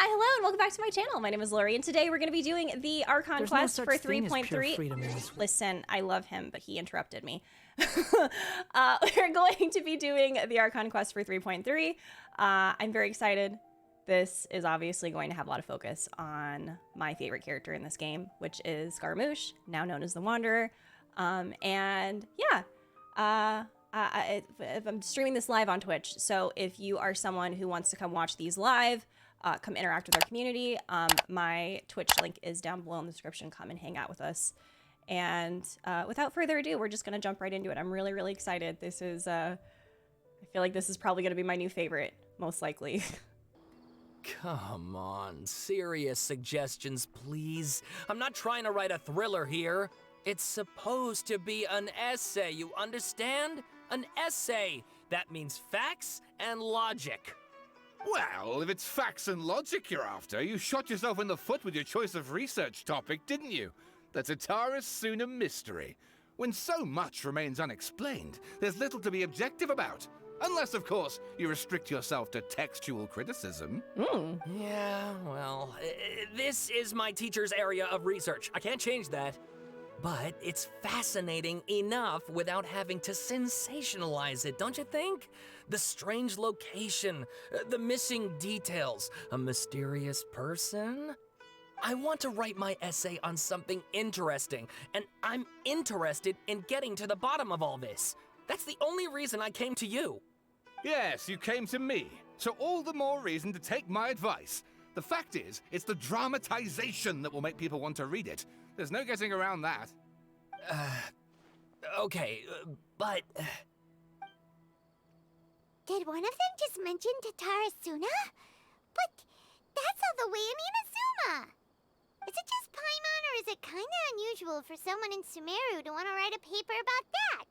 Hi, hello, and welcome back to my channel. My name is Lorie, and today we're going to be doing the Archon quest for 3.3. Listen, I love him, but he interrupted me. We're going to be doing the Archon quest for 3.3. I'm very excited. This is obviously going to have a lot of focus on my favorite character in this game, which is Scaramouche, now known as the Wanderer. And yeah, I'm streaming this live on Twitch, so if you are someone who wants to come watch these live, come interact with our community, my Twitch link is down below in the description. Come and hang out with us. And without further ado, we're just going to jump right into it. I'm really, really excited. This is, I feel like this is probably going to be my new favorite, most likely. Come on, serious suggestions, please. I'm not trying to write a thriller here. It's supposed to be an essay, you understand? An essay. That means facts and logic. Well, if it's facts and logic you're after, you shot yourself in the foot with your choice of research topic, didn't you? The Tatara Suna mystery. When so much remains unexplained, there's little to be objective about. Unless, of course, you restrict yourself to textual criticism. Yeah, well, this is my teacher's area of research. I can't change that. But it's fascinating enough without having to sensationalize it, don't you think? The strange location, the missing details, a mysterious person. I want to write my essay on something interesting, and I'm interested in getting to the bottom of all this. That's the only reason I came to you. Yes, you came to me, so all the more reason to take my advice. The fact is, it's the dramatization that will make people want to read it. There's no getting around that. Okay, but... Did one of them just mention Tatara Suna? But that's all the way in Inazuma! Is it just Paimon, or is it kinda unusual for someone in Sumeru to want to write a paper about that?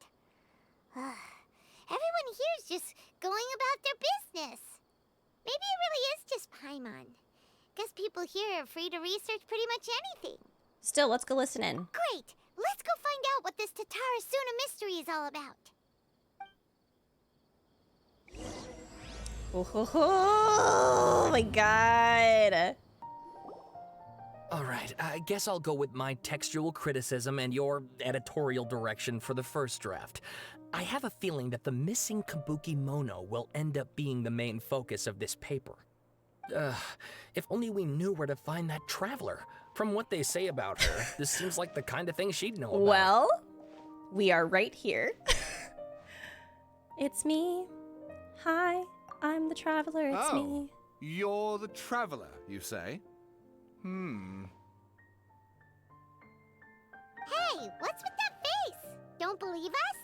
Everyone here is just going about their business. Maybe it really is just Paimon. Guess people here are free to research pretty much anything. Still, let's go listen in. Great! Let's go find out what this Tatara Suna mystery is all about. Oh my god. Alright, I guess I'll go with my textual criticism and your editorial direction for the first draft. I have a feeling that the missing Kabuki Mono will end up being the main focus of this paper. If only we knew where to find that traveler. From what they say about her, this seems like the kind of thing she'd know about. Well, we are right here. It's me. Hi, I'm the traveler, it's me. You're the traveler, you say? Hey, what's with that face? Don't believe us?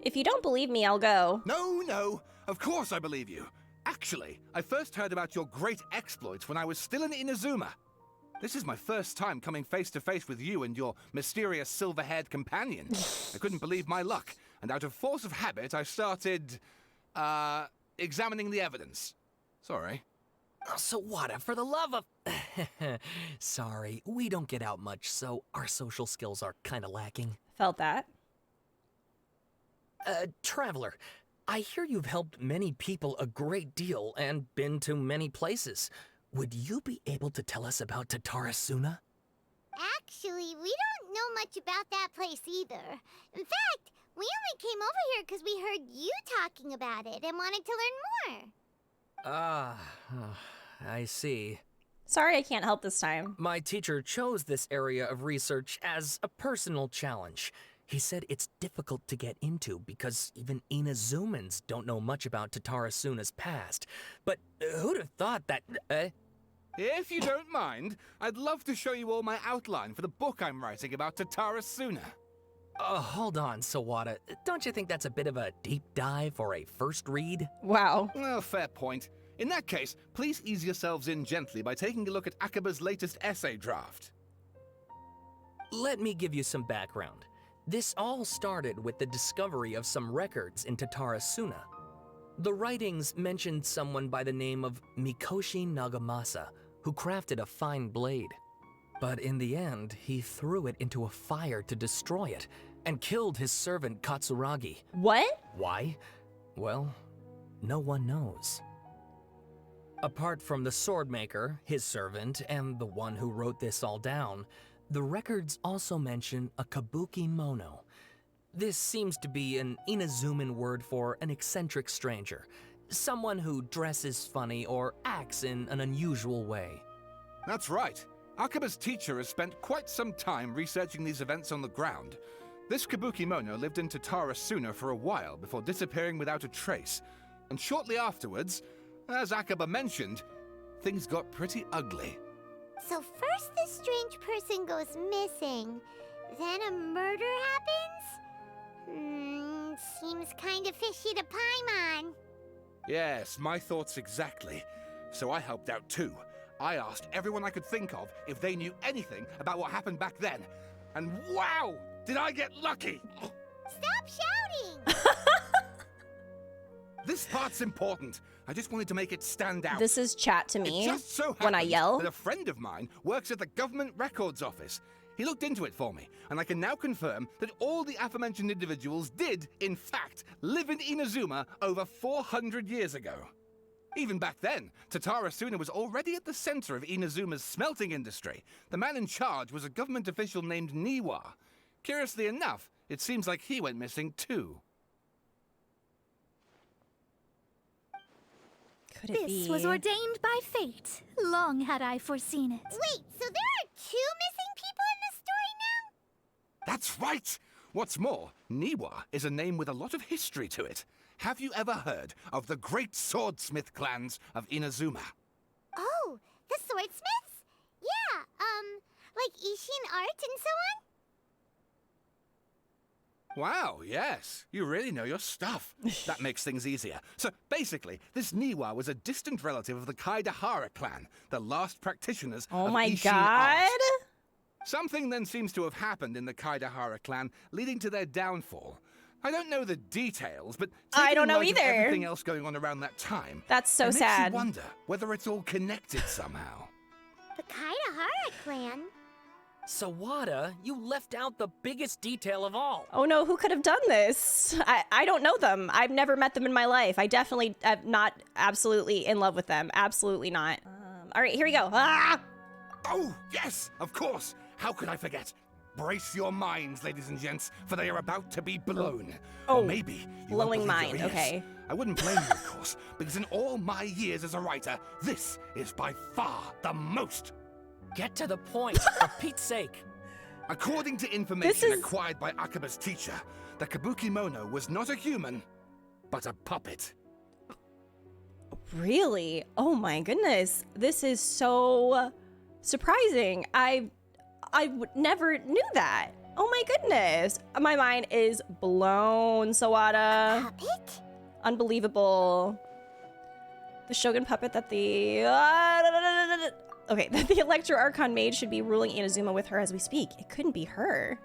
If you don't believe me, I'll go. No, of course I believe you. Actually, I first heard about your great exploits when I was still in Inazuma. This is my first time coming face to face with you and your mysterious silver-haired companion. I couldn't believe my luck, and out of force of habit, I started, examining the evidence. Sorry. Oh, Sawada, for the love of... Sorry, we don't get out much, so our social skills are kinda lacking. Felt that. Traveler, I hear you've helped many people a great deal and been to many places. Would you be able to tell us about Tatara Suna? Actually, we don't know much about that place either. In fact, we only came over here because we heard you talking about it and wanted to learn more. I see. Sorry I can't help this time. My teacher chose this area of research as a personal challenge. He said it's difficult to get into because even Inazumans don't know much about Tatara Suna's past. But who'd have thought that... If you don't mind, I'd love to show you all my outline for the book I'm writing about Tatara Suna. Hold on, Sawada. Don't you think that's a bit of a deep dive or a first read? Wow. Well, fair point. In that case, please ease yourselves in gently by taking a look at Akaba's latest essay draft. Let me give you some background. This all started with the discovery of some records in Tatara Suna. The writings mentioned someone by the name of Mikoshi Nagamasa, who crafted a fine blade. But in the end, he threw it into a fire to destroy it, and killed his servant Katsuragi. What? Why? Well, no one knows. Apart from the swordmaker, his servant, and the one who wrote this all down, the records also mention a kabuki mono. This seems to be an Inazuman word for an eccentric stranger, someone who dresses funny or acts in an unusual way. That's right. Akaba's teacher has spent quite some time researching these events on the ground. This kabuki mono lived in Tatarasuna for a while before disappearing without a trace. And shortly afterwards, as Akaba mentioned, things got pretty ugly. So first this strange person goes missing, then a murder happens? Seems kinda fishy to Paimon. Yes, my thoughts exactly. So I helped out too. I asked everyone I could think of if they knew anything about what happened back then. And wow! Did I get lucky! Stop shouting! This part's important. I just wanted to make it stand out. This is chat to me It just so when I happens yell. that a friend of mine works at the government records office. He looked into it for me, and I can now confirm that all the aforementioned individuals did, in fact, live in Inazuma over 400 years ago. Even back then, Tatarasuna was already at the center of Inazuma's smelting industry. The man in charge was a government official named Niwa. Curiously enough, it seems like he went missing too. Could it be? This was ordained by fate. Long had I foreseen it. Wait, so there are 2 missing people in this story now? That's right! What's more, Niwa is a name with a lot of history to it. Have you ever heard of the great swordsmith clans of Inazuma? Oh, the swordsmiths? Yeah, like Ishin art and so on? Wow, yes. You really know your stuff. That makes things easier. So basically, this Niwa was a distant relative of the Kaidahara clan, the last practitioners Oh of my Ishin god! art. Something then seems to have happened in the Kaidahara clan, leading to their downfall. I don't know the details, but I don't taking in know light of either. everything else going on around that time, That's so it makes sad. you wonder whether it's all connected somehow. The Kaidahara clan? Sawada, you left out the biggest detail of all. Oh no, who could have done this? I don't know them. I've never met them in my life. I definitely am not absolutely in love with them. Absolutely not. All right, here we go. Ah! Oh, yes, of course. How could I forget? Brace your minds, ladies and gents, for they are about to be blown. Oh, Or maybe you won't blowing believe your mind, ears. okay. I wouldn't blame you, of course, because in all my years as a writer, this is by far the most. Get to the point, for Pete's sake. According to information is- acquired by Akaba's teacher, the Kabuki Mono was not a human, but a puppet. Really? Oh my goodness. This is so surprising. Never knew that. Oh my goodness. My mind is blown, Sawada. Puppet? Unbelievable. The Shogun puppet that the... okay, that the Electro Archon mage should be ruling Inazuma with her as we speak. It couldn't be her.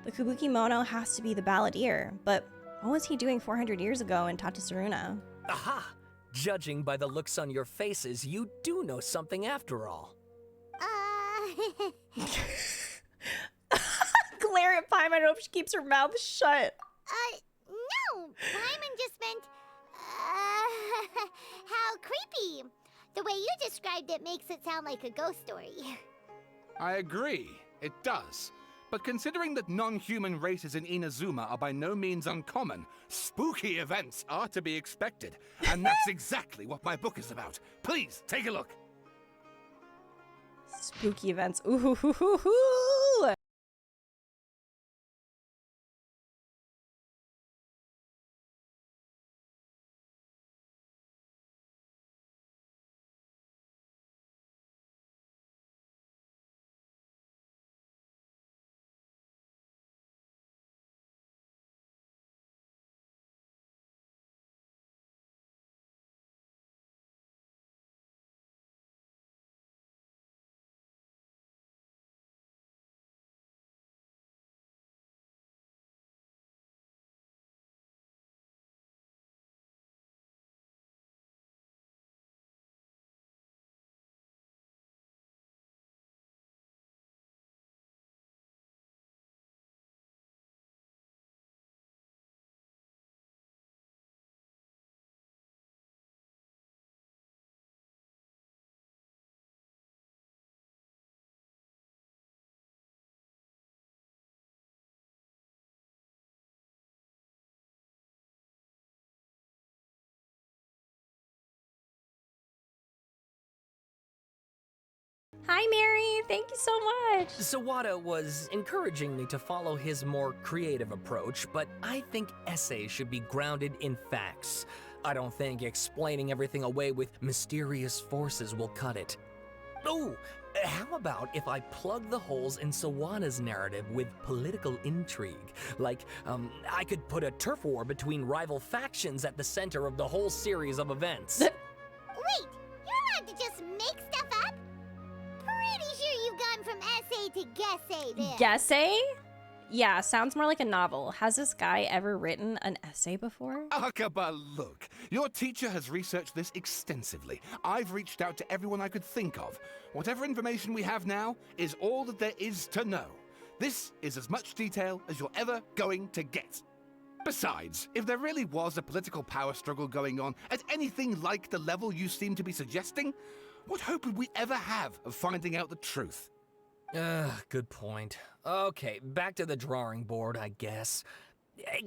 The Kabuki Mono has to be the balladeer, but what was he doing 400 years ago in Tatasaruna? Aha! Judging by the looks on your faces, you do know something after all. Glare at Paimon. I hope she keeps her mouth shut. No. Paimon just meant, how creepy. The way you described it makes it sound like a ghost story. I agree, it does. But considering that non-human races in Inazuma are by no means uncommon, spooky events are to be expected. And that's exactly what my book is about. Please, take a look. Spooky events. Ooh. Hi, Mary. Thank you so much. Sawada was encouraging me to follow his more creative approach, but I think essays should be grounded in facts. I don't think explaining everything away with mysterious forces will cut it. Oh, how about if I plug the holes in Sawada's narrative with political intrigue? Like, I could put a turf war between rival factions at the center of the whole series of events. Wait, you're allowed to just make stuff up? Pretty sure you've gone from essay to guessay there. Guessay? Yeah, sounds more like a novel. Has this guy ever written an essay before? Akaba, look. Your teacher has researched this extensively. I've reached out to everyone I could think of. Whatever information we have now is all that there is to know. This is as much detail as you're ever going to get. Besides, if there really was a political power struggle going on at anything like the level you seem to be suggesting, what hope would we ever have of finding out the truth? Good point. Okay, back to the drawing board, I guess.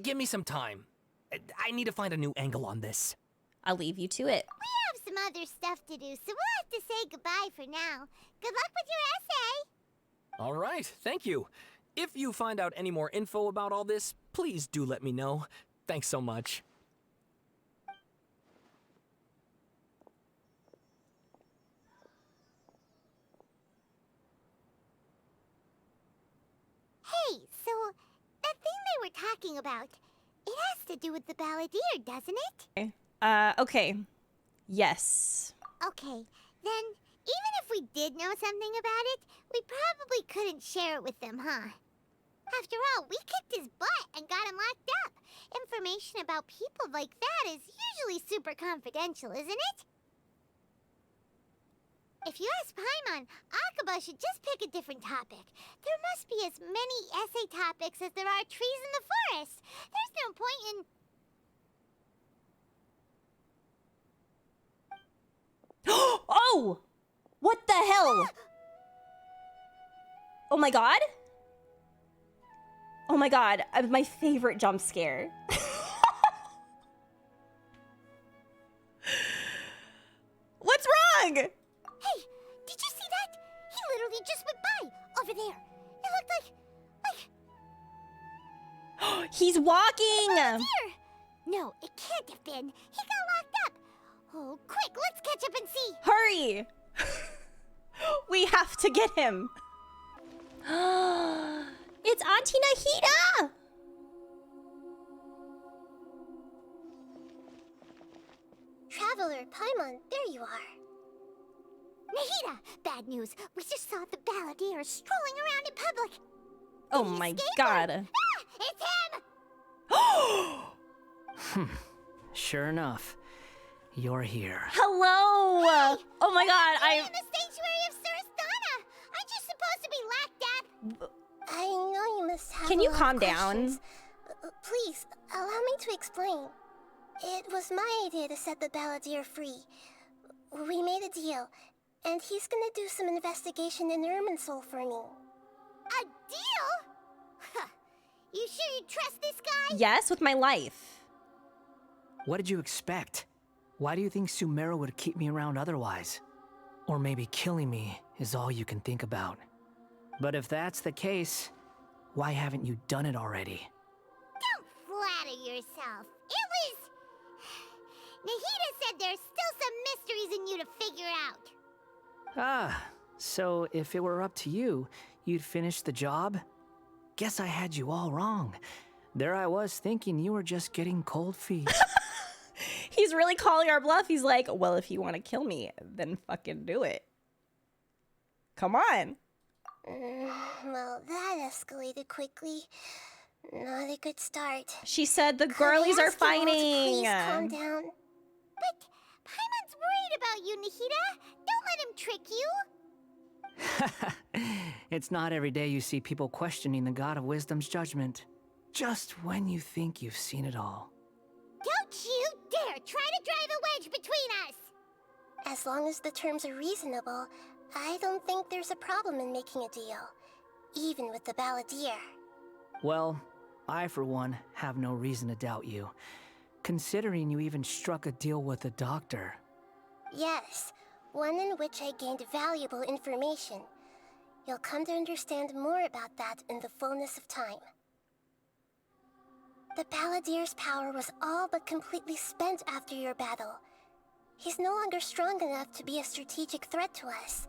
Give me some time. I need to find a new angle on this. I'll leave you to it. We have some other stuff to do, so we'll have to say goodbye for now. Good luck with your essay. All right, thank you. If you find out any more info about all this, please do let me know. Thanks so much. Hey, so that thing they were talking about, it has to do with the balladeer, doesn't it? Okay. Yes. Okay, then even if we did know something about it, we probably couldn't share it with them, huh? After all, we kicked his butt and got him locked up. Information about people like that is usually super confidential, isn't it? If you ask Paimon, Akaba should just pick a different topic. There must be as many essay topics as there are trees in the forest. There's no point in... Oh! What the hell? Oh my god? Oh my god, my favorite jump scare. What's wrong? Hey, did you see that? He literally just went by, over there. It looked like... He's walking! Here! No, it can't have been. He got locked up. Oh, quick, let's catch up and see. Hurry! We have to get him. It's Auntie Nahida! Traveler, Paimon, there you are. Nahida, bad news. We just saw the balladeer strolling around in public. Oh Did he my escape god. or- Ah, it's him! Sure enough, you're here. Hello! Hey, Oh my god, I'm in the sanctuary of Surasthana. Aren't you supposed to be locked up? I know you must have. Can you calm down? Please, allow me to explain. It was my idea to set the balladeer free. We made a deal, and he's gonna do some investigation in Irminsul for me. A deal? Huh. You sure you trust this guy? Yes, with my life. What did you expect? Why do you think Sumeru would keep me around otherwise? Or maybe killing me is all you can think about. But if that's the case, why haven't you done it already? Don't flatter yourself. It was... Nahida said there's still some mysteries in you to figure out. Ah, so if it were up to you, you'd finish the job? Guess I had you all wrong. There I was thinking you were just getting cold feet. He's really calling our bluff. He's like, well, if you want to kill me, then fucking do it. Come on. Well, that escalated quickly. Not a good start. She said the Could I girlies are ask you all to fighting. Please calm down. But Paimon's worried about you, Nahida. Don't let him trick you. It's not every day you see people questioning the God of Wisdom's judgment. Just when you think you've seen it all. Don't you dare try to drive a wedge between us! As long as the terms are reasonable, I don't think there's a problem in making a deal. Even with the balladeer. Well, I for one have no reason to doubt you. Considering you even struck a deal with the doctor. Yes, one in which I gained valuable information. You'll come to understand more about that in the fullness of time. The Baladier's power was all but completely spent after your battle. He's no longer strong enough to be a strategic threat to us.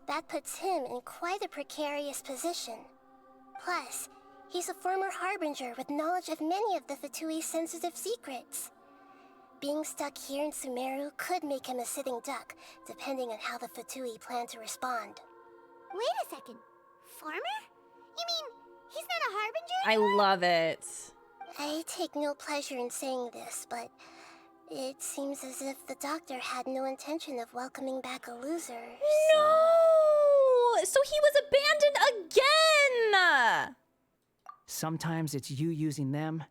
That puts him in quite a precarious position. Plus, he's a former Harbinger with knowledge of many of the Fatui's sensitive secrets. Being stuck here in Sumeru could make him a sitting duck, depending on how the Fatui plan to respond. Wait a second. Farmer? You mean he's not a Harbinger I anymore? love it. I take no pleasure in saying this, but it seems as if the doctor had no intention of welcoming back a loser. No! So he was abandoned again! Sometimes it's you using them,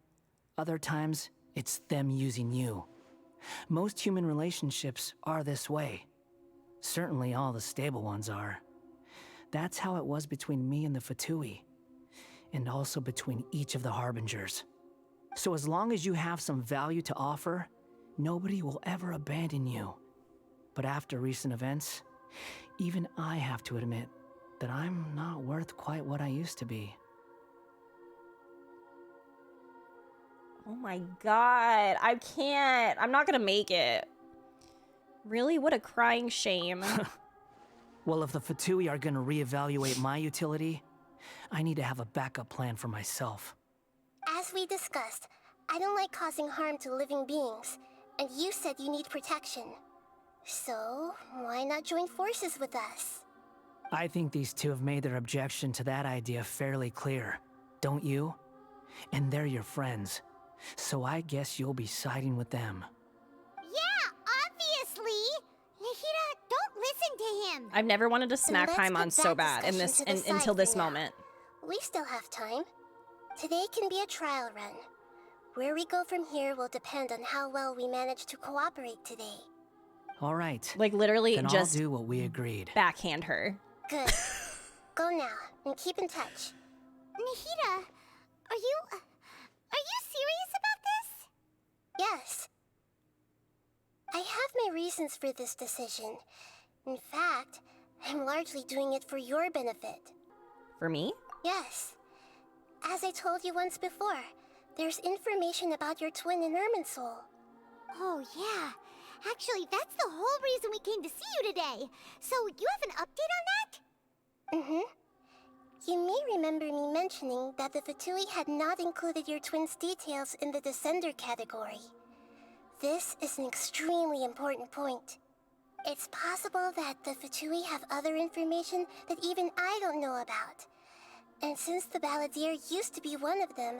other times it's them using you. Most human relationships are this way. Certainly all the stable ones are. That's how it was between me and the Fatui, and also between each of the Harbingers. So as long as you have some value to offer, nobody will ever abandon you. But after recent events, even I have to admit that I'm not worth quite what I used to be. Oh my god, I can't. I'm not gonna make it. Really? What a crying shame. Well, if the Fatui are gonna reevaluate my utility, I need to have a backup plan for myself. As we discussed, I don't like causing harm to living beings, and you said you need protection. So, why not join forces with us? I think these two have made their objection to that idea fairly clear, don't you? And they're your friends, so I guess you'll be siding with them. Yeah, obviously. Nahida, don't listen to him. I've never wanted to smack let's Paimon put so that bad in discussion this to the until side this for now. moment. We still have time. Today can be a trial run. Where we go from here will depend on how well we manage to cooperate today. All right. Like literally Then just I'll do what we agreed. backhand her. Good. Go now, and keep in touch. Nahida, are you serious about this? Yes. I have my reasons for this decision. In fact, I'm largely doing it for your benefit. For me? Yes. As I told you once before, there's information about your twin in Irminsul. Oh, yeah. Actually, that's the whole reason we came to see you today. So, you have an update on that? Mm-hmm. You may remember me mentioning that the Fatui had not included your twin's details in the Descender category. This is an extremely important point. It's possible that the Fatui have other information that even I don't know about. And since the Balladeer used to be one of them,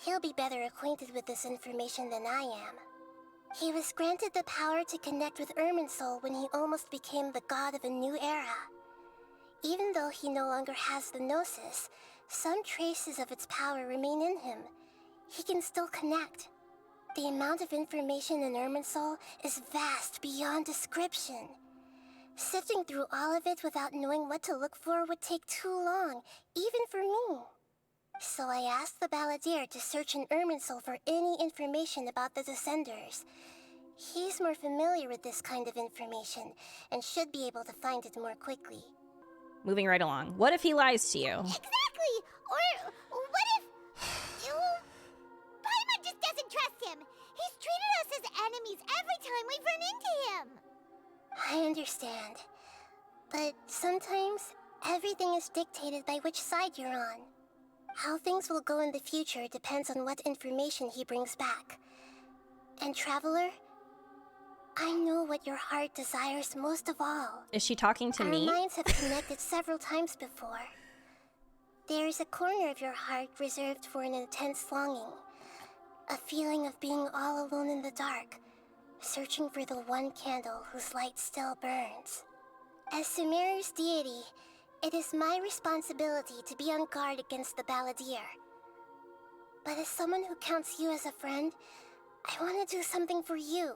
he'll be better acquainted with this information than I am. He was granted the power to connect with Irminsul when he almost became the god of a new era. Even though he no longer has the Gnosis, some traces of its power remain in him. He can still connect. The amount of information in Irminsul is vast beyond description. Sifting through all of it without knowing what to look for would take too long, even for me. So I asked the Balladeer to search in Irminsul for any information about the Descenders. He's more familiar with this kind of information, and should be able to find it more quickly. Moving right along. What if he lies to you? Exactly! Or what if... Paimon just doesn't trust him. He's treated us as enemies every time we've run into him. I understand. But sometimes, everything is dictated by which side you're on. How things will go in the future depends on what information he brings back. And Traveler, I know what your heart desires most of all. Is she talking to Our me? minds have connected several times before. There is a corner of your heart reserved for an intense longing. A feeling of being all alone in the dark, searching for the one candle whose light still burns. As Sumeru's deity, it is my responsibility to be on guard against the Balladeer. But as someone who counts you as a friend, I want to do something for you.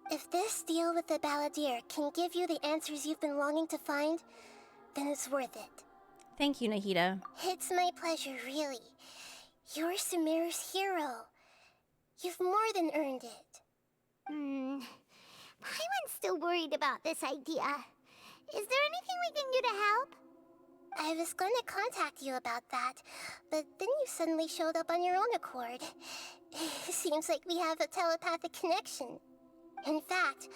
If this deal with the Balladeer can give you the answers you've been longing to find, then it's worth it. Thank you, Nahida. It's my pleasure, really. You're Sumeru's hero. You've more than earned it. Paimon's still worried about this idea. Is there anything we can do to help? I was going to contact you about that, but then you suddenly showed up on your own accord. Seems like we have a telepathic connection. In fact,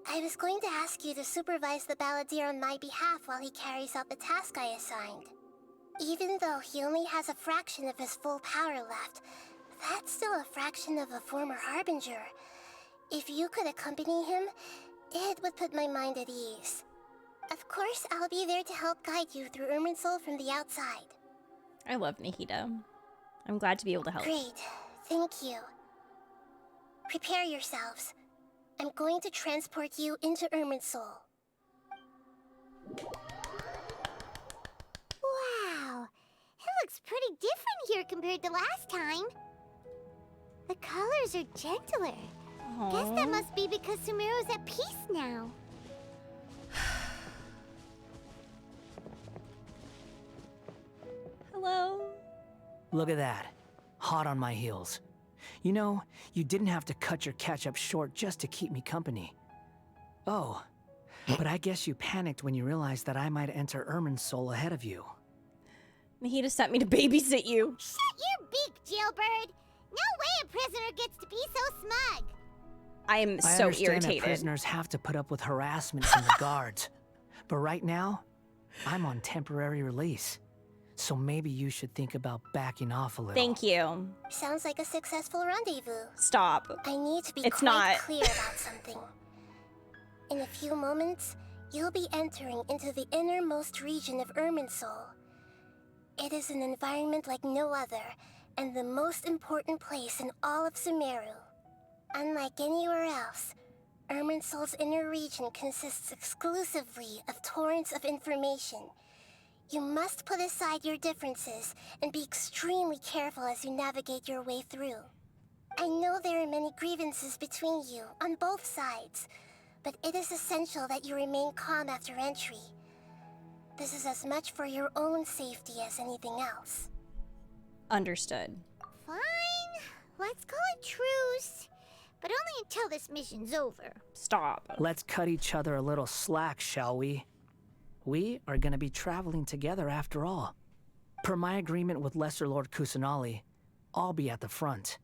I was going to ask you to supervise the balladeer on my behalf while he carries out the task I assigned. Even though he only has a fraction of his full power left, that's still a fraction of a former Harbinger. If you could accompany him, it would put my mind at ease. Of course, I'll be there to help guide you through Irminsul from the outside. I love Nahida. I'm glad to be able to help. Great. Thank you. Prepare yourselves. I'm going to transport you into Irminsul. Wow, it looks pretty different here compared to last time. The colors are gentler. Guess that must be because Sumeru's at peace now. Hello? Look at that. Hot on my heels. You know, you didn't have to cut your catch-up short just to keep me company. Oh, but I guess you panicked when you realized that I might enter Irminsul ahead of you. Nahida sent me to babysit you. Shut your beak, jailbird! No way a prisoner gets to be so smug! I am so I understand irritated. that prisoners have to put up with harassment from the guards. But right now, I'm on temporary release. So maybe you should think about backing off a little. Thank you. Sounds like a successful rendezvous. Stop. I need to be It's quite not. clear about something. In a few moments, you'll be entering into the innermost region of Irminsul. It is an environment like no other, and the most important place in all of Sumeru. Unlike anywhere else, Irminsul's inner region consists exclusively of torrents of information. You must put aside your differences and be extremely careful as you navigate your way through. I know there are many grievances between you on both sides, but it is essential that you remain calm after entry. This is as much for your own safety as anything else. Understood. Fine, let's call it truce. But only until this mission's over. Stop. Let's cut each other a little slack, shall we? We are going to be traveling together after all. Per my agreement with Lesser Lord Kusanali, I'll be at the front.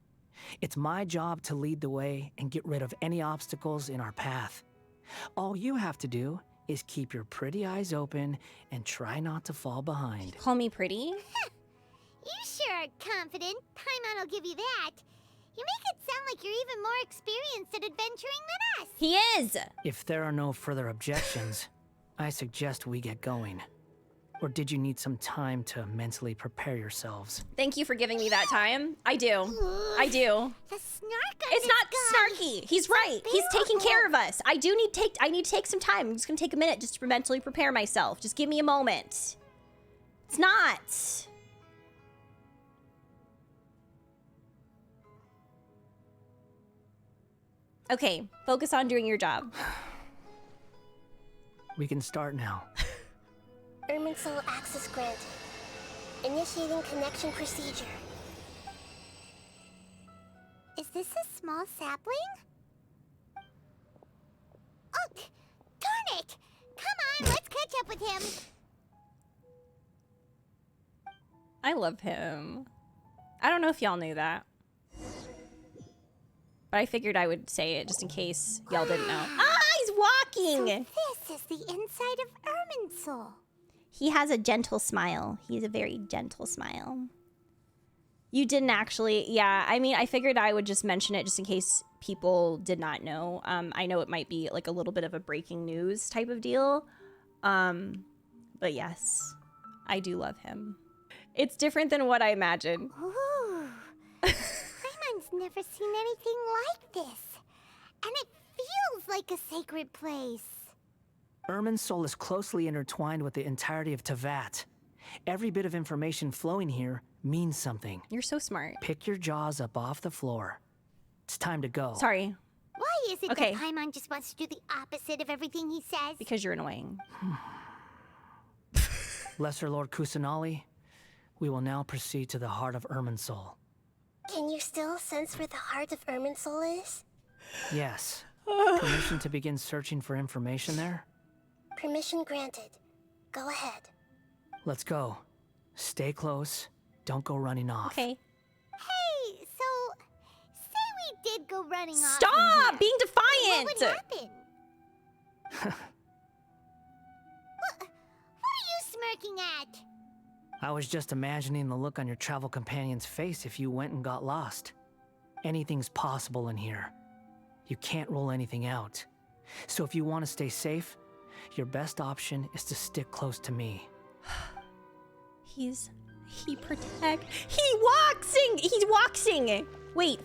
It's my job to lead the way and get rid of any obstacles in our path. All you have to do is keep your pretty eyes open and try not to fall behind. Call me pretty? You sure are confident. Paimon will give you that. You make it sound like you're even more experienced at adventuring than us. He is. If there are no further objections, I suggest we get going. Or did you need some time to mentally prepare yourselves? Thank you for giving me that time. I do. I do. The snark on It's his not gun. snarky. He's right. He's taking care of us. I need to take some time. I'm just gonna take a minute just to mentally prepare myself. Just give me a moment. It's not. Okay, focus on doing your job. We can start now. Irminsul access granted. Initiating connection procedure. Is this a small sapling? Oh, darn it! Come on, let's catch up with him. I love him. I don't know if y'all knew that. But I figured I would say it just in case y'all didn't know. Ah, he's walking! So this is the inside of Irminsul. He has a gentle smile. He has a very gentle smile. You didn't actually, yeah, I mean, I figured I would just mention it just in case people did not know. I know it might be like a little bit of a breaking news type of deal. But yes, I do love him. It's different than what I imagined. Ooh. Paimon's never seen anything like this. And it feels like a sacred place. Irminsul is closely intertwined with the entirety of Teyvat. Every bit of information flowing here means something. You're so smart. Pick your jaws up off the floor. It's time to go. Sorry, Why is it Okay. that Paimon just wants to do the opposite of everything he says? because you're annoying. Lesser Lord Kusanali, we will now proceed to the heart of Irminsul. Can you still sense where the heart of Irminsul is? Yes, Permission to begin searching for information there? Permission granted. Go ahead. Let's go. Stay close. Don't go running off. Okay. Hey, so say we did go running off. Stop being defiant! What would happen? What are you smirking at? I was just imagining the look on your travel companion's face if you went and got lost. Anything's possible in here. You can't rule anything out. So if you want to stay safe, your best option is to stick close to me. He's walking! Wait.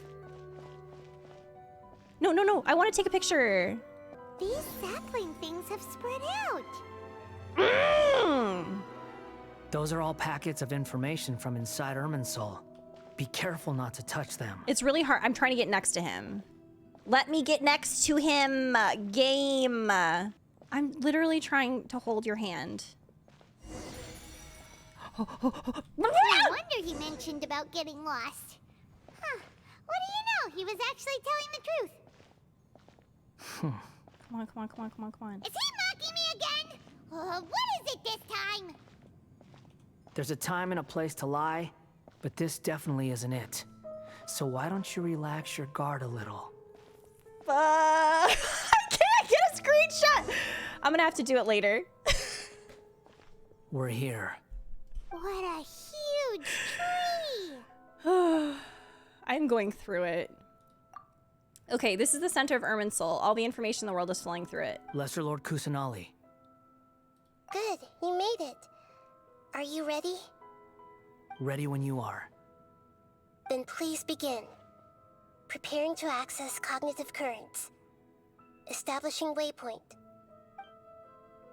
No, I want to take a picture. These sapling things have spread out. Those are all packets of information from inside Irminsul. Be careful not to touch them. It's really hard. I'm trying to get next to him. Let me get next to him, game. I'm literally trying to hold your hand. No wonder he mentioned about getting lost. Huh. What do you know? He was actually telling the truth. Come on. Is he mocking me again? What is it this time? There's a time and a place to lie, but this definitely isn't it. So why don't you relax your guard a little? I can't get a screenshot. I'm gonna have to do it later. We're here. What a huge tree! I'm going through it. Okay, this is the center of Irminsul. All the information in the world is flowing through it. Lesser Lord Kusanali. Good, you made it. Are you ready? Ready when you are. Then please begin. Preparing to access cognitive currents. Establishing waypoint.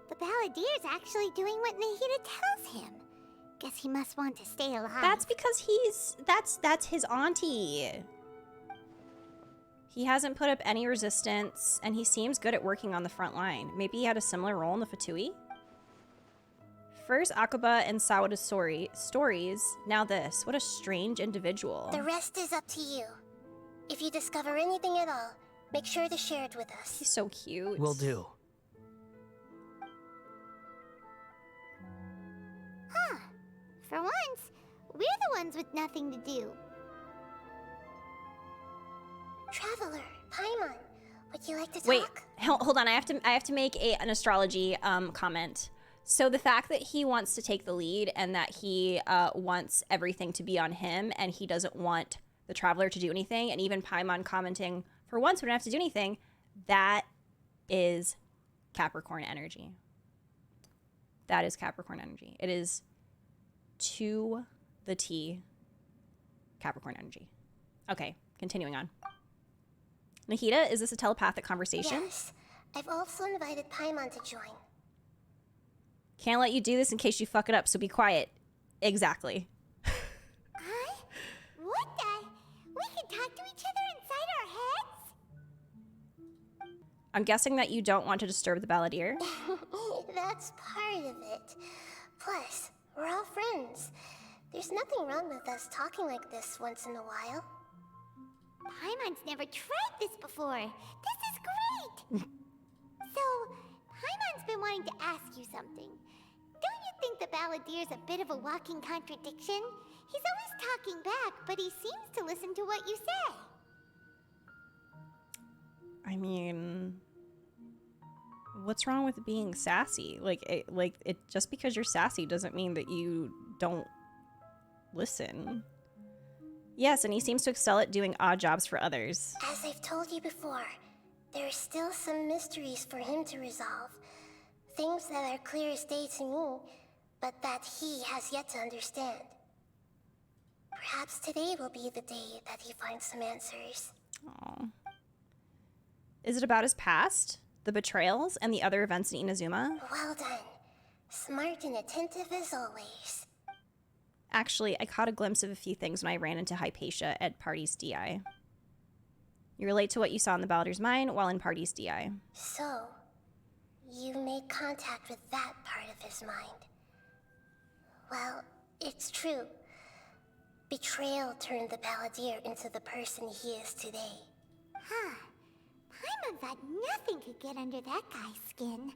The Balladier's actually doing what Nahida tells him. Guess he must want to stay alive. That's because that's his auntie. He hasn't put up any resistance, and he seems good at working on the front line. Maybe he had a similar role in the Fatui? First Akaba and Sawada's stories, now this. What a strange individual. The rest is up to you. If you discover anything at all, make sure to share it with us. He's so cute. Will do. Huh. For once, we're the ones with nothing to do. Traveler, Paimon, would you like to talk? Wait, hold on. I have to make an astrology comment. So the fact that he wants to take the lead and that he wants everything to be on him and he doesn't want the traveler to do anything, and even Paimon commenting, for once we don't have to do anything, that is Capricorn energy. That is Capricorn energy. It is to the T Capricorn energy. Okay, continuing on. Nahida, is this a telepathic conversation? Yes. I've also invited Paimon to join. Can't let you do this in case you fuck it up, so be quiet. Exactly. Huh? What the? We can talk to each other inside our heads? I'm guessing that you don't want to disturb the Balladeer. That's part of it. Plus, we're all friends. There's nothing wrong with us talking like this once in a while. Paimon's never tried this before. This is great! So, Paimon's been wanting to ask you something. Don't you think the Balladier's a bit of a walking contradiction? He's always talking back, but he seems to listen to what you say. I mean, what's wrong with being sassy? It just because you're sassy doesn't mean that you don't listen. Yes, and he seems to excel at doing odd jobs for others. As I've told you before, there are still some mysteries for him to resolve. Things that are clear as day to me, but that he has yet to understand. Perhaps today will be the day that he finds some answers. Aww. Is it about his past, the betrayals, and the other events in Inazuma? Well done. Smart and attentive as always. Actually, I caught a glimpse of a few things when I ran into Hypatia at Party's DI. You relate to what you saw in the Balladier's mind while in Party's DI. So, you made contact with that part of his mind. Well, it's true. Betrayal turned the Balladeer into the person he is today. Huh. Paimon thought nothing could get under that guy's skin.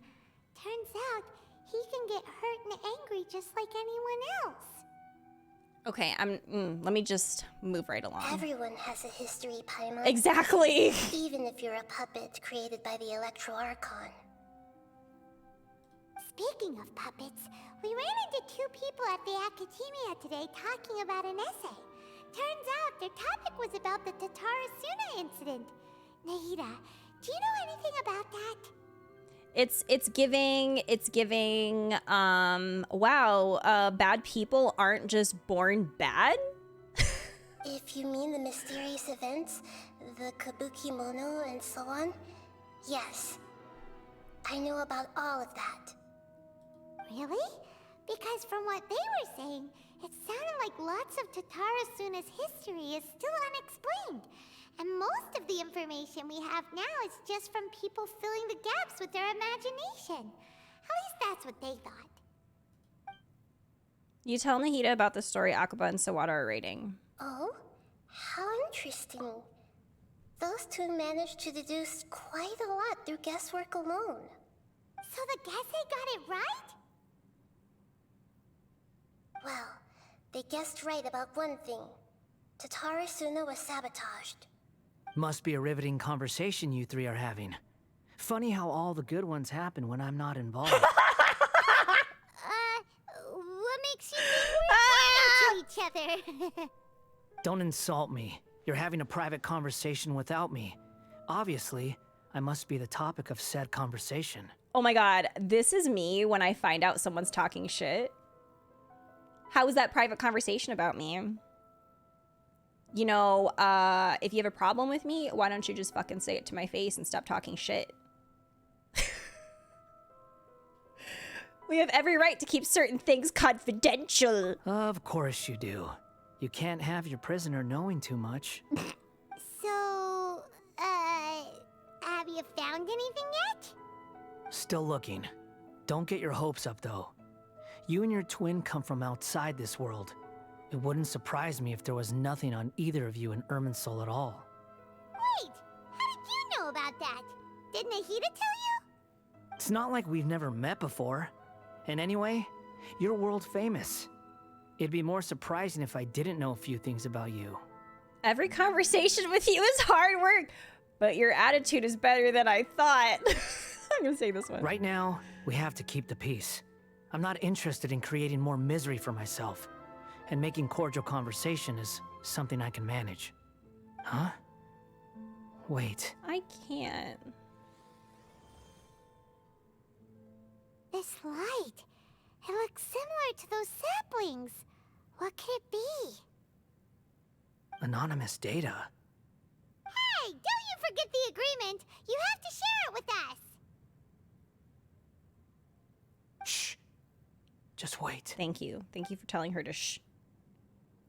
Turns out, he can get hurt and angry just like anyone else. Okay, let me just move right along. Everyone has a history, Paimon. Exactly. Even if you're a puppet created by the Electro Archon. Speaking of puppets, we ran into two people at the Academia today talking about an essay. Turns out their topic was about the Tatara Suna incident. Nahida, do you know anything about that? It's giving, wow, bad people aren't just born bad? If you mean the mysterious events, the Kabuki Mono and so on, yes. I know about all of that. Really? Because from what they were saying, it sounded like lots of Tatara Suna's history is still unexplained. And most of the information we have now is just from people filling the gaps with their imagination. At least that's what they thought. You tell Nahida about the story Akaba and Sawada are rating. Oh? How interesting. Those two managed to deduce quite a lot through guesswork alone. So the Gase got it right? Well, they guessed right about one thing. Tatara Suna was sabotaged. Must be a riveting conversation you three are having. Funny how all the good ones happen when I'm not involved. What makes you think we're to each other? Don't insult me. You're having a private conversation without me. Obviously, I must be the topic of said conversation. Oh my god, this is me when I find out someone's talking shit. How is that private conversation about me? You know, if you have a problem with me, why don't you just fucking say it to my face and stop talking shit? We have every right to keep certain things confidential. Of course you do. You can't have your prisoner knowing too much. So, have you found anything yet? Still looking. Don't get your hopes up, though. You and your twin come from outside this world. It wouldn't surprise me if there was nothing on either of you in Irminsul at all. Wait, how did you know about that? Did Nahida tell you? It's not like we've never met before. And anyway, you're world famous. It'd be more surprising if I didn't know a few things about you. Every conversation with you is hard work, but your attitude is better than I thought. I'm gonna say this one. Right now, we have to keep the peace. I'm not interested in creating more misery for myself. And making cordial conversation is something I can manage. Huh? Wait. I can't. This light. It looks similar to those saplings. What could it be? Anonymous data. Hey, don't you forget the agreement. You have to share it with us. Shh. Just wait. Thank you. Thank you for telling her to shh.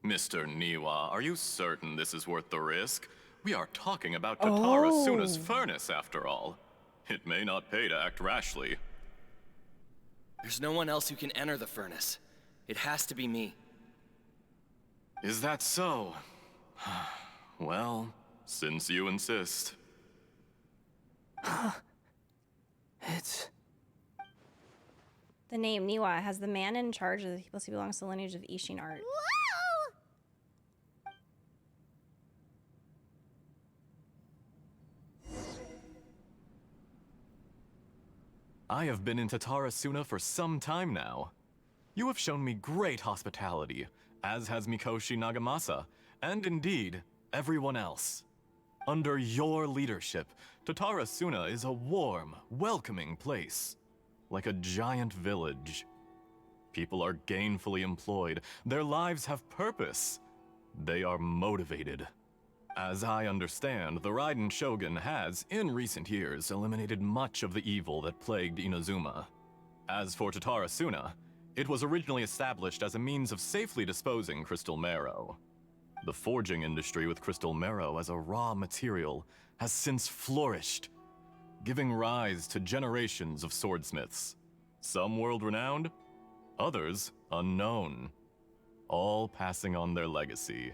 Mr. Niwa, are you certain this is worth the risk? We are talking about Tatara Suna's furnace, after all. It may not pay to act rashly. There's no one else who can enter the furnace. It has to be me. Is that so? Well, since you insist. It's... The name Niwa has the man in charge of the people who belongs to the lineage of Ishin art. Whoa! I have been in Tatara Suna for some time now. You have shown me great hospitality, as has Mikoshi Nagamasa, and indeed, everyone else. Under your leadership, Tatara Suna is a warm, welcoming place. Like a giant village. People are gainfully employed. Their lives have purpose. They are motivated. As I understand, the Raiden Shogun has, in recent years, eliminated much of the evil that plagued Inazuma. As for Tatara Suna, it was originally established as a means of safely disposing crystal marrow. The forging industry with crystal marrow as a raw material has since flourished, giving rise to generations of swordsmiths. Some world-renowned, others unknown, all passing on their legacy.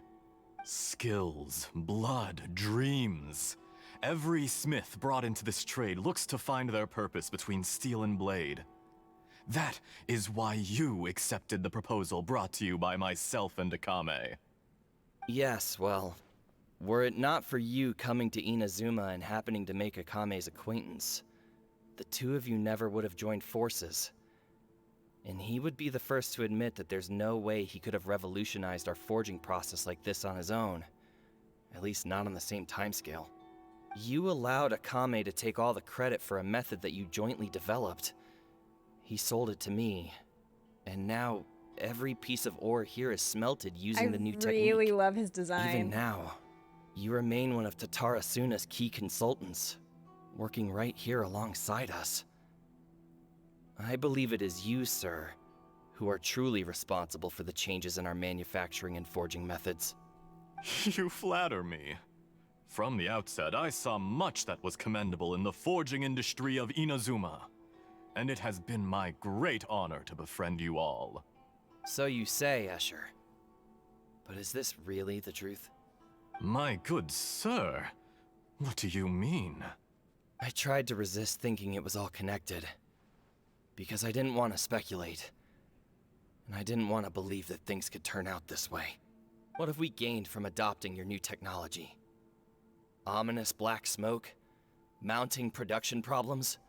Skills, blood, dreams, Every smith brought into this trade looks to find their purpose between steel and blade. That is why you accepted the proposal brought to you by myself and Akame. Yes, well, were it not for you coming to Inazuma and happening to make Akame's acquaintance, the two of you never would have joined forces. And he would be the first to admit that there's no way he could have revolutionized our forging process like this on his own. At least not on the same timescale. You allowed Akame to take all the credit for a method that you jointly developed. He sold it to me, and now every piece of ore here is smelted using the new technique. I really love his design. Even now, you remain one of Tatara Suna's key consultants, working right here alongside us. I believe it is you, sir, who are truly responsible for the changes in our manufacturing and forging methods. You flatter me. From the outset, I saw much that was commendable in the forging industry of Inazuma, and it has been my great honor to befriend you all. So you say, Escher. But is this really the truth? My good sir, what do you mean? I tried to resist thinking it was all connected, because I didn't want to speculate, and I didn't want to believe that things could turn out this way. What have we gained from adopting your new technology? Ominous black smoke? Mounting production problems?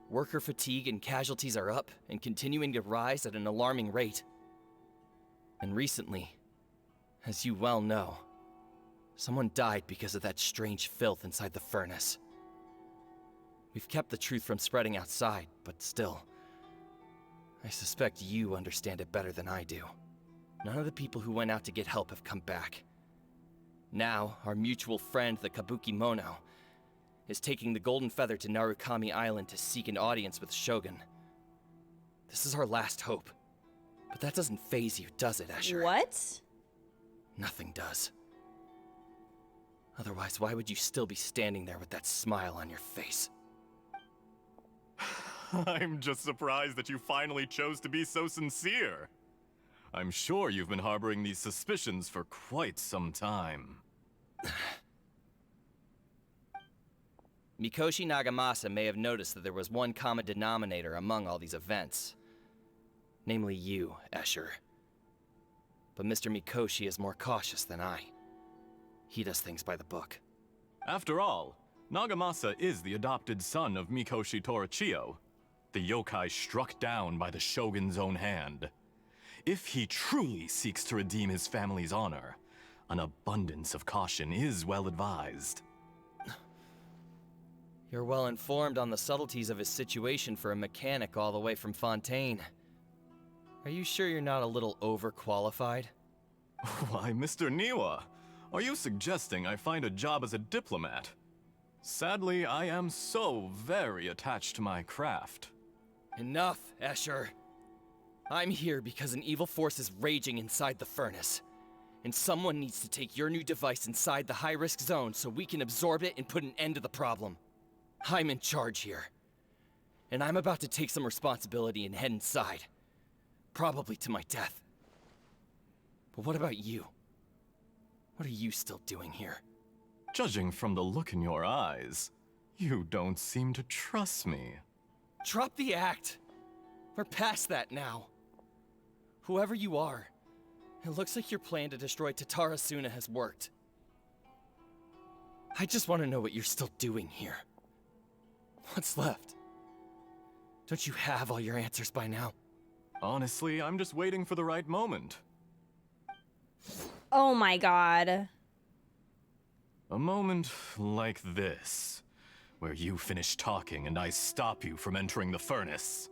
Worker fatigue and casualties are up and continuing to rise at an alarming rate. And recently, as you well know, someone died because of that strange filth inside the furnace. We've kept the truth from spreading outside, but still, I suspect you understand it better than I do. None of the people who went out to get help have come back. Now, our mutual friend, the Kabuki Mono, is taking the Golden Feather to Narukami Island to seek an audience with Shogun. This is our last hope. But that doesn't faze you, does it, Escher? What? Nothing does. Otherwise, why would you still be standing there with that smile on your face? I'm just surprised that you finally chose to be so sincere. I'm sure you've been harboring these suspicions for quite some time. Mikoshi Nagamasa may have noticed that there was one common denominator among all these events. Namely you, Escher. But Mr. Mikoshi is more cautious than I. He does things by the book. After all, Nagamasa is the adopted son of Mikoshi Torichio, the yokai struck down by the Shogun's own hand. If he truly seeks to redeem his family's honor, an abundance of caution is well advised. You're well informed on the subtleties of his situation for a mechanic all the way from Fontaine. Are you sure you're not a little overqualified? Why, Mr. Niwa, are you suggesting I find a job as a diplomat? Sadly, I am so very attached to my craft. Enough, Escher. I'm here because an evil force is raging inside the furnace. And someone needs to take your new device inside the high-risk zone so we can absorb it and put an end to the problem. I'm in charge here. And I'm about to take some responsibility and head inside. Probably to my death. But what about you? What are you still doing here? Judging from the look in your eyes, you don't seem to trust me. Drop the act! We're past that now. Whoever you are, it looks like your plan to destroy Tatara Suna has worked. I just want to know what you're still doing here. What's left? Don't you have all your answers by now? Honestly, I'm just waiting for the right moment. Oh my god. A moment like this, where you finish talking and I stop you from entering the furnace.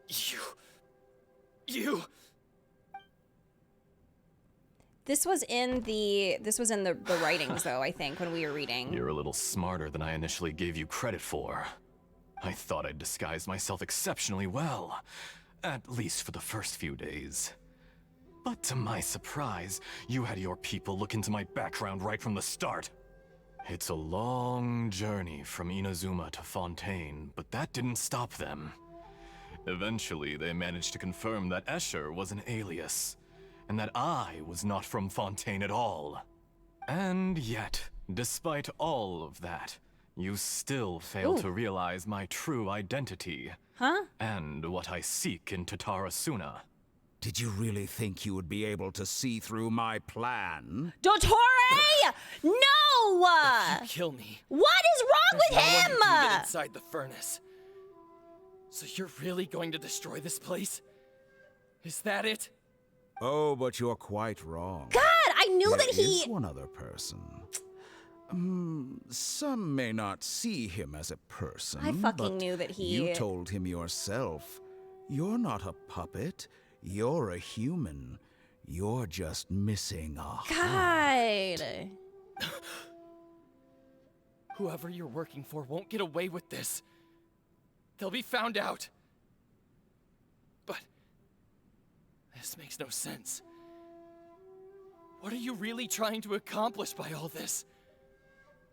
You... This was in the writings though, I think, when we were reading. You're a little smarter than I initially gave you credit for. I thought I'd disguised myself exceptionally well, at least for the first few days. But to my surprise, you had your people look into my background right from the start. It's a long journey from Inazuma to Fontaine, but that didn't stop them. Eventually, they managed to confirm that Escher was an alias, and that I was not from Fontaine at all. And yet, despite all of that, you still fail to realize my true identity. Huh? And what I seek in Tatarasuna. Did you really think you would be able to see through my plan? Dottore! No! If you kill me, What is wrong with no one him? can get inside the furnace. So you're really going to destroy this place? Is that it? Oh, but you're quite wrong. God, I knew that There he... is one other person. Some may not see him as a person. I fucking but knew that he... You told him yourself. You're not a puppet. You're a human. You're just missing a heart. God. Whoever you're working for won't get away with this. They'll be found out. But this makes no sense. What are you really trying to accomplish by all this?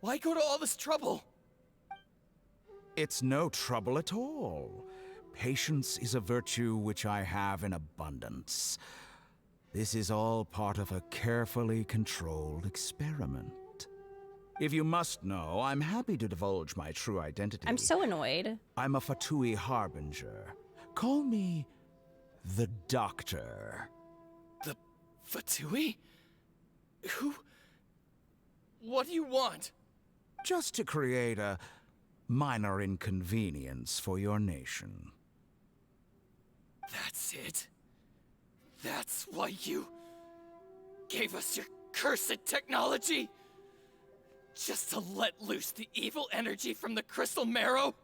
Why go to all this trouble? It's no trouble at all. Patience is a virtue which I have in abundance. This is all part of a carefully controlled experiment. If you must know, I'm happy to divulge my true identity. I'm so annoyed. I'm a Fatui Harbinger. Call me the Doctor. The Fatui? Who? What do you want? Just to create a minor inconvenience for your nation. That's it? That's why you gave us your cursed technology? Just to let loose the evil energy from the crystal marrow?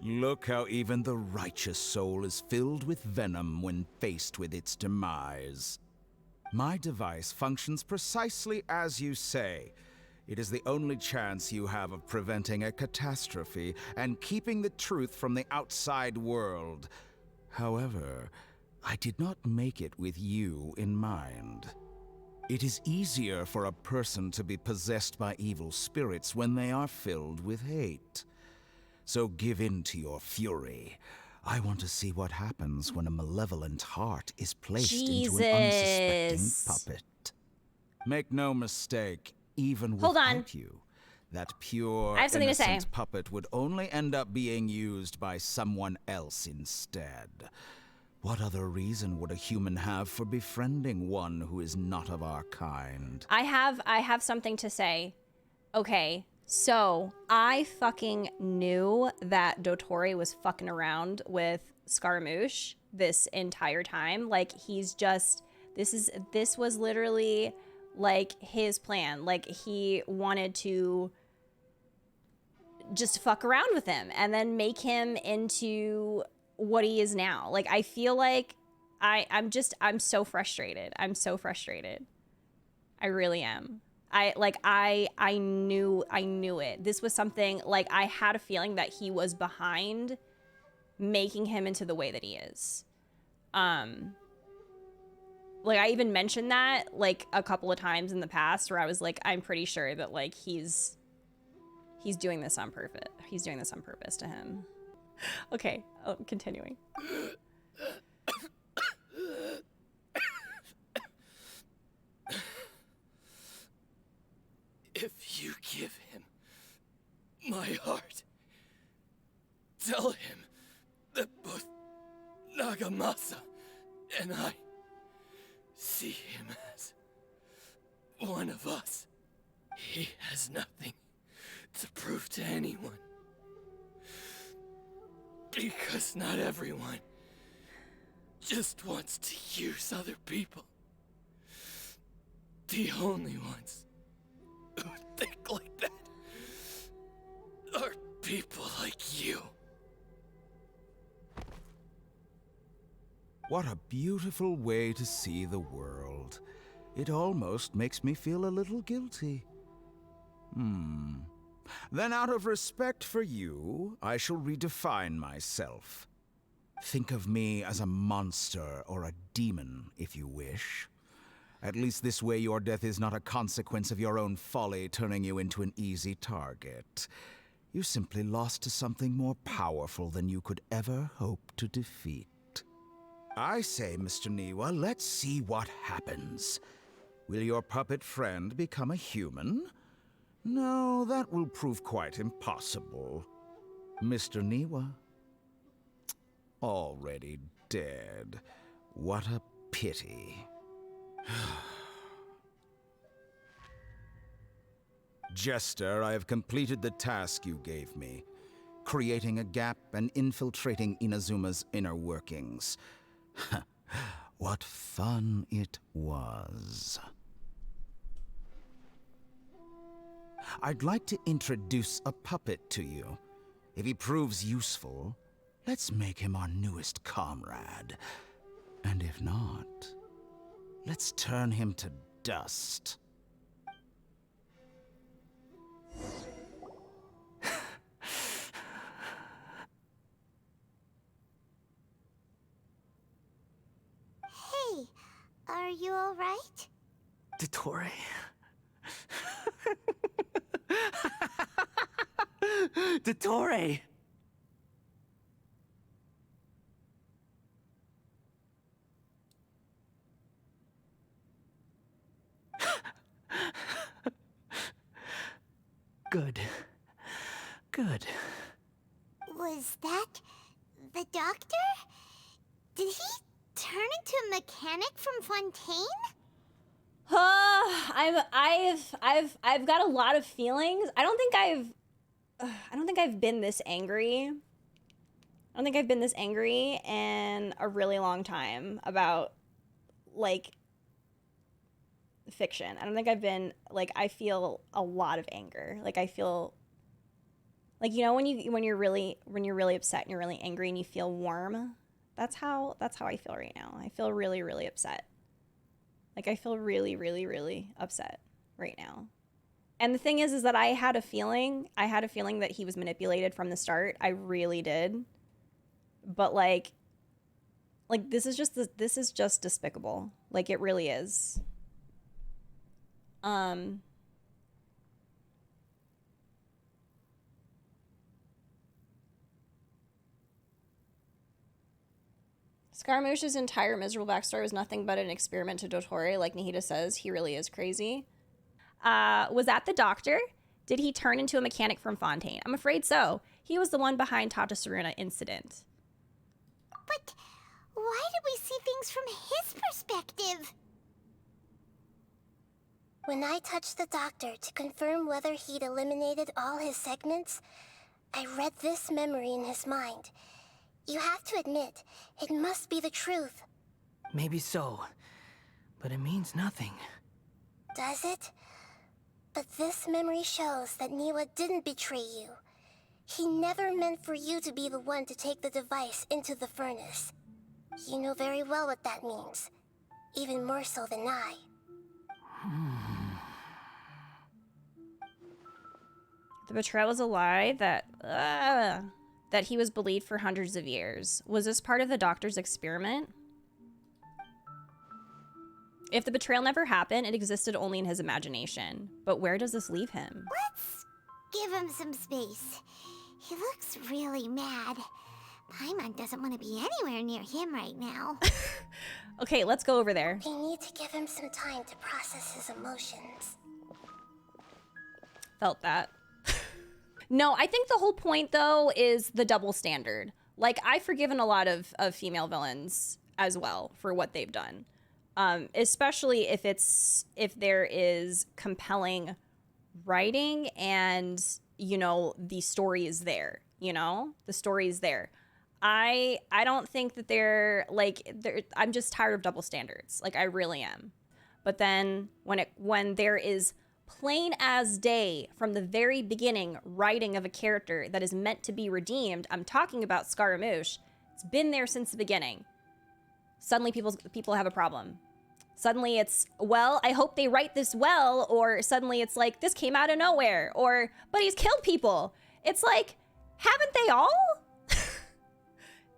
Look how even the righteous soul is filled with venom when faced with its demise. My device functions precisely as you say. It is the only chance you have of preventing a catastrophe and keeping the truth from the outside world. However, I did not make it with you in mind. It is easier for a person to be possessed by evil spirits when they are filled with hate. So give in to your fury. I want to see what happens when a malevolent heart is placed into an unsuspecting puppet. Make no mistake, even without you, that pure, I have something to say. innocent puppet would only end up being used by someone else instead. What other reason would a human have for befriending one who is not of our kind? I have something to say. Okay, so I fucking knew that Dottore was fucking around with Scaramouche this entire time. Like, he's just, this was literally like his plan. Like, he wanted to just fuck around with him and then make him into what he is now. Like, I feel like I'm so frustrated. I'm so frustrated. I really am. I knew it. This was something, like, I had a feeling that he was behind making him into the way that he is. Like, I even mentioned that, like, a couple of times in the past where I was like, I'm pretty sure that, like, he's doing this on purpose. He's doing this on purpose to him. Okay, continuing. If you give him my heart, tell him that both Nagamasa and I see him as one of us. He has nothing to prove to anyone. Because not everyone just wants to use other people. The only ones who think like that are people like you. What a beautiful way to see the world. It almost makes me feel a little guilty. Then out of respect for you, I shall redefine myself. Think of me as a monster or a demon, if you wish. At least this way your death is not a consequence of your own folly turning you into an easy target. You simply lost to something more powerful than you could ever hope to defeat. I say, Mr. Niwa, let's see what happens. Will your puppet friend become a human? No, that will prove quite impossible. Mr. Niwa? Already dead. What a pity. Jester, I have completed the task you gave me. Creating a gap and infiltrating Inazuma's inner workings. What fun it was. I'd like to introduce a puppet to you. If he proves useful, let's make him our newest comrade. And if not, let's turn him to dust. Hey, are you alright? Dottore. Dottore! Good. Good. Was that the doctor? Did he turn into a mechanic from Fontaine? I've got a lot of feelings. I don't think I've been this angry. I don't think I've been this angry in a really long time about, like, fiction. I don't think I've been, like, I feel a lot of anger. Like, I feel, like, you know, when you're really upset and you're really angry and you feel warm? That's how I feel right now. I feel really, really upset. Like, I feel really, really, really upset right now. And the thing is that I had a feeling that he was manipulated from the start. I really did. But like this is just despicable. Like, it really is. Scaramouche's entire miserable backstory was nothing but an experiment to Dottore, like Nihida says. He really is crazy. Was that the doctor? Did he turn into a mechanic from Fontaine? I'm afraid so. He was the one behind Tatasaruna incident. But why did we see things from his perspective? When I touched the doctor to confirm whether he'd eliminated all his segments, I read this memory in his mind. You have to admit, it must be the truth. Maybe so, but it means nothing. Does it? But this memory shows that Niwa didn't betray you. He never meant for you to be the one to take the device into the furnace. You know very well what that means. Even more so than I. The betrayal was a lie that he was believed for hundreds of years. Was this part of the doctor's experiment? If the betrayal never happened, it existed only in his imagination. But where does this leave him? Let's give him some space. He looks really mad. Paimon doesn't want to be anywhere near him right now. Okay, let's go over there. We need to give him some time to process his emotions. Felt that. No, I think the whole point, though, is the double standard. Like, I've forgiven a lot of female villains as well for what they've done. Especially if there is compelling writing and, you know, the story is there, you know? The story is there. I don't think that I'm just tired of double standards. Like, I really am. But then when there is plain as day from the very beginning writing of a character that is meant to be redeemed, I'm talking about Scaramouche. It's been there since the beginning. Suddenly people have a problem. Suddenly it's, well, I hope they write this well, or suddenly it's like, this came out of nowhere, or, but he's killed people. It's like, haven't they all?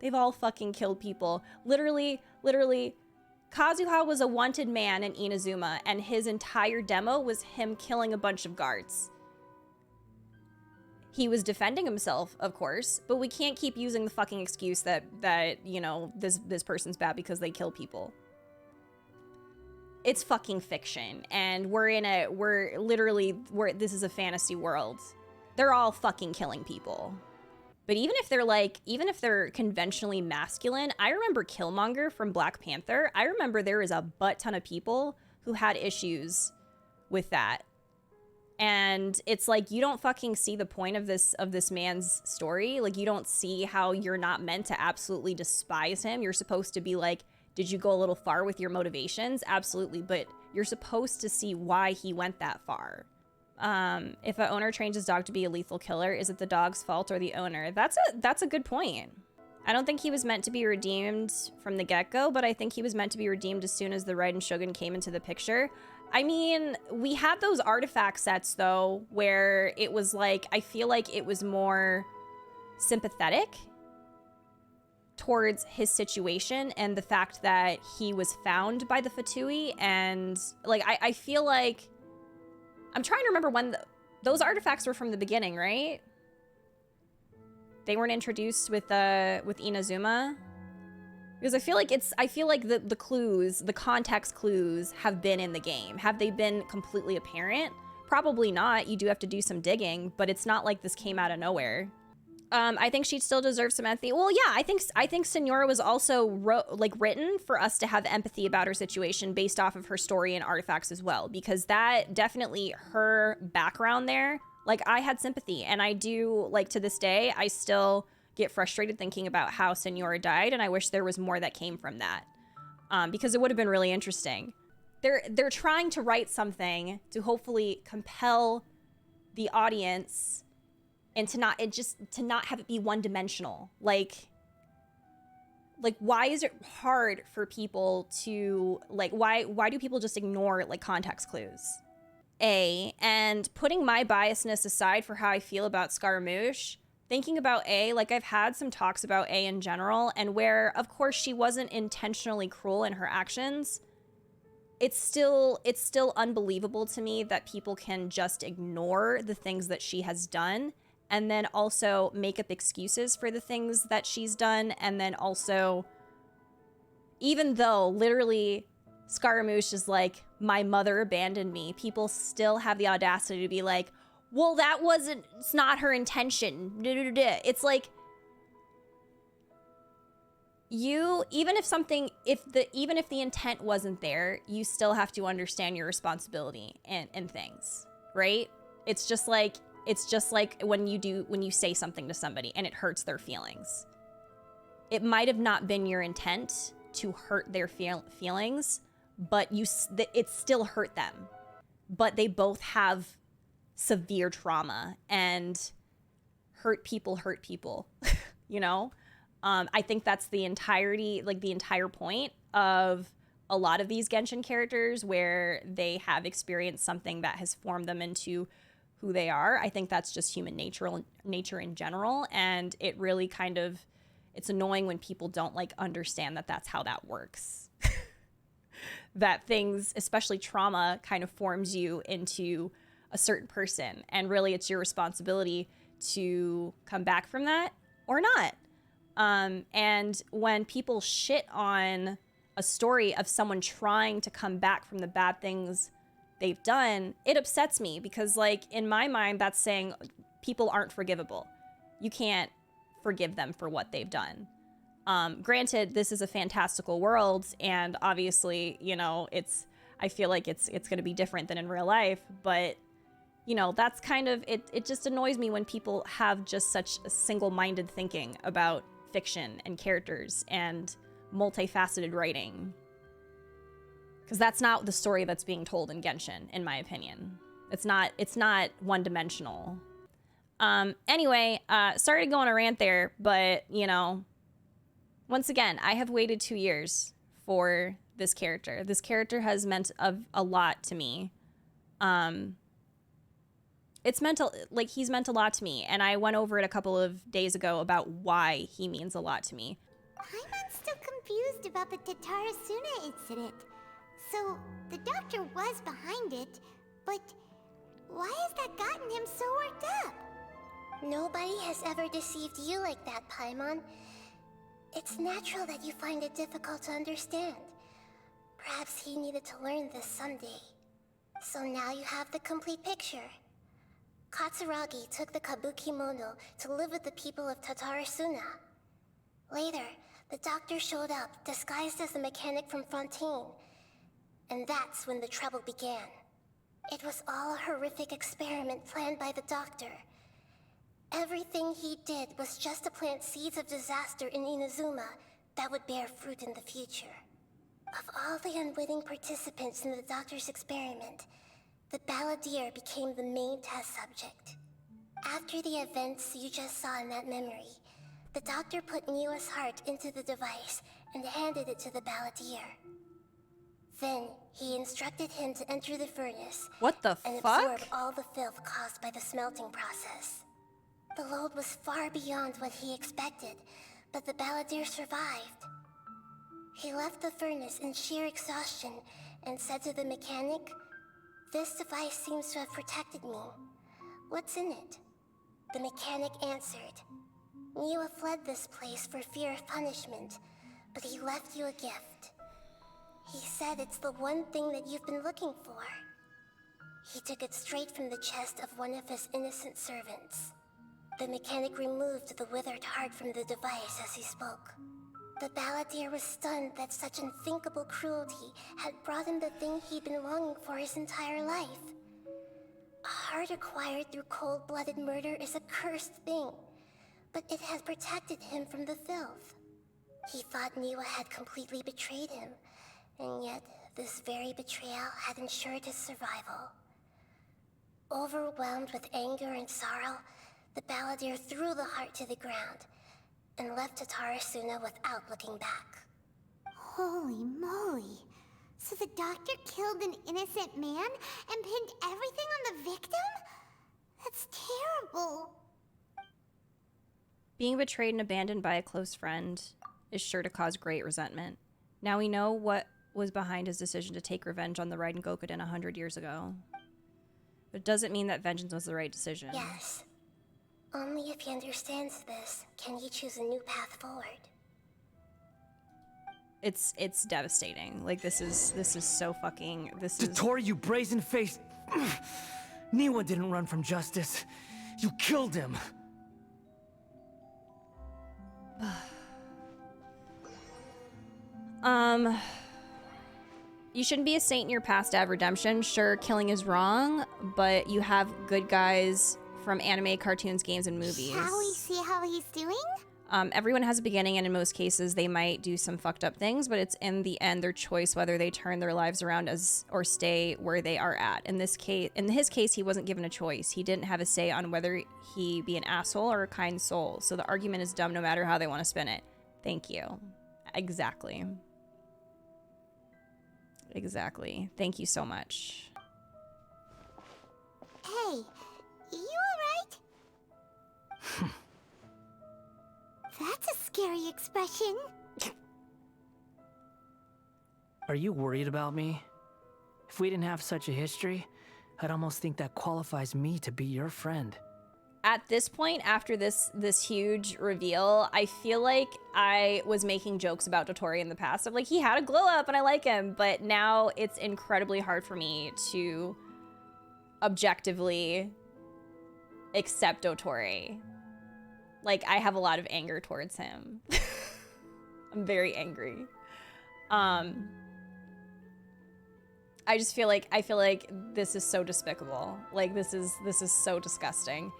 They've all fucking killed people. Literally, Kazuha was a wanted man in Inazuma, and his entire demo was him killing a bunch of guards. He was defending himself, of course, but we can't keep using the fucking excuse that you know, this person's bad because they kill people. It's fucking fiction, and this is a fantasy world. They're all fucking killing people. But even if they're conventionally masculine, I remember Killmonger from Black Panther. I remember there was a butt ton of people who had issues with that. And it's like, you don't fucking see the point of this man's story. Like, you don't see how you're not meant to absolutely despise him. You're supposed to be like, did you go a little far with your motivations? Absolutely, but you're supposed to see why he went that far. If an owner trains his dog to be a lethal killer, is it the dog's fault or the owner? That's a good point. I don't think he was meant to be redeemed from the get-go, but I think he was meant to be redeemed as soon as the Raiden Shogun came into the picture. I mean, we had those artifact sets, though, where it was like, I feel like it was more sympathetic towards his situation and the fact that he was found by the Fatui. And, like, I feel like... I'm trying to remember when those artifacts were from the beginning, right? They weren't introduced with Inazuma, because I feel like the clues, the context clues, have been in the game. Have they been completely apparent? Probably not. You do have to do some digging, but it's not like this came out of nowhere. I think she still deserves some empathy. Well, yeah, I think Senora was also written for us to have empathy about her situation based off of her story and artifacts as well, because that definitely, her background there, like, I had sympathy, and I do, like, to this day, I still get frustrated thinking about how Senora died, and I wish there was more that came from that, because it would have been really interesting. They're trying to write something to hopefully compel the audience and to not have it be one-dimensional. Like, why is it hard for people to, like, why do people just ignore, like, context clues? And putting my biasness aside for how I feel about Scaramouche, thinking about like, I've had some talks about in general, and where, of course, she wasn't intentionally cruel in her actions, it's still unbelievable to me that people can just ignore the things that she has done, and then also make up excuses for the things that she's done, and then also, even though literally Scaramouche is like, my mother abandoned me, people still have the audacity to be like, well, it's not her intention. It's like, even if the intent wasn't there, you still have to understand your responsibility and things, right? It's just like when you say something to somebody and it hurts their feelings. It might have not been your intent to hurt their feelings, but it still hurt them. But they both have severe trauma, and hurt people, you know? I think that's the entire point of a lot of these Genshin characters, where they have experienced something that has formed them into who they are. I think that's just human nature in general, and it really it's annoying when people don't, like, understand that that's how that works. That things, especially trauma, kind of forms you into a certain person, and really it's your responsibility to come back from that or not. And when people shit on a story of someone trying to come back from the bad things they've done, it upsets me, because, like, in my mind, that's saying people aren't forgivable. You can't forgive them for what they've done. Granted, this is a fantastical world, and obviously, you know, I feel like it's going to be different than in real life, but, you know, that's kind of, it just annoys me when people have just such a single-minded thinking about fiction and characters and multifaceted writing. Because that's not the story that's being told in Genshin, in my opinion. It's not one-dimensional. Anyway, sorry to go on a rant there, but, you know, once again, I have waited 2 years for this character. This character has meant a lot to me. He's meant a lot to me, and I went over it a couple of days ago about why he means a lot to me. I'm still confused about the Tatarasuna incident. So, the doctor was behind it, but why has that gotten him so worked up? Nobody has ever deceived you like that, Paimon. It's natural that you find it difficult to understand. Perhaps he needed to learn this someday. So now you have the complete picture. Katsuragi took the Kabuki Mono to live with the people of Tatarasuna. Later, the doctor showed up, disguised as a mechanic from Fontaine. And that's when the trouble began. It was all a horrific experiment planned by the doctor. Everything he did was just to plant seeds of disaster in Inazuma that would bear fruit in the future. Of all the unwitting participants in the doctor's experiment, the balladeer became the main test subject. After the events you just saw in that memory, the doctor put Niwa's heart into the device and handed it to the balladeer. Then, he instructed him to enter the furnace What the and fuck? absorb all the filth caused by the smelting process. The load was far beyond what he expected, but the balladeer survived. He left the furnace in sheer exhaustion and said to the mechanic, "This device seems to have protected me. What's in it?" The mechanic answered, "Niwa fled this place for fear of punishment, but he left you a gift. He said it's the one thing that you've been looking for." He took it straight from the chest of one of his innocent servants. The mechanic removed the withered heart from the device as he spoke. The balladeer was stunned that such unthinkable cruelty had brought him the thing he'd been longing for his entire life. A heart acquired through cold-blooded murder is a cursed thing, but it has protected him from the filth. He thought Niwa had completely betrayed him, and yet this very betrayal had ensured his survival. Overwhelmed with anger and sorrow, the balladeer threw the heart to the ground and left Tatarasuna without looking back. Holy moly. So the doctor killed an innocent man and pinned everything on the victim? That's terrible. Being betrayed and abandoned by a close friend is sure to cause great resentment. Now we know what was behind his decision to take revenge on the Raiden Gokuden 100 years ago. But it doesn't mean that vengeance was the right decision. Yes. Only if he understands this can he choose a new path forward. It's devastating. Like, this is so fucking, this is... Dotori, you brazen-faced... Niwa didn't run from justice. You killed him. You shouldn't be a saint in your past to have redemption. Sure, killing is wrong, but you have good guys from anime, cartoons, games, and movies. Shall we see how he's doing? Everyone has a beginning, and in most cases, they might do some fucked up things, but it's in the end their choice whether they turn their lives around or stay where they are at. In his case, he wasn't given a choice. He didn't have a say on whether he be an asshole or a kind soul. So the argument is dumb no matter how they want to spin it. Thank you. Exactly. Exactly. Thank you so much. Hey, you alright? That's a scary expression. Are you worried about me? If we didn't have such a history, I'd almost think that qualifies me to be your friend. At this point, after this huge reveal, I feel like I was making jokes about Dotori in the past. I'm like, he had a glow up and I like him, but now it's incredibly hard for me to objectively accept Dotori. Like, I have a lot of anger towards him. I'm very angry. I just feel like this is so despicable. Like, this is so disgusting.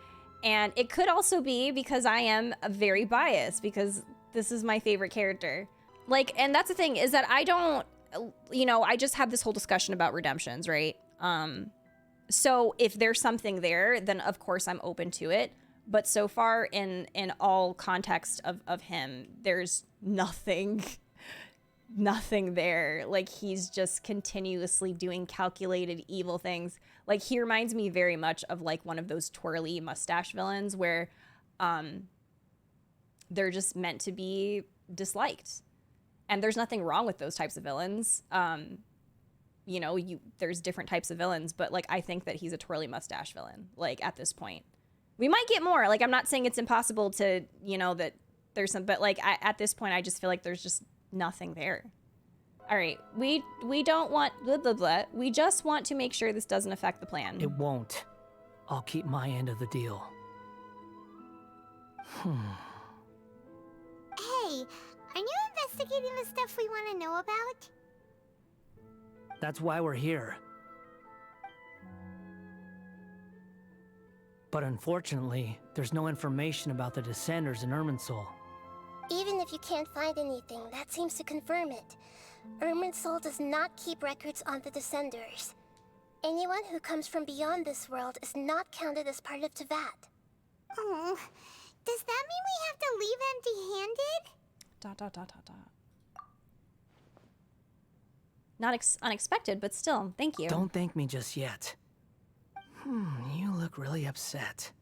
And it could also be because I am very biased, because this is my favorite character. Like, and that's the thing, is that I don't, I just have this whole discussion about redemptions, right? So if there's something there, then of course I'm open to it. But so far in all context of him, there's nothing there. Like, he's just continuously doing calculated evil things. Like, he reminds me very much of like one of those twirly mustache villains where they're just meant to be disliked. And there's nothing wrong with those types of villains. There's different types of villains, but like, I think that he's a twirly mustache villain, like, at this point. We might get more. Like, I'm not saying it's impossible to, you know, that there's some, but like at this point, I just feel like there's just nothing there. All right, we don't want blah, blah, blah. We just want to make sure this doesn't affect the plan. It won't. I'll keep my end of the deal. Hey, are you investigating the stuff we want to know about? That's why we're here. But unfortunately, there's no information about the Descenders in Irminsul. Even if you can't find anything, that seems to confirm it. Irminsul does not keep records on the Descenders. Anyone who comes from beyond this world is not counted as part of Teyvat. Oh, does that mean we have to leave empty-handed? ... Not unexpected, but still, thank you. Don't thank me just yet. You look really upset.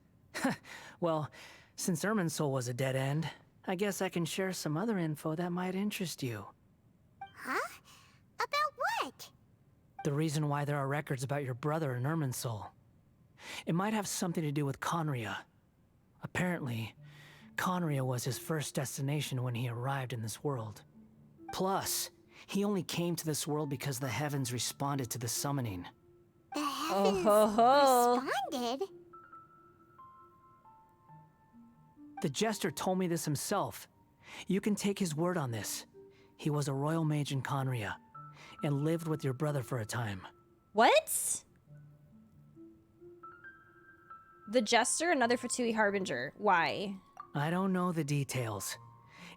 Well, since Irminsul was a dead end, I guess I can share some other info that might interest you. Huh? About what? The reason why there are records about your brother in Irminsul. It might have something to do with Conria. Apparently, Conria was his first destination when he arrived in this world. Plus, he only came to this world because the heavens responded to the summoning. The heavens responded? The Jester told me this himself. You can take his word on this. He was a royal mage in Conria, and lived with your brother for a time. What? The Jester, another Fatui Harbinger. Why? I don't know the details.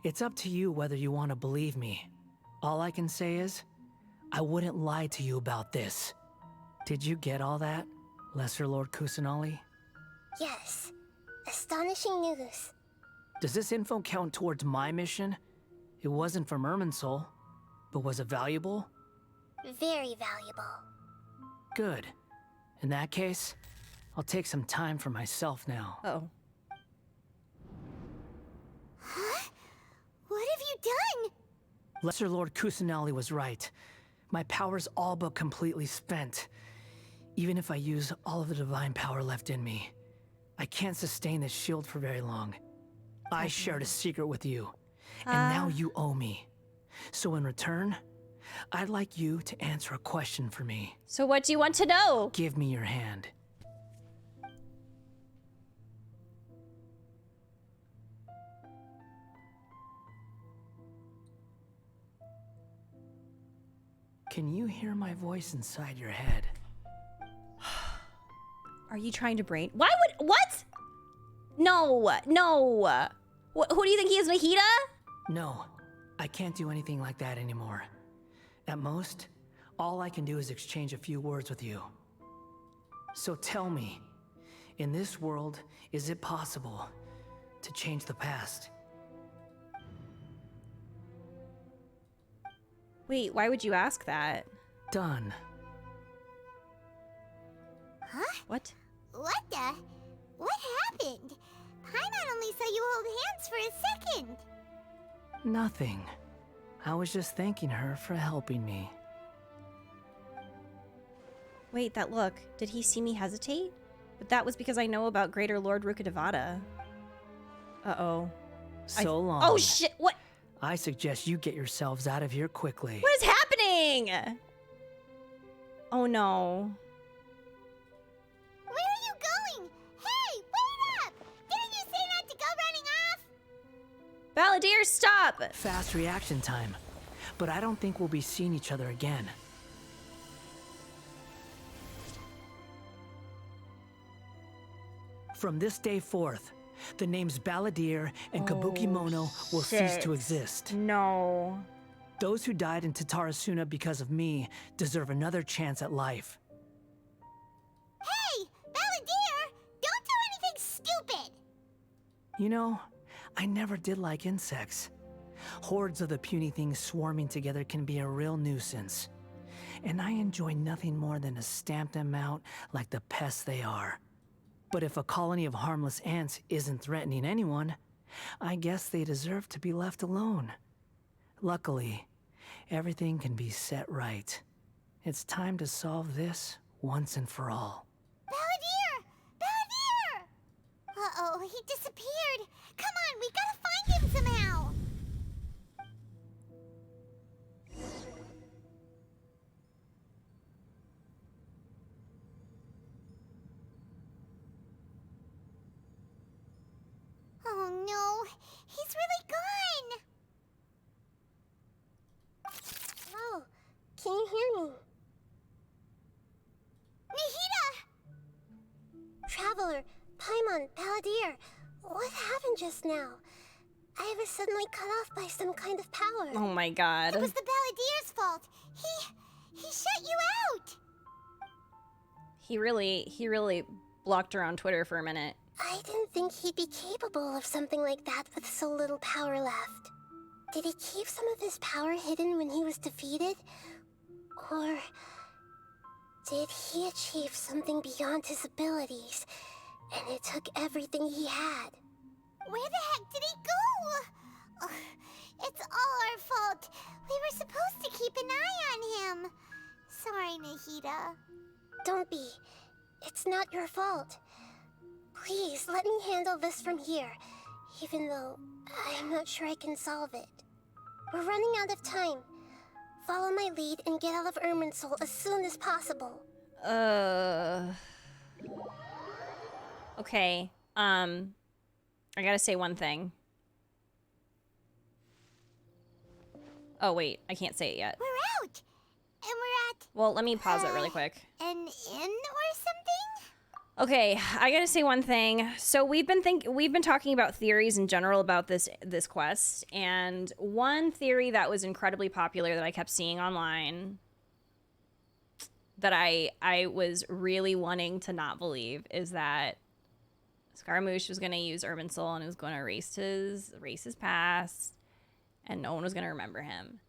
It's up to you whether you want to believe me. All I can say is, I wouldn't lie to you about this. Did you get all that, Lesser Lord Kusanali? Yes. Astonishing news. Does this info count towards my mission? It wasn't from Irminsul, but was it valuable? Very valuable. Good. In that case, I'll take some time for myself now. Oh. Huh? What have you done? Lesser Lord Kusanali was right. My power's all but completely spent. Even if I use all of the divine power left in me, I can't sustain this shield for very long. I shared a secret with you, and now you owe me. So in return, I'd like you to answer a question for me. So what do you want to know? Give me your hand. Can you hear my voice inside your head? Are you trying to brain? Why would, what? No, no. Who do you think he is, Nahida? No, I can't do anything like that anymore. At most, all I can do is exchange a few words with you. So tell me, in this world, is it possible to change the past? Wait, why would you ask that? Done. Huh? What? What the? What happened? Paimon only saw you hold hands for a second. Nothing. I was just thanking her for helping me. Wait, that look. Did he see me hesitate? But that was because I know about Greater Lord Rukkhadevata. Uh-oh. So long. Oh shit, what? I suggest you get yourselves out of here quickly. What is happening? Oh no. Where are you going? Hey, wait up! Didn't you say not to go running off? Balladeer, stop! Fast reaction time. But I don't think we'll be seeing each other again. From this day forth, the names Balladeer and Kabukimono will cease to exist. No. Those who died in Tatarasuna because of me deserve another chance at life. Hey, Balladeer! Don't do anything stupid! You know, I never did like insects. Hordes of the puny things swarming together can be a real nuisance. And I enjoy nothing more than to stamp them out like the pests they are. But if a colony of harmless ants isn't threatening anyone, I guess they deserve to be left alone. Luckily, everything can be set right. It's time to solve this once and for all. Balladeer! Balladeer! Uh-oh, he disappeared. Come on, we gotta find him somehow. Oh no, he's really gone. Oh, can you hear me? Nahida! Traveler, Paimon, Palladir, what happened just now? I was suddenly cut off by some kind of power. Oh my god. It was the Balladier's fault. He shut you out. He really blocked her on Twitter for a minute. I didn't think he'd be capable of something like that with so little power left. Did he keep some of his power hidden when he was defeated? Or did he achieve something beyond his abilities, and it took everything he had? Where the heck did he go? Ugh, it's all our fault. We were supposed to keep an eye on him. Sorry, Nahida. Don't be. It's not your fault. Please, let me handle this from here, even though I'm not sure I can solve it. We're running out of time. Follow my lead and get out of Irminsul as soon as possible. Okay. I gotta say one thing. Oh, wait. I can't say it yet. We're out! And we're at... Well, let me pause it really quick. An inn or something? Okay, I gotta say one thing. So we've been talking about theories in general about this quest, and one theory that was incredibly popular that I kept seeing online that I was really wanting to not believe is that Scaramouche was gonna use Irminsul and was gonna erase his past, and no one was gonna remember him.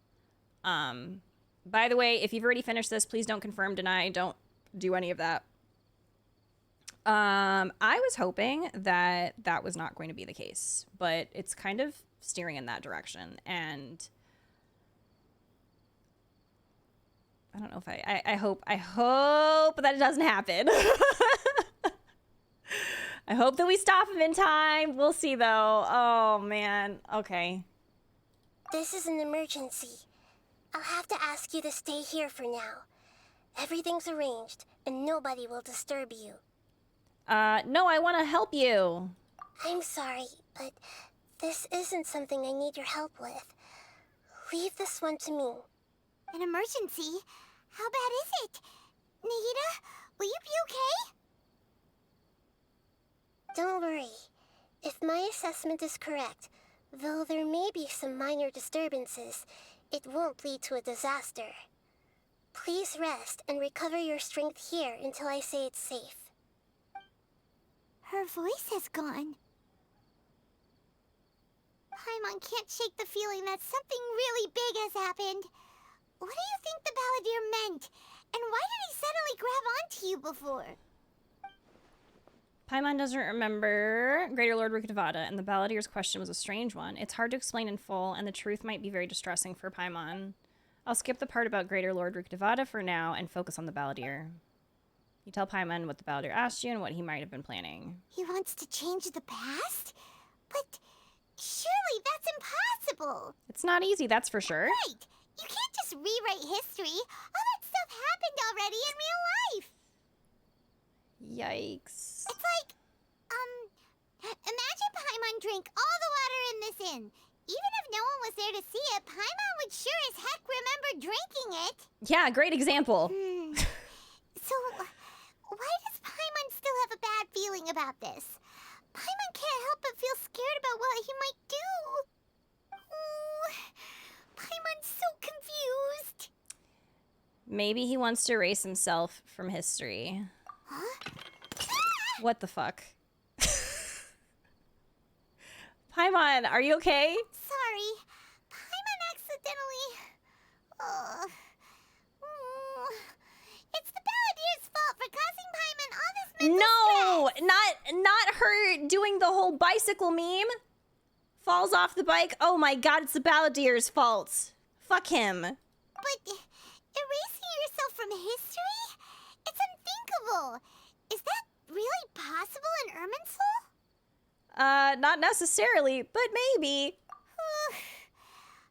By the way, if you've already finished this, please don't confirm, deny, don't do any of that. I was hoping that that was not going to be the case, but it's kind of steering in that direction, and I don't know if I hope that it doesn't happen. I hope that we stop him in time. We'll see, though. Oh, man. Okay. This is an emergency. I'll have to ask you to stay here for now. Everything's arranged, and nobody will disturb you. No, I want to help you. I'm sorry, but this isn't something I need your help with. Leave this one to me. An emergency? How bad is it? Nahida, will you be okay? Don't worry. If my assessment is correct, though there may be some minor disturbances, it won't lead to a disaster. Please rest and recover your strength here until I say it's safe. Her voice has gone. Paimon can't shake the feeling that something really big has happened. What do you think the Balladeer meant? And why did he suddenly grab onto you before? Paimon doesn't remember Greater Lord Rukkhadevata, and the Balladeer's question was a strange one. It's hard to explain in full, and the truth might be very distressing for Paimon. I'll skip the part about Greater Lord Rukkhadevata for now and focus on the Balladeer. You tell Paimon what the Balladeer asked you and what he might have been planning. He wants to change the past? But surely that's impossible! It's not easy, that's for sure. Right! You can't just rewrite history. All that stuff happened already in real life! Yikes. It's like, imagine Paimon drank all the water in this inn. Even if no one was there to see it, Paimon would sure as heck remember drinking it. Yeah, great example. So, why does Paimon still have a bad feeling about this? Paimon can't help but feel scared about what he might do. Ooh, Paimon's so confused. Maybe he wants to erase himself from history. Huh? What the fuck? Paimon, are you okay? Sorry. Paimon accidentally... It's the Balladier's fault for causing Paimon all this mental stress. No, not her doing the whole bicycle meme. Falls off the bike. Oh my god, it's the Balladier's fault. Fuck him. But erasing yourself from history? It's unthinkable. Is that really possible in Irminsul? Not necessarily, but maybe.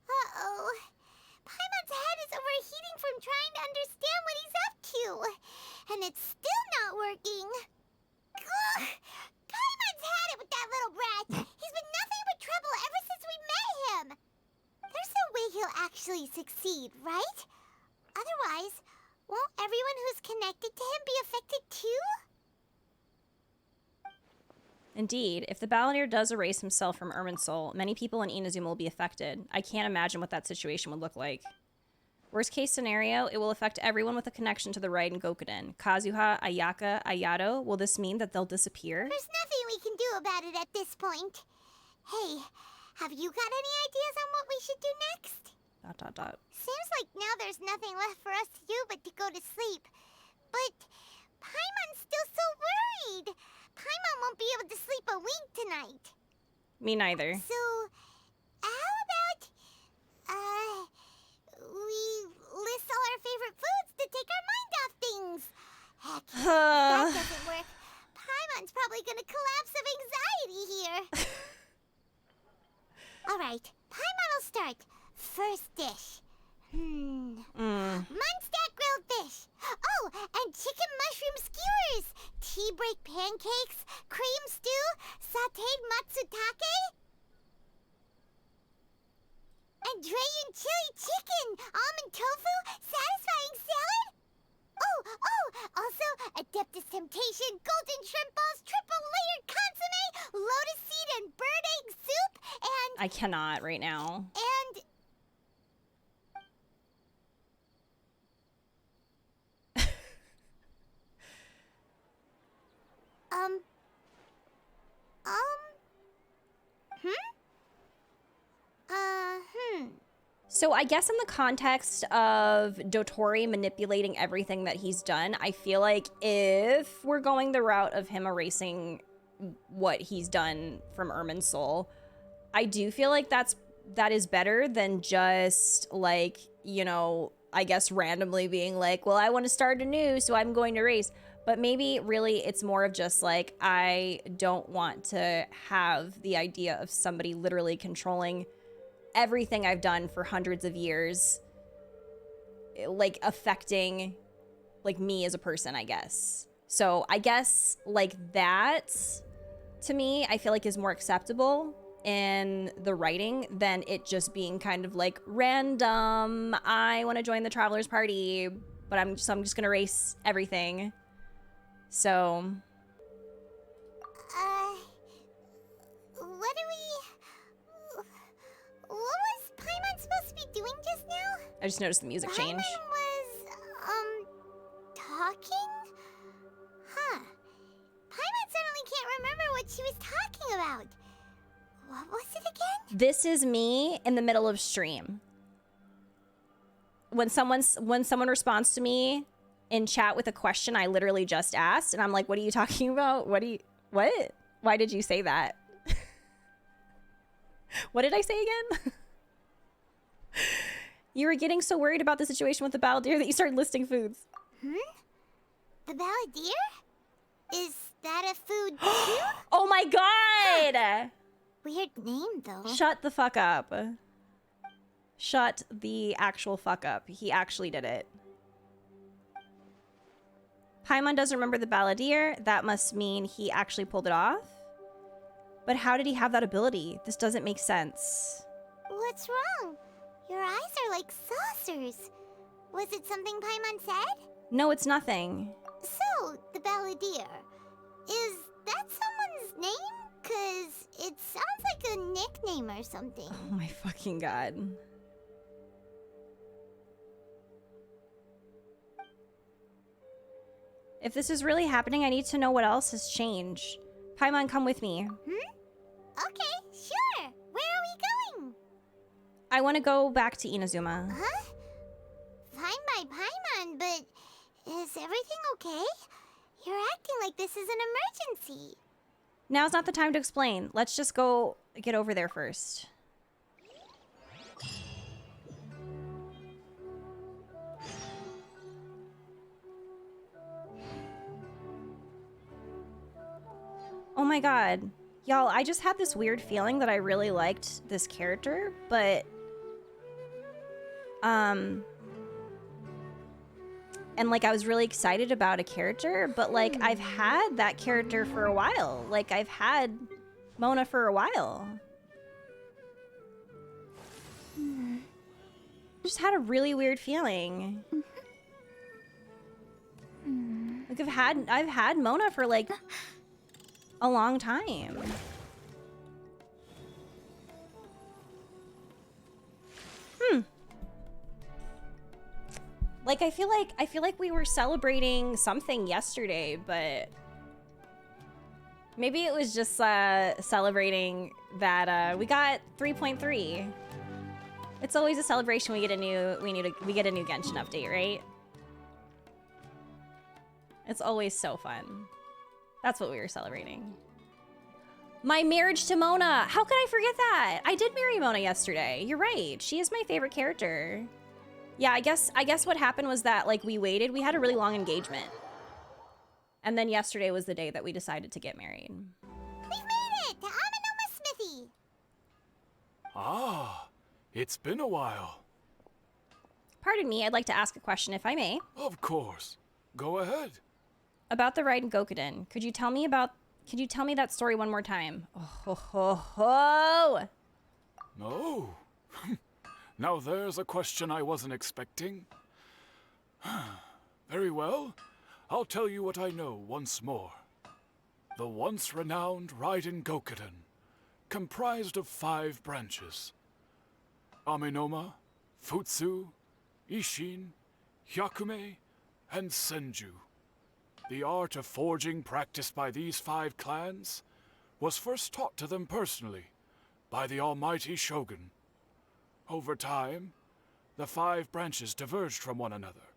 Uh-oh. Paimon's head is overheating from trying to understand what he's up to. And it's still not working. Ugh. Paimon's had it with that little brat. He's been nothing but trouble ever since we met him. There's no way he'll actually succeed, right? Otherwise, won't everyone who's connected to him be affected too? Indeed, if the Balladeer does erase himself from Irminsul, many people in Inazuma will be affected. I can't imagine what that situation would look like. Worst case scenario, it will affect everyone with a connection to the Raiden Gokuden. Kazuha, Ayaka, Ayato, will this mean that they'll disappear? There's nothing we can do about it at this point. Hey, have you got any ideas on what we should do next? ... Seems like now there's nothing left for us to do but to go to sleep. But Paimon's still so worried. Paimon won't be able to sleep a wink tonight. Me neither. So, how about, we list all our favorite foods to take our mind off things? Heck, if that doesn't work, Paimon's probably gonna collapse of anxiety here. Alright, Paimon will start. First dish. Munstack grilled fish. Oh, and chicken mushroom skewers. Tea break pancakes. Cream stew. Sauteed matsutake. And Drayon chili chicken. Almond tofu. Satisfying salad. Oh, also Adeptus Temptation. Golden shrimp balls. Triple layered consomme. Lotus seed and bird egg soup. And... I cannot right now. And... So I guess in the context of Dotori manipulating everything that he's done, I feel like if we're going the route of him erasing what he's done from Irminsul, I do feel like that is better than just like, you know, I guess randomly being like, well, I want to start anew, so I'm going to erase. But maybe really it's more of just like, I don't want to have the idea of somebody literally controlling everything I've done for hundreds of years, like affecting like me as a person, I guess. So I guess like that to me, I feel like is more acceptable in the writing than it just being kind of like random. I want to join the Traveler's Party, but I'm just gonna erase everything. So what was Paimon supposed to be doing just now? I just noticed the music change. Paimon was, talking? Huh. Paimon suddenly can't remember what she was talking about. What was it again? This is me in the middle of stream. When someone responds to me in chat with a question I literally just asked, and I'm like, what are you talking about? What? Why did you say that? What did I say again? You were getting so worried about the situation with the Balladeer that you started listing foods. The Balladeer? Is that a food too? Oh my god! Weird name though. Shut the fuck up. Shut the actual fuck up. He actually did it. Paimon doesn't remember the Balladeer. That must mean he actually pulled it off. But how did he have that ability? This doesn't make sense. What's wrong? Your eyes are like saucers. Was it something Paimon said? No, it's nothing. So, the Balladeer. Is that someone's name? 'Cause it sounds like a nickname or something. Oh my fucking god. If this is really happening, I need to know what else has changed. Paimon, come with me. Okay, sure. Where are we going? I want to go back to Inazuma. Huh? Fine by Paimon, but is everything okay? You're acting like this is an emergency. Now's not the time to explain. Let's just go get over there first. Oh my god. Y'all, I just had this weird feeling that I really liked this character, but and like I was really excited about a character, but like I've had that character for a while. Like I've had Mona for a while. Just had a really weird feeling. Like I've had Mona for like a long time. Like I feel like we were celebrating something yesterday, but maybe it was just celebrating that we got 3.3. It's always a celebration. We get a new Genshin update, right? It's always so fun. That's what we were celebrating. My marriage to Mona. How could I forget that? I did marry Mona yesterday. You're right. She is my favorite character. Yeah, I guess what happened was that like we waited. We had a really long engagement. And then yesterday was the day that we decided to get married. We've made it to Amenoma Smithy. Ah, it's been a while. Pardon me, I'd like to ask a question if I may. Of course. Go ahead. About the Raiden Gokuden. Could you tell me that story one more time? Oh, ho, ho, ho. No. Now there's a question I wasn't expecting. Very well. I'll tell you what I know once more. The once renowned Raiden Gokuden, comprised of 5 branches. Amenoma, Futsu, Ishin, Hyakume, and Senju. The art of forging practiced by these 5 clans was first taught to them personally by the almighty Shogun. Over time, the 5 branches diverged from one another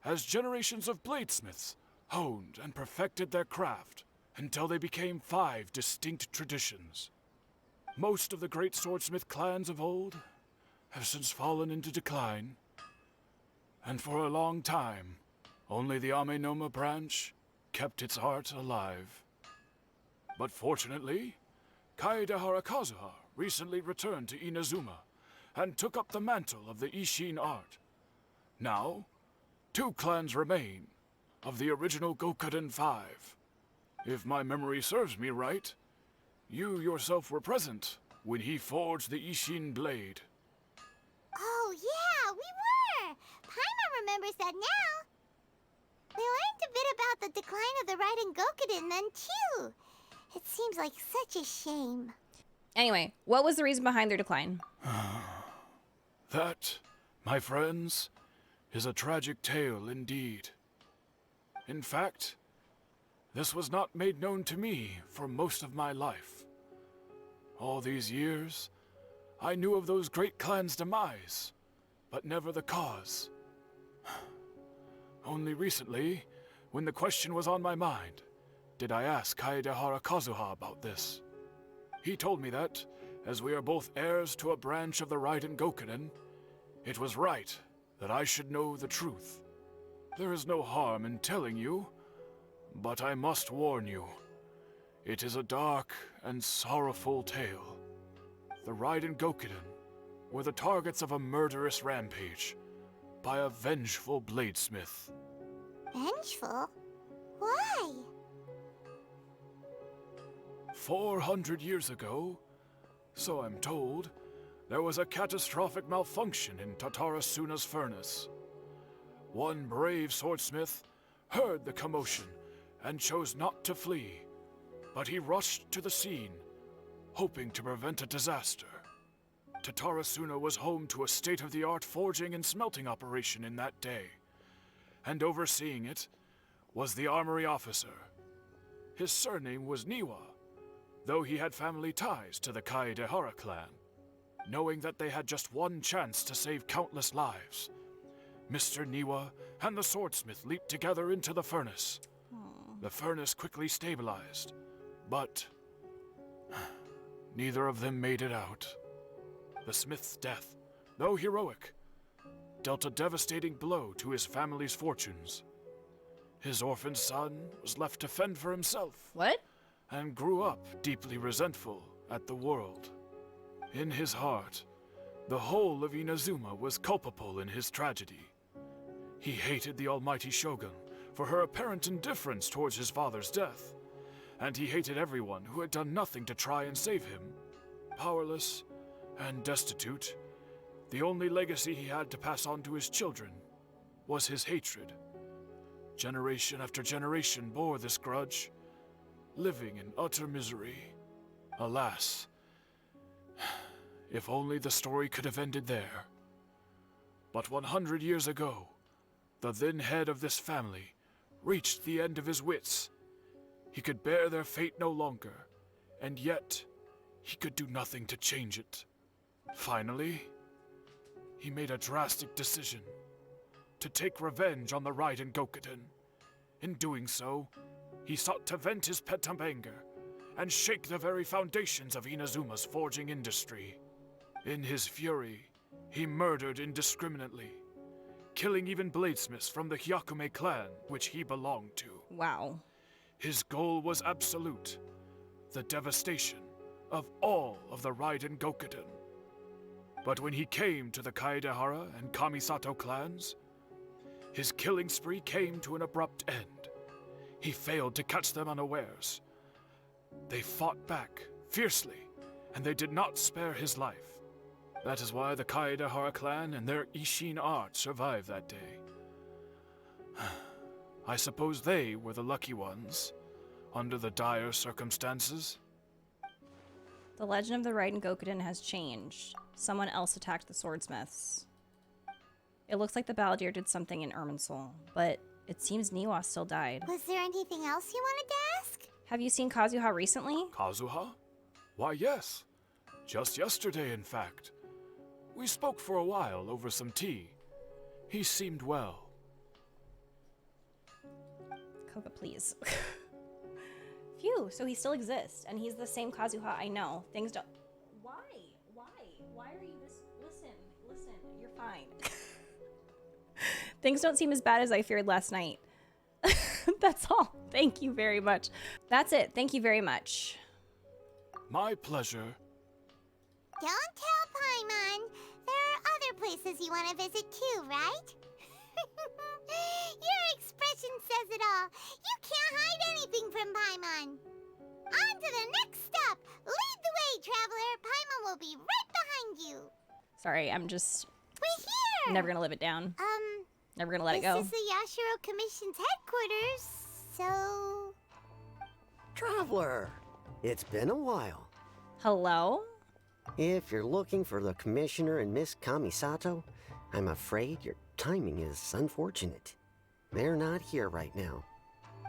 as generations of bladesmiths honed and perfected their craft until they became 5 distinct traditions. Most of the great swordsmith clans of old have since fallen into decline, and for a long time, only the Amenoma branch kept its art alive. But fortunately, Kaedehara Kazuha recently returned to Inazuma and took up the mantle of the Ishin art. Now, 2 clans remain of the original Gokuden 5. If my memory serves me right, you yourself were present when he forged the Ishin blade. Oh yeah, we were! Paimon remembers that now. We learned a bit about the decline of the Raiden Gokuden then too. It seems like such a shame. Anyway, what was the reason behind their decline? That, my friends, is a tragic tale indeed. In fact, this was not made known to me for most of my life. All these years, I knew of those great clans' demise, but never the cause. Only recently, when the question was on my mind, did I ask Kaedehara Kazuha about this. He told me that, as we are both heirs to a branch of the Raiden Gokuden, it was right that I should know the truth. There is no harm in telling you, but I must warn you. It is a dark and sorrowful tale. The Raiden Gokuden were the targets of a murderous rampage by a vengeful bladesmith. Vengeful? Why? 400 years ago, so I'm told, there was a catastrophic malfunction in Tatarasuna's furnace. One brave swordsmith heard the commotion and chose not to flee, but he rushed to the scene, hoping to prevent a disaster. Tatarasuna was home to a state-of-the-art forging and smelting operation in that day, and overseeing it was the armory officer. His surname was Niwa, though he had family ties to the Kaedehara clan. Knowing that they had just one chance to save countless lives, Mr. Niwa and the swordsmith leaped together into the furnace. The furnace quickly stabilized, but neither of them made it out. The smith's death, though heroic, dealt a devastating blow to his family's fortunes. His orphaned son was left to fend for himself. What? and grew up deeply resentful at the world. In his heart, the whole of Inazuma was culpable in his tragedy. He hated the almighty Shogun for her apparent indifference towards his father's death, and he hated everyone who had done nothing to try and save him. Powerless and destitute, the only legacy he had to pass on to his children was his hatred. Generation after generation bore this grudge, living in utter misery. Alas, if only the story could have ended there. But 100 years ago, the then head of this family reached the end of his wits. He could bear their fate no longer, and yet he could do nothing to change it. Finally, he made a drastic decision to take revenge on the Raiden Gokuden. In doing so, he sought to vent his pent-up anger and shake the very foundations of Inazuma's forging industry. In his fury, he murdered indiscriminately, killing even bladesmiths from the Hyakume clan, which he belonged to. Wow. His goal was absolute, the devastation of all of the Raiden Gokuden. But when he came to the Kaedehara and Kamisato clans, his killing spree came to an abrupt end. He failed to catch them unawares. They fought back fiercely, and they did not spare his life. That is why the Kaedehara clan and their Ishin art survived that day. I suppose they were the lucky ones, under the dire circumstances. The legend of the Raiden Gokuden has changed. Someone else attacked the swordsmiths. It looks like the Balladeer did something in Irminsul, but it seems Niwa still died. Was there anything else you wanted to ask? Have you seen Kazuha recently? Kazuha? Why, yes. Just yesterday, in fact. We spoke for a while over some tea. He seemed well. Koga, please. Phew, so he still exists, and he's the same Kazuha I know. Things don't... Why? Why are you this... Listen, you're fine. Things don't seem as bad as I feared last night. That's all. Thank you very much. That's it. Thank you very much. My pleasure. Don't tell Paimon. There are other places you want to visit too, right? Your expression says it all. You can't hide anything from Paimon. On to the next stop. Lead the way, traveler. Paimon will be right behind you. Sorry, I'm just... We're here. Never gonna live it down. Never gonna let it go. This is the Yashiro Commission's headquarters, so... Traveler, it's been a while. Hello? If you're looking for the Commissioner and Miss Kamisato, I'm afraid your timing is unfortunate. They're not here right now.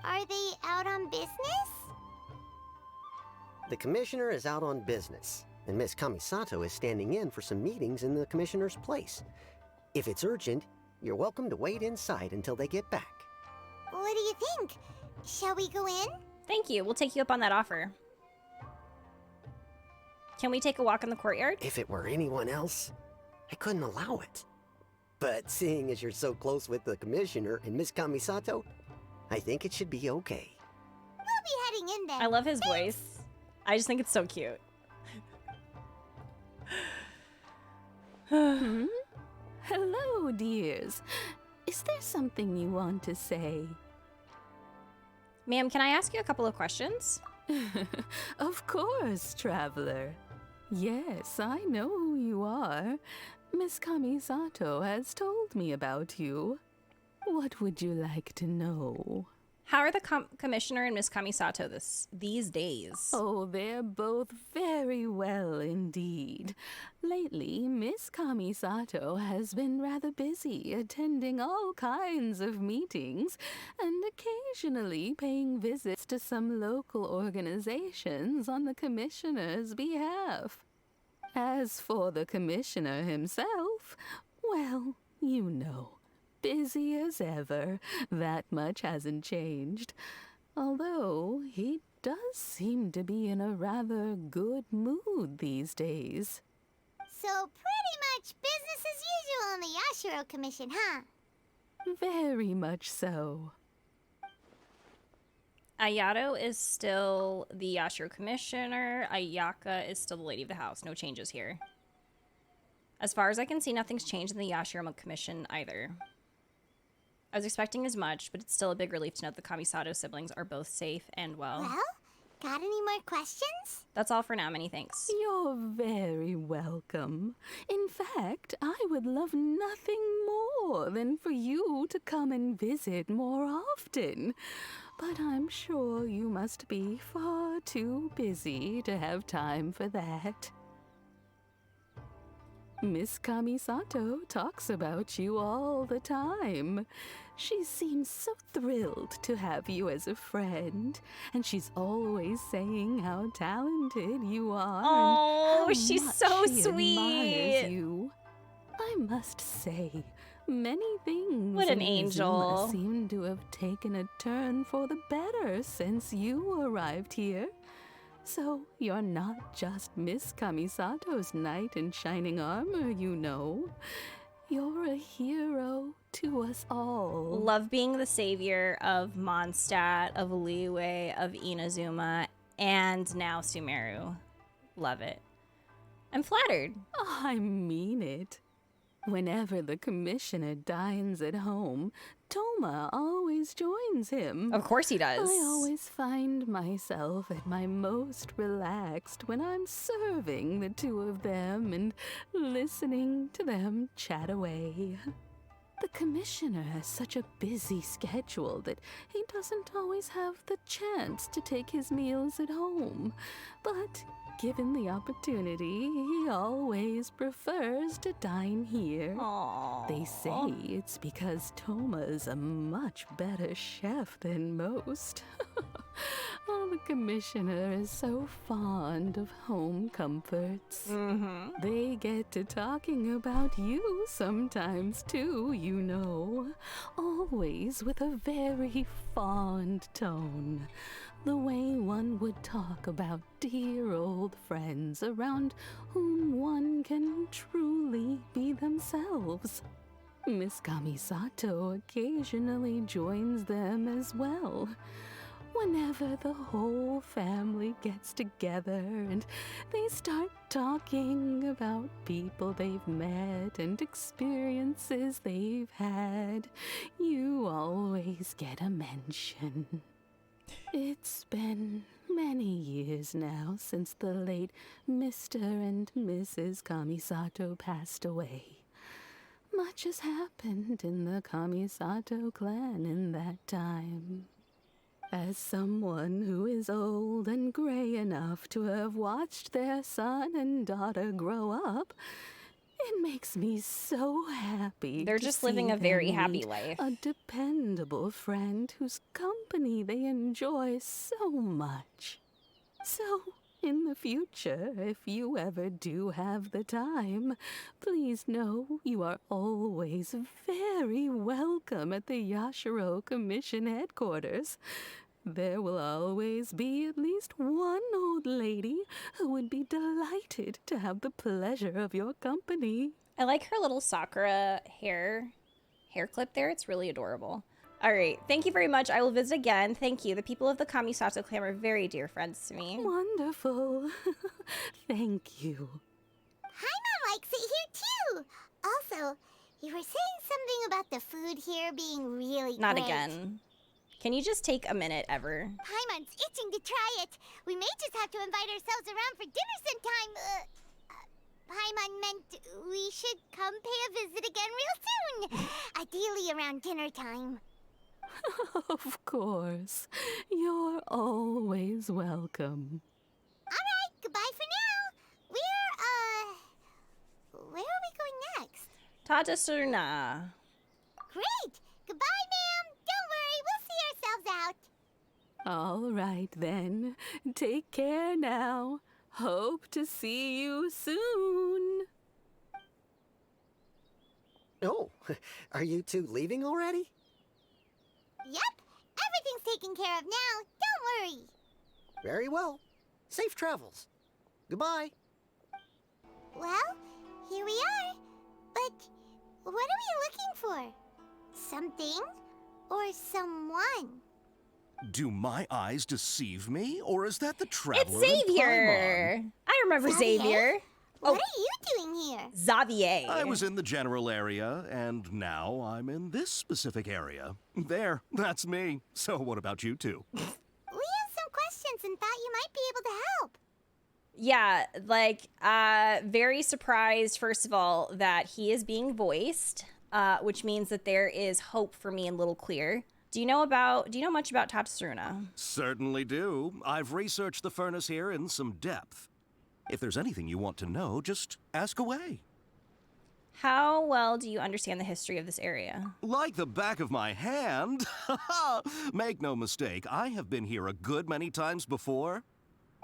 Are they out on business? The Commissioner is out on business, and Miss Kamisato is standing in for some meetings in the Commissioner's place. If it's urgent, you're welcome to wait inside until they get back. What do you think? Shall we go in? Thank you. We'll take you up on that offer. Can we take a walk in the courtyard? If it were anyone else, I couldn't allow it. But seeing as you're so close with the Commissioner and Miss Kamisato, I think it should be okay. We'll be heading in then. I love his voice. I just think it's so cute. Hello, dears. Is there something you want to say? Ma'am, can I ask you a couple of questions? Of course, traveler. Yes, I know who you are. Miss Kamisato has told me about you. What would you like to know? How are the Commissioner and Miss Kamisato these days? Oh, they're both very well indeed. Lately, Miss Kamisato has been rather busy attending all kinds of meetings and occasionally paying visits to some local organizations on the Commissioner's behalf. As for the Commissioner himself, well, you know. Busy as ever. That much hasn't changed. Although, he does seem to be in a rather good mood these days. So pretty much business as usual in the Yashiro Commission, huh? Very much so. Ayato is still the Yashiro commissioner. Ayaka is still the lady of the house. No changes here. As far as I can see, nothing's changed in the Yashiro commission either. I was expecting as much, but it's still a big relief to note the Kamisato siblings are both safe and well. Well, got any more questions? That's all for now. Many thanks. You're very welcome. In fact, I would love nothing more than for you to come and visit more often. But I'm sure you must be far too busy to have time for that. Miss Kamisato talks about you all the time. She seems so thrilled to have you as a friend, and she's always saying how talented you are. Oh, and she's how much so she sweet. admires you. I must say, many things What an in angel. Izuma seem to have taken a turn for the better since you arrived here. So you're not just Miss Kamisato's knight in shining armor, you know. You're a hero to us all. Love being the savior of Mondstadt, of Liyue, of Inazuma, and now Sumeru. Love it. I'm flattered. I mean it. Whenever the commissioner dines at home, Toma always joins him. Of course he does. I always find myself at my most relaxed when I'm serving the two of them and listening to them chat away. The commissioner has such a busy schedule that he doesn't always have the chance to take his meals at home. But given the opportunity, he always prefers to dine here. Aww. They say it's because Toma's a much better chef than most. Oh, the commissioner is so fond of home comforts. They get to talking about you sometimes too, you know. Always with a very fond tone. The way one would talk about dear old friends around whom one can truly be themselves. Miss Kamisato occasionally joins them as well. Whenever the whole family gets together and they start talking about people they've met and experiences they've had, you always get a mention. It's been many years now since the late Mr. and Mrs. Kamisato passed away. Much has happened in the Kamisato clan in that time. As someone who is old and gray enough to have watched their son and daughter grow up, it makes me so happy. They're to just see living a them very happy meet life. A dependable friend whose company they enjoy so much. So, in the future, if you ever do have the time, please know you are always very welcome at the Yashiro Commission headquarters. There will always be at least one old lady who would be delighted to have the pleasure of your company. I like her little Sakura hair clip there. It's really adorable. All right. Thank you very much. I will visit again. Thank you. The people of the Kamisato clan are very dear friends to me. Wonderful. Thank you. Paimon likes it here too. Also, you were saying something about the food here being really Not great. again. Can you just take a minute ever? Paimon's itching to try it. We may just have to invite ourselves around for dinner sometime. Paimon meant we should come pay a visit again real soon. Ideally around dinner time. Of course. You're always welcome. Alright, goodbye for now. Where are we going next? Tadasuna. Great! Goodbye, ma'am. Don't worry, we'll see ourselves out. All right, then. Take care now. Hope to see you soon. Oh, are you two leaving already? Yep, everything's taken care of now. Don't worry. Very well. Safe travels. Goodbye. Well, here we are. But what are we looking for? Something or someone? Do my eyes deceive me, or is that the traveler It's in Xavier. Paimon? I remember Xavier. What are you doing here? Xavier. I was in the general area, and now I'm in this specific area. There, that's me. So what about you two? We have some questions and thought you might be able to help. Yeah, like, very surprised, first of all, that he is being voiced, which means that there is hope for me in Little Clear. Do you know much about Tatsuna? Certainly do. I've researched the furnace here in some depth. If there's anything you want to know, just ask away. How well do you understand the history of this area? Like the back of my hand. Make no mistake, I have been here a good many times before.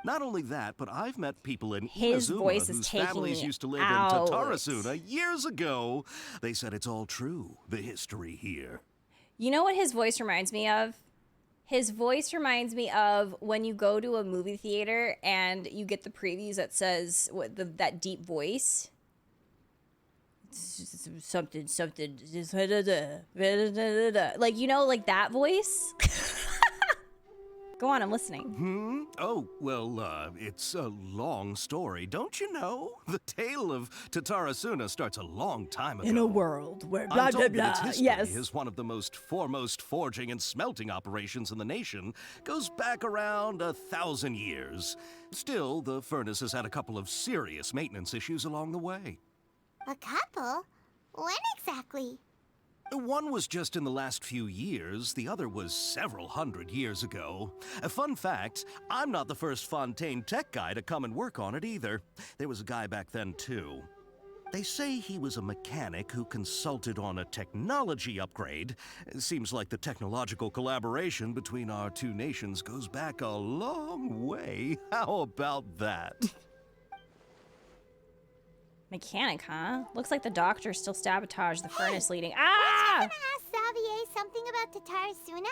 Not only that, but I've met people in Inazuma whose families used to live in Tatarasuna years ago. They said it's all true, the history here. You know what his voice reminds me of? His voice reminds me of when you go to a movie theater and you get the previews that says that deep voice. Something, like, you know, like that voice. Go on, I'm listening. Oh, well, it's a long story, don't you know? The tale of Tatarasuna starts a long time ago. In a world where blah, I'm blah, told blah. that its history Yes. is one of the most foremost forging and smelting operations in the nation. Goes back around 1,000 years. Still, the furnace has had a couple of serious maintenance issues along the way. A couple? When exactly? One was just in the last few years, the other was several hundred years ago. A fun fact, I'm not the first Fontaine tech guy to come and work on it either. There was a guy back then too. They say he was a mechanic who consulted on a technology upgrade. It seems like the technological collaboration between our two nations goes back a long way. How about that? Mechanic, huh? Looks like the doctor still sabotaged the furnace leading. Weren't you gonna ask Xavier something about Tatarasuna?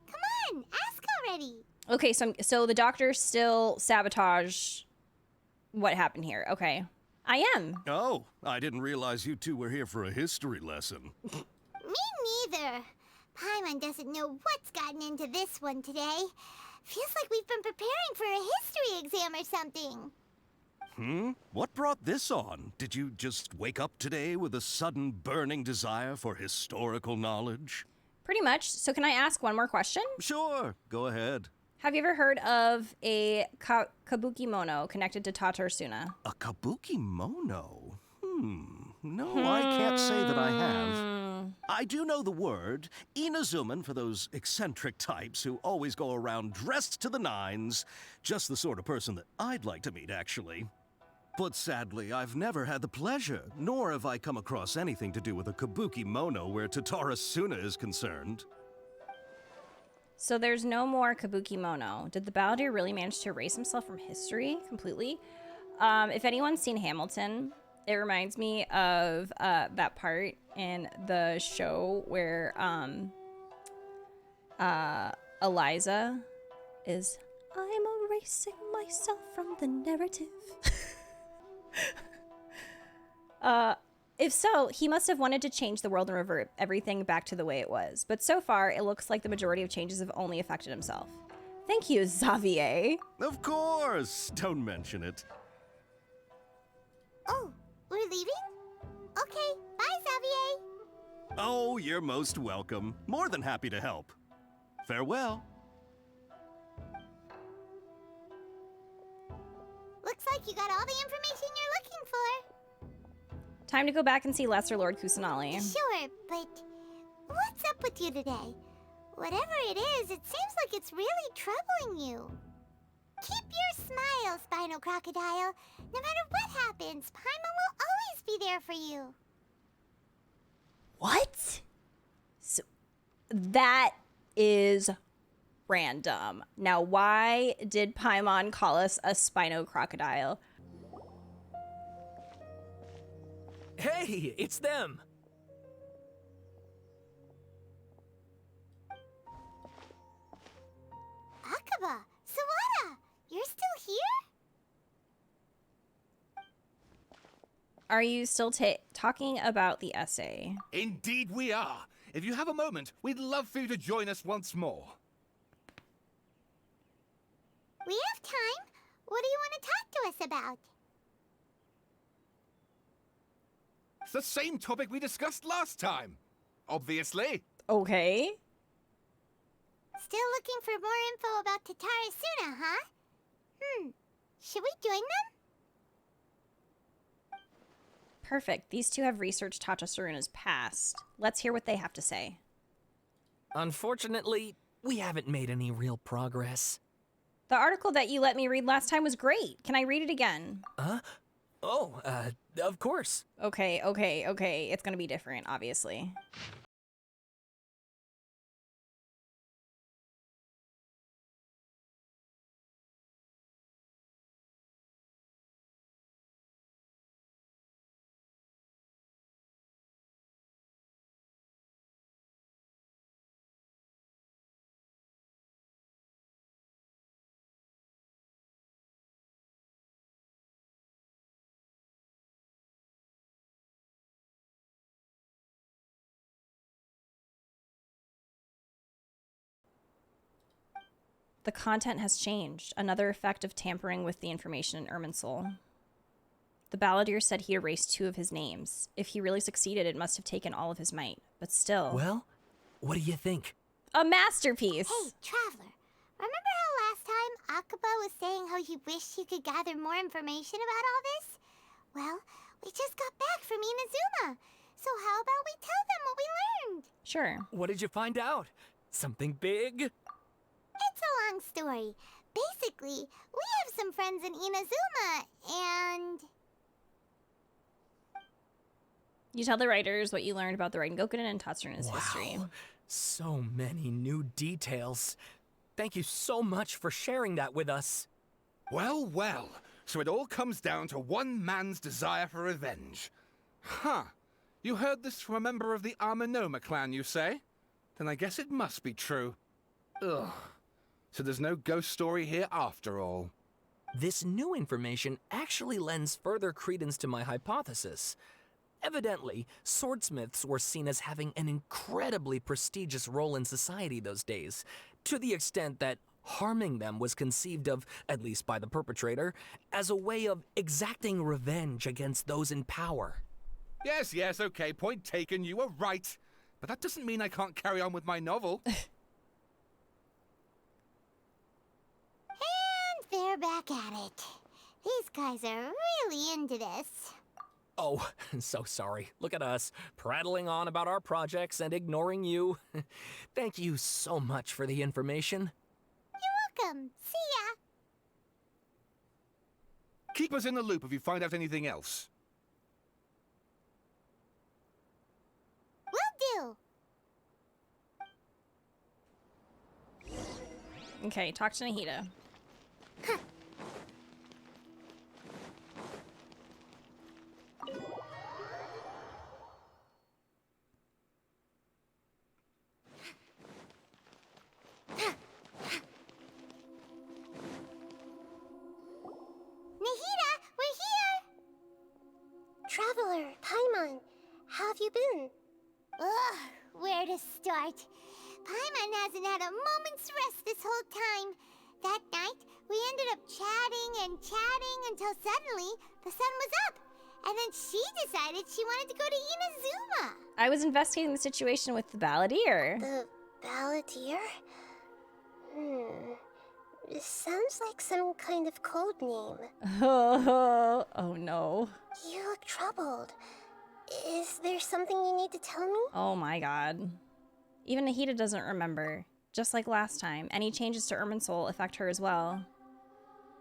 Come on, ask already. Okay, so the doctor still sabotaged what happened here. Okay. I am. Oh, I didn't realize you two were here for a history lesson. Me neither. Paimon doesn't know what's gotten into this one today. Feels like we've been preparing for a history exam or something. What brought this on? Did you just wake up today with a sudden burning desire for historical knowledge? Pretty much. So can I ask one more question? Sure, go ahead. Have you ever heard of a kabuki mono connected to Tatarasuna? A kabuki mono? No, I can't say that I have. I do know the word, Inazuman, for those eccentric types who always go around dressed to the nines. Just the sort of person that I'd like to meet, actually. But sadly, I've never had the pleasure, nor have I come across anything to do with a kabuki mono where Tatarasuna is concerned. So there's no more kabuki mono. Did the balladeer really manage to erase himself from history completely? If anyone's seen Hamilton, it reminds me of that part in the show where Eliza is, I'm erasing myself from the narrative. If so, he must have wanted to change the world and revert everything back to the way it was. But so far, it looks like the majority of changes have only affected himself. Thank you, Xavier. Of course! Don't mention it. Oh, we're leaving? Okay, bye, Xavier. Oh, you're most welcome. More than happy to help. Farewell. Looks like you got all the information you're looking for. Time to go back and see Lesser Lord Kusanali. Sure, but what's up with you today? Whatever it is, it seems like it's really troubling you. Keep your smile, Spinal Crocodile. No matter what happens, Paimon will always be there for you. What? So that is random. Now, why did Paimon call us a Spino Crocodile? Hey, it's them. Akaba, Sawada, you're still here? Are you still talking about the essay? Indeed we are. If you have a moment, we'd love for you to join us once more. We have time. What do you want to talk to us about? It's the same topic we discussed last time. Obviously. Okay. Still looking for more info about Tatara Suna, huh? Should we join them? Perfect. These two have researched Tatasaruna's past. Let's hear what they have to say. Unfortunately, we haven't made any real progress. The article that you let me read last time was great. Can I read it again? Huh? Oh, of course. Okay. It's gonna be different, obviously. The content has changed, another effect of tampering with the information in Irminsul. The balladeer said he erased 2 of his names. If he really succeeded, it must have taken all of his might. But still... Well, what do you think? A masterpiece! Hey, Traveler. Remember how last time Akaba was saying how he wished he could gather more information about all this? Well, we just got back from Inazuma. So how about we tell them what we learned? Sure. What did you find out? Something big? It's a long story. Basically, we have some friends in Inazuma, and... You tell the writers what you learned about the Raiden Gokunin and Tatsuruna's history. So many new details. Thank you so much for sharing that with us. Well, well. So it all comes down to one man's desire for revenge. Huh. You heard this from a member of the Aminoma clan, you say? Then I guess it must be true. Ugh. So there's no ghost story here after all. This new information actually lends further credence to my hypothesis. Evidently, swordsmiths were seen as having an incredibly prestigious role in society those days, to the extent that harming them was conceived of, at least by the perpetrator, as a way of exacting revenge against those in power. Yes, okay, point taken, you were right. But that doesn't mean I can't carry on with my novel. And they're back at it. These guys are really into this. Oh, so sorry. Look at us, prattling on about our projects and ignoring you. Thank you so much for the information. You're welcome. See ya. Keep us in the loop if you find out anything else. Will do. Okay, talk to Nahida. Traveler, Paimon, how have you been? Ugh, where to start? Paimon hasn't had a moment's rest this whole time. That night, we ended up chatting until suddenly the sun was up. And then she decided she wanted to go to Inazuma. I was investigating the situation with the balladeer. The balladeer? This sounds like some kind of code name. Oh no. You look troubled. Is there something you need to tell me? Oh my god. Even Nahida doesn't remember. Just like last time, any changes to Irminsul affect her as well.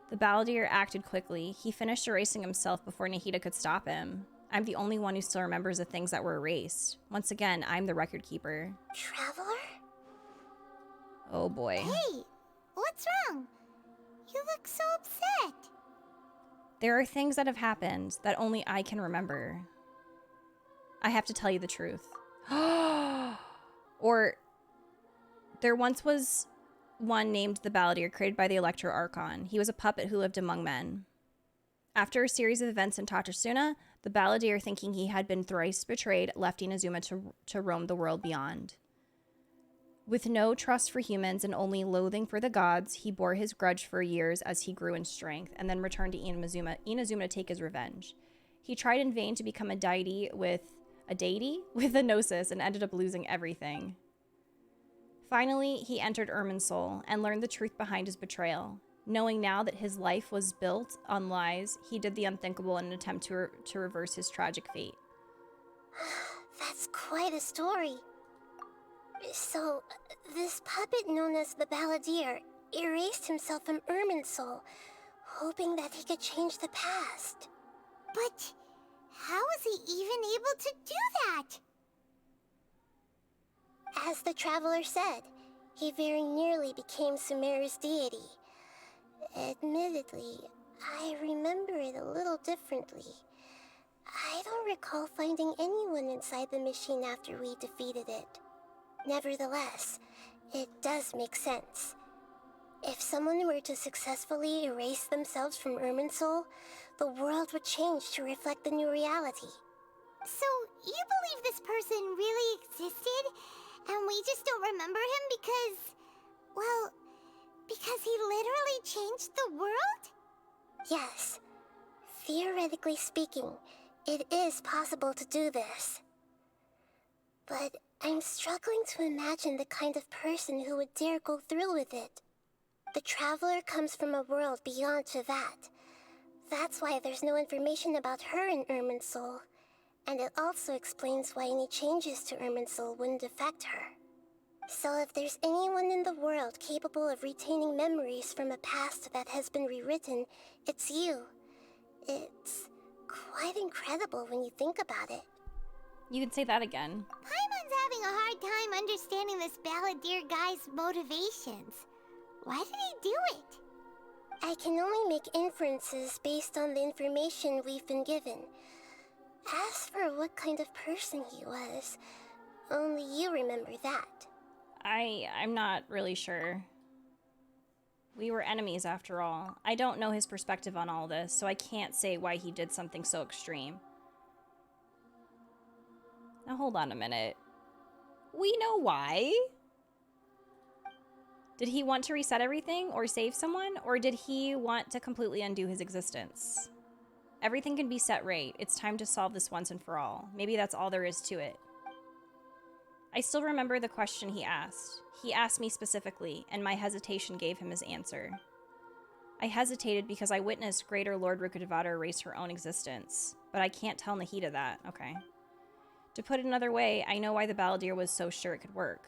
The balladeer acted quickly. He finished erasing himself before Nahida could stop him. I'm the only one who still remembers the things that were erased. Once again, I'm the record keeper. Traveler? Oh boy. Hey, what's wrong? You look so upset. There are things that have happened that only I can remember. I have to tell you the truth. Or, there once was one named the Balladeer, created by the Electro Archon. He was a puppet who lived among men. After a series of events in Tatasuna, the Balladeer, thinking he had been thrice betrayed, left Inazuma to roam the world beyond. With no trust for humans and only loathing for the gods, he bore his grudge for years as he grew in strength, and then returned to Inazuma to take his revenge. He tried in vain to become a deity with a gnosis and ended up losing everything. Finally, he entered Irminsul and learned the truth behind his betrayal. Knowing now that his life was built on lies, he did the unthinkable in an attempt to reverse his tragic fate. That's quite a story. So, this puppet known as the Balladeer erased himself from Irminsul, hoping that he could change the past. But how was he even able to do that? As the Traveler said, he very nearly became Sumeru's deity. Admittedly, I remember it a little differently. I don't recall finding anyone inside the machine after we defeated it. Nevertheless, it does make sense. If someone were to successfully erase themselves from Irminsul, the world would change to reflect the new reality. So, you believe this person really existed, and we just don't remember him because he literally changed the world? Yes. Theoretically speaking, it is possible to do this. But I'm struggling to imagine the kind of person who would dare go through with it. The Traveler comes from a world beyond Tevat. That's why there's no information about her in Irminsul. And it also explains why any changes to Irminsul wouldn't affect her. So if there's anyone in the world capable of retaining memories from a past that has been rewritten, it's you. It's quite incredible when you think about it. You can say that again. Paimon's having a hard time understanding this Balladeer guy's motivations. Why did he do it? I can only make inferences based on the information we've been given. As for what kind of person he was, only you remember that. I'm not really sure. We were enemies after all. I don't know his perspective on all this, so I can't say why he did something so extreme. Now hold on a minute. We know why. Did he want to reset everything or save someone? Or did he want to completely undo his existence? Everything can be set right. It's time to solve this once and for all. Maybe that's all there is to it. I still remember the question he asked. He asked me specifically, and my hesitation gave him his answer. I hesitated because I witnessed Greater Lord Rukkhadevata erase her own existence, but I can't tell Nahida that. Okay. To put it another way, I know why the Balladeer was so sure it could work,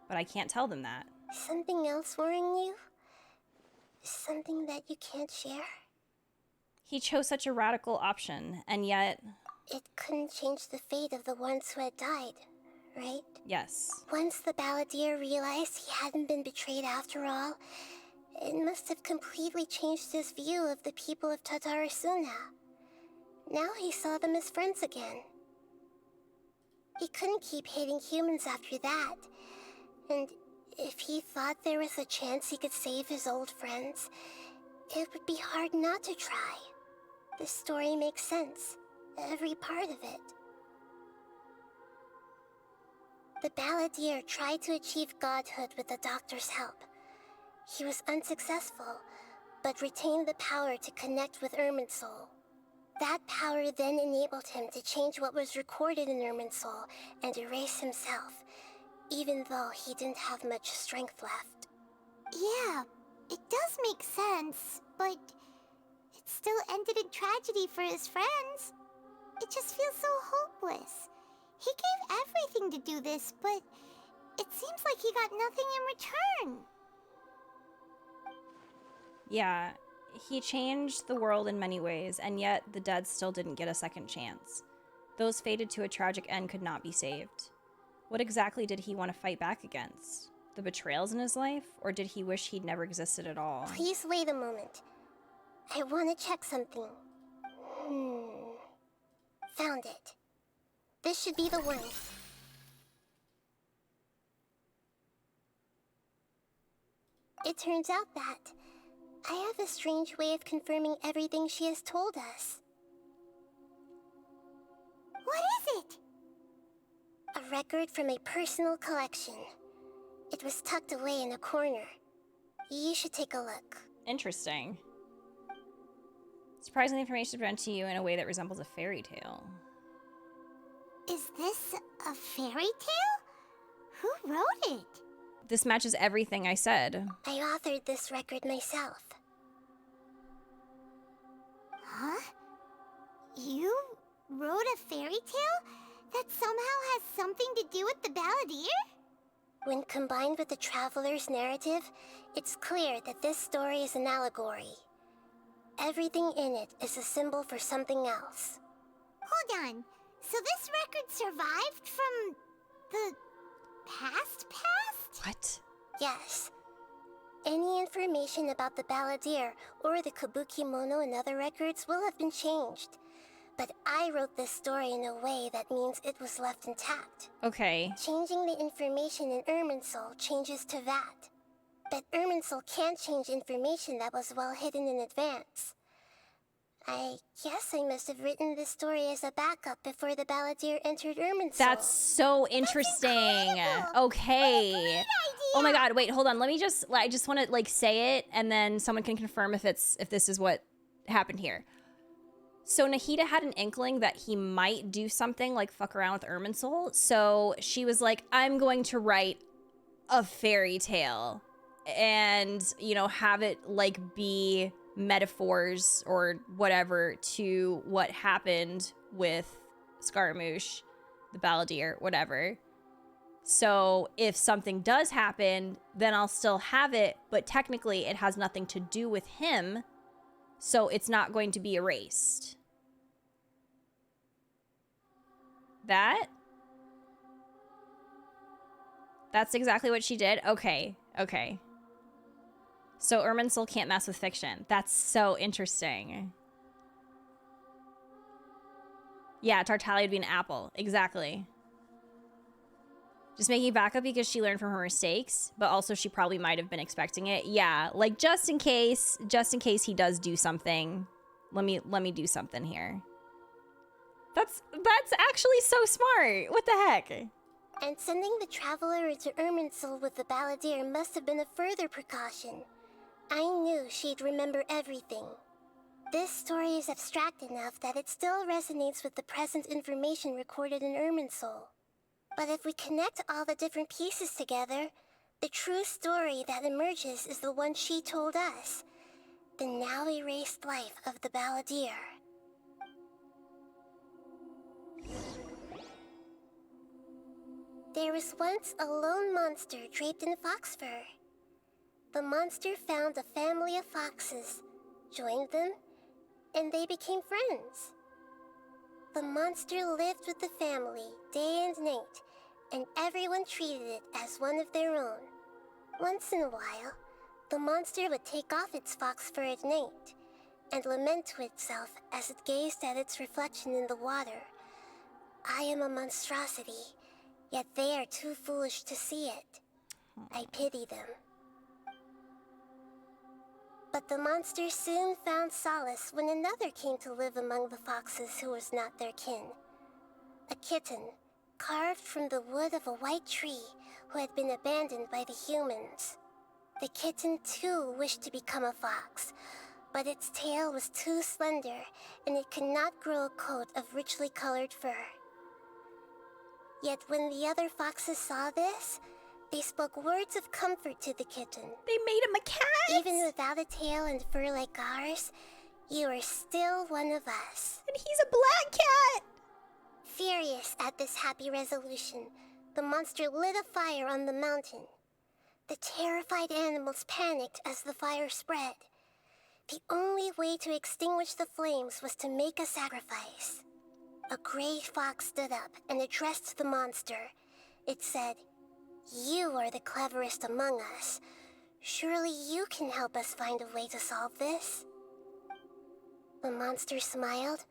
but I can't tell them that. Something else worrying you? Something that you can't share? He chose such a radical option, and yet... It couldn't change the fate of the ones who had died, right? Yes. Once the Balladeer realized he hadn't been betrayed after all, it must have completely changed his view of the people of Tatarasuna. Now he saw them as friends again. He couldn't keep hating humans after that, and if he thought there was a chance he could save his old friends, it would be hard not to try. The story makes sense, every part of it. The Balladeer tried to achieve godhood with the Doctor's help. He was unsuccessful, but retained the power to connect with Irminsul. That power then enabled him to change what was recorded in Irminsul and erase himself, even though he didn't have much strength left. Yeah, it does make sense, but it still ended in tragedy for his friends. It just feels so hopeless. He gave everything to do this, but it seems like he got nothing in return. Yeah, he changed the world in many ways, and yet the dead still didn't get a second chance. Those fated to a tragic end could not be saved. What exactly did he want to fight back against? The betrayals in his life, or did he wish he'd never existed at all? Please wait a moment. I want to check something. Found it. This should be the one. It turns out that I have a strange way of confirming everything she has told us. What is it? A record from a personal collection. It was tucked away in a corner. You should take a look. Interesting. Surprising information is presented to you in a way that resembles a fairy tale. Is this a fairy tale? Who wrote it? This matches everything I said. I authored this record myself. Huh? You wrote a fairy tale that somehow has something to do with the Balladeer? When combined with the Traveler's narrative, it's clear that this story is an allegory. Everything in it is a symbol for something else. Hold on. So this record survived from the past? What? Yes. Any information about the Balladeer or the Kabuki Mono and other records will have been changed. But I wrote this story in a way that means it was left intact. Okay. Changing the information in Irminsul changes to that. But Irminsul can't change information that was well hidden in advance. I guess I must have written this story as a backup before the Balladeer entered Irminsul. That's so interesting. Okay. Oh my god, wait, hold on. Let me just, I just want to like say it and then someone can confirm if this is what happened here. So Nahida had an inkling that he might do something like fuck around with Irminsul. So she was like, I'm going to write a fairy tale and, you know, have it like be metaphors or whatever to what happened with Scaramouche, the Balladeer, whatever. So if something does happen, then I'll still have it, but technically it has nothing to do with him, so it's not going to be erased. That's exactly what she did? Okay, okay. So Irminsul can't mess with fiction. That's so interesting. Yeah, Tartaglia would be an apple. Exactly. Just making backup because she learned from her mistakes, but also she probably might have been expecting it. Yeah, like just in case he does do something. Let me do something here. That's actually so smart. What the heck? And sending the Traveler into Irminsul with the Balladeer must have been a further precaution. I knew she'd remember everything. This story is abstract enough that it still resonates with the present information recorded in Irminsul. But if we connect all the different pieces together, the true story that emerges is the one she told us. The now erased life of the Balladeer. There was once a lone monster draped in fox fur. The monster found a family of foxes, joined them, and they became friends. The monster lived with the family day and night, and everyone treated it as one of their own. Once in a while, the monster would take off its fox fur at night and lament to itself as it gazed at its reflection in the water. I am a monstrosity, yet they are too foolish to see it. I pity them. But the monster soon found solace when another came to live among the foxes who was not their kin. A kitten, carved from the wood of a white tree who had been abandoned by the humans. The kitten too wished to become a fox, but its tail was too slender and it could not grow a coat of richly colored fur. Yet when the other foxes saw this, they spoke words of comfort to the kitten. They made him a cat! Even without a tail and fur like ours, you are still one of us. And he's a black cat! Furious at this happy resolution, the monster lit a fire on the mountain. The terrified animals panicked as the fire spread. The only way to extinguish the flames was to make a sacrifice. A gray fox stood up and addressed the monster. It said, "You are the cleverest among us. Surely you can help us find a way to solve this." The monster smiled,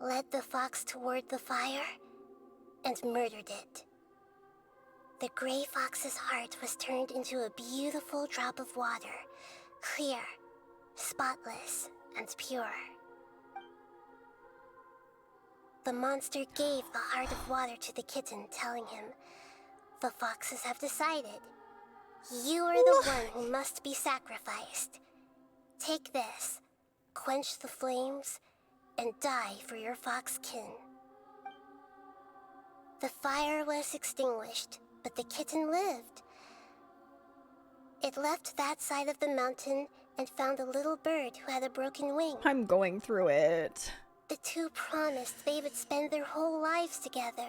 led the fox toward the fire, and murdered it. The gray fox's heart was turned into a beautiful drop of water, clear, spotless, and pure. The monster gave the heart of water to the kitten, telling him, "The foxes have decided. You are the one who must be sacrificed. Take this, quench the flames, and die for your fox kin. The fire was extinguished, but the kitten lived. It left that side of the mountain and found a little bird who had a broken wing. I'm going through it. The two promised they would spend their whole lives together,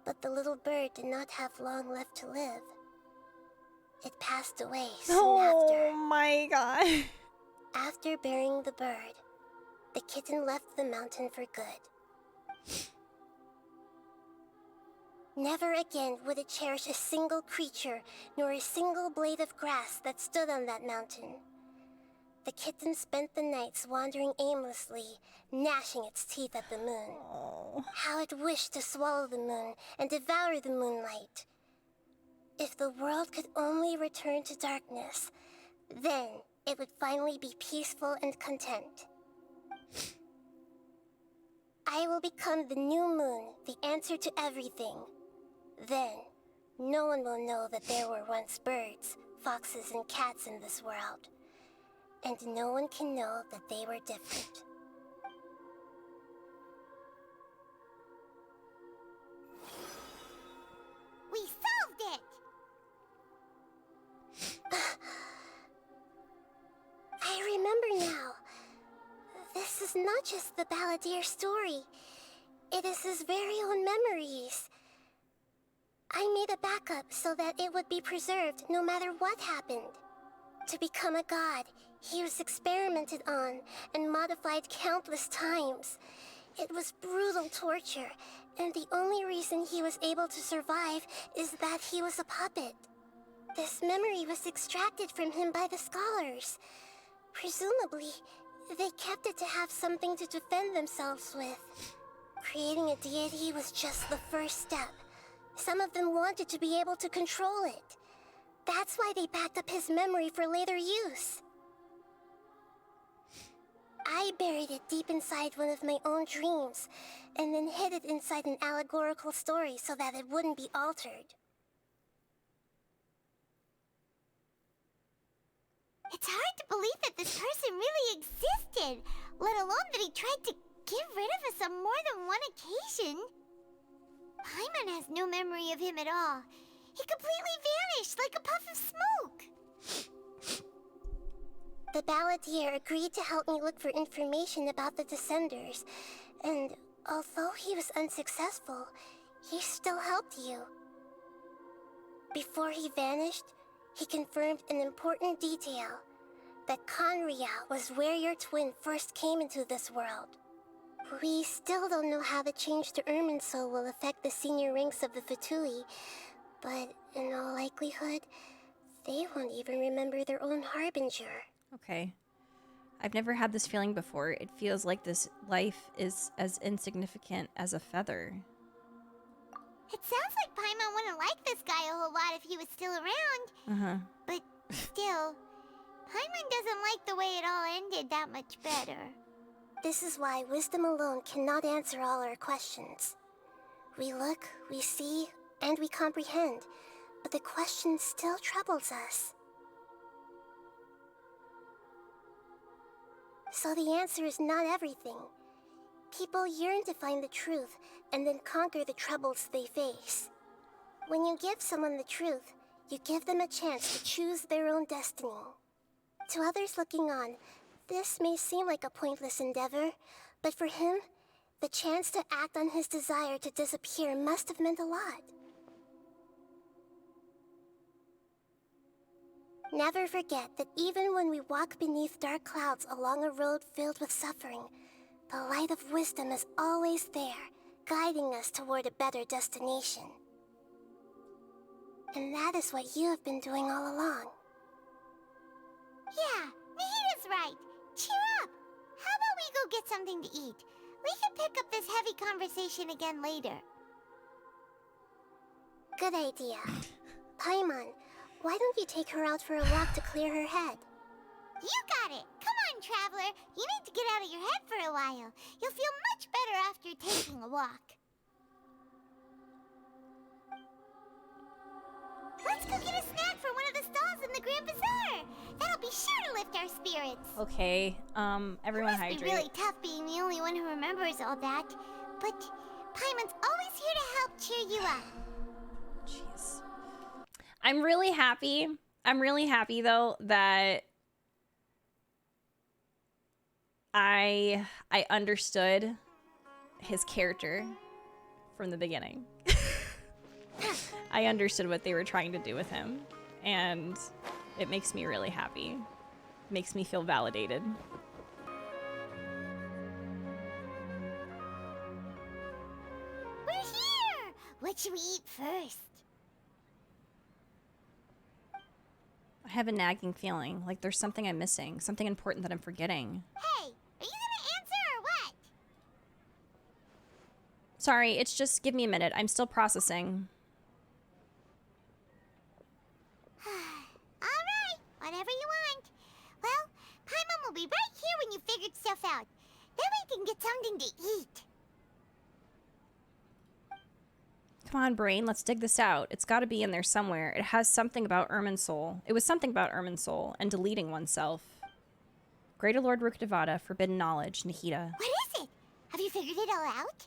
but the little bird did not have long left to live. It passed away soon after. Oh my god. After burying the bird, the kitten left the mountain for good. Never again would it cherish a single creature, nor a single blade of grass that stood on that mountain. The kitten spent the nights wandering aimlessly, gnashing its teeth at the moon. Oh. How it wished to swallow the moon and devour the moonlight. If the world could only return to darkness, then it would finally be peaceful and content. I will become the new moon, the answer to everything. Then, no one will know that there were once birds, foxes, and cats in this world. And no one can know that they were different. We solved it! I remember now. This is not just the Balladeer story. It is his very own memories. I made a backup so that it would be preserved no matter what happened. To become a god, he was experimented on and modified countless times. It was brutal torture, and the only reason he was able to survive is that he was a puppet. This memory was extracted from him by the scholars. Presumably, they kept it to have something to defend themselves with. Creating a deity was just the first step. Some of them wanted to be able to control it. That's why they backed up his memory for later use. I buried it deep inside one of my own dreams, and then hid it inside an allegorical story so that it wouldn't be altered. It's hard to believe that this person really existed, let alone that he tried to get rid of us on more than one occasion. Paimon has no memory of him at all. He completely vanished like a puff of smoke. The Balladeer agreed to help me look for information about the Descenders, and although he was unsuccessful, he still helped you. Before he vanished, he confirmed an important detail, that Conria was where your twin first came into this world. We still don't know how the change to Irminsul will affect the senior ranks of the Fatui, but in all likelihood, they won't even remember their own Harbinger. Okay. I've never had this feeling before. It feels like this life is as insignificant as a feather. It sounds like Paimon wouldn't like this guy a whole lot if he was still around. Uh-huh. But still, Paimon doesn't like the way it all ended that much better. This is why wisdom alone cannot answer all our questions. We look, we see, and we comprehend, but the question still troubles us. So the answer is not everything. People yearn to find the truth and then conquer the troubles they face. When you give someone the truth, you give them a chance to choose their own destiny. To others looking on, this may seem like a pointless endeavor, but for him, the chance to act on his desire to disappear must have meant a lot. Never forget that even when we walk beneath dark clouds along a road filled with suffering, the light of wisdom is always there, guiding us toward a better destination. And that is what you have been doing all along. Yeah, Nahida's right. Cheer up! How about we go get something to eat? We can pick up this heavy conversation again later. Good idea. Paimon, why don't you take her out for a walk to clear her head? You got it! Come on, Traveler! You need to get out of your head for a while. You'll feel much better after taking a walk. Let's go get a snack from one of the stalls in the Grand Bazaar. That'll be sure to lift our spirits. Okay, everyone hydrate. It must be really tough being the only one who remembers all that. But Paimon's always here to help cheer you up. Jeez. I'm really happy. I'm really happy, though, that I understood his character from the beginning. I understood what they were trying to do with him, and it makes me really happy. Makes me feel validated. We're here! What should we eat first? I have a nagging feeling, like there's something I'm missing, something important that I'm forgetting. Hey, are you gonna answer or what? Sorry, it's just, give me a minute. I'm still processing. Alright, whatever you want. Well, Paimon will be right here when you figured stuff out. Then we can get something to eat. Come on, brain, let's dig this out. It's gotta be in there somewhere. It has something about Irminsul. It was something about Irminsul and deleting oneself. Greater Lord Rukkhadevata, Forbidden Knowledge, Nahida. What is it? Have you figured it all out?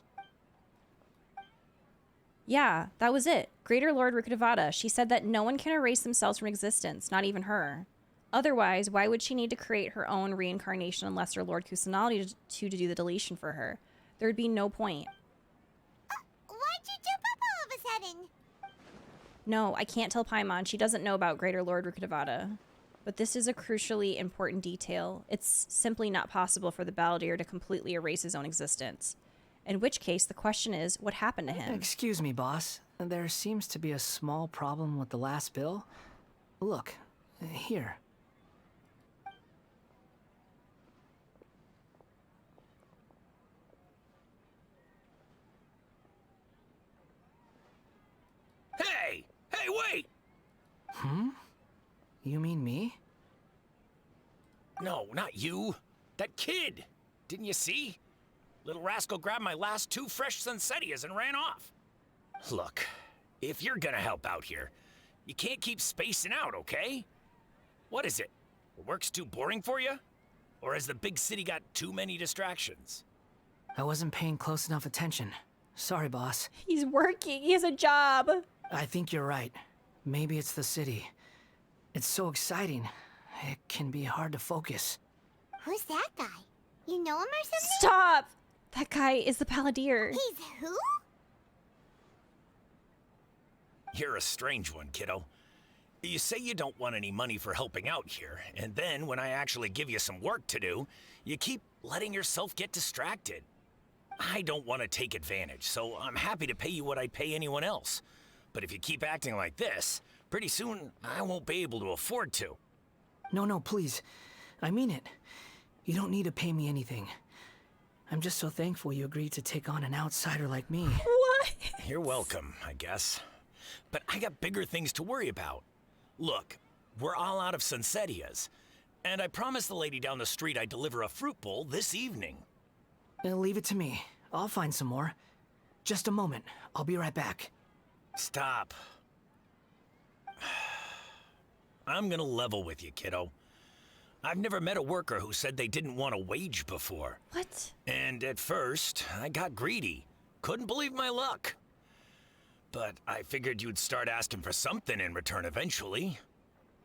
Yeah, that was it. Greater Lord Rukkhadevata. She said that no one can erase themselves from existence, not even her. Otherwise, why would she need to create her own reincarnation unless her Lord Kusanali to do the deletion for her? There would be no point. Why'd you jump up all of a sudden? No, I can't tell Paimon. She doesn't know about Greater Lord Rukkhadevata. But this is a crucially important detail. It's simply not possible for the Balladeer to completely erase his own existence. In which case, the question is, what happened to him? Excuse me, boss. There seems to be a small problem with the last bill. Look, here. Hey! Hey, wait! Hmm? You mean me? No, not you. That kid. Didn't you see? Little rascal grabbed my last 2 fresh Sunsettias and ran off. Look, if you're gonna help out here, you can't keep spacing out, okay? What is it? Work's too boring for you? Or has the big city got too many distractions? I wasn't paying close enough attention. Sorry, boss. He's working. He has a job. I think you're right. Maybe it's the city. It's so exciting. It can be hard to focus. Who's that guy? You know him or something? Stop! That guy is the Balladeer. He's who? You're a strange one, kiddo. You say you don't want any money for helping out here, and then when I actually give you some work to do, you keep letting yourself get distracted. I don't want to take advantage, so I'm happy to pay you what I'd pay anyone else. But if you keep acting like this, pretty soon I won't be able to afford to. No, please. I mean it. You don't need to pay me anything. I'm just so thankful you agreed to take on an outsider like me. What? You're welcome, I guess. But I got bigger things to worry about. Look, we're all out of Sunsettias, and I promised the lady down the street I'd deliver a fruit bowl this evening. Leave it to me. I'll find some more. Just a moment. I'll be right back. Stop. I'm gonna level with you, kiddo. I've never met a worker who said they didn't want a wage before. What? And at first, I got greedy. Couldn't believe my luck. But I figured you'd start asking for something in return eventually.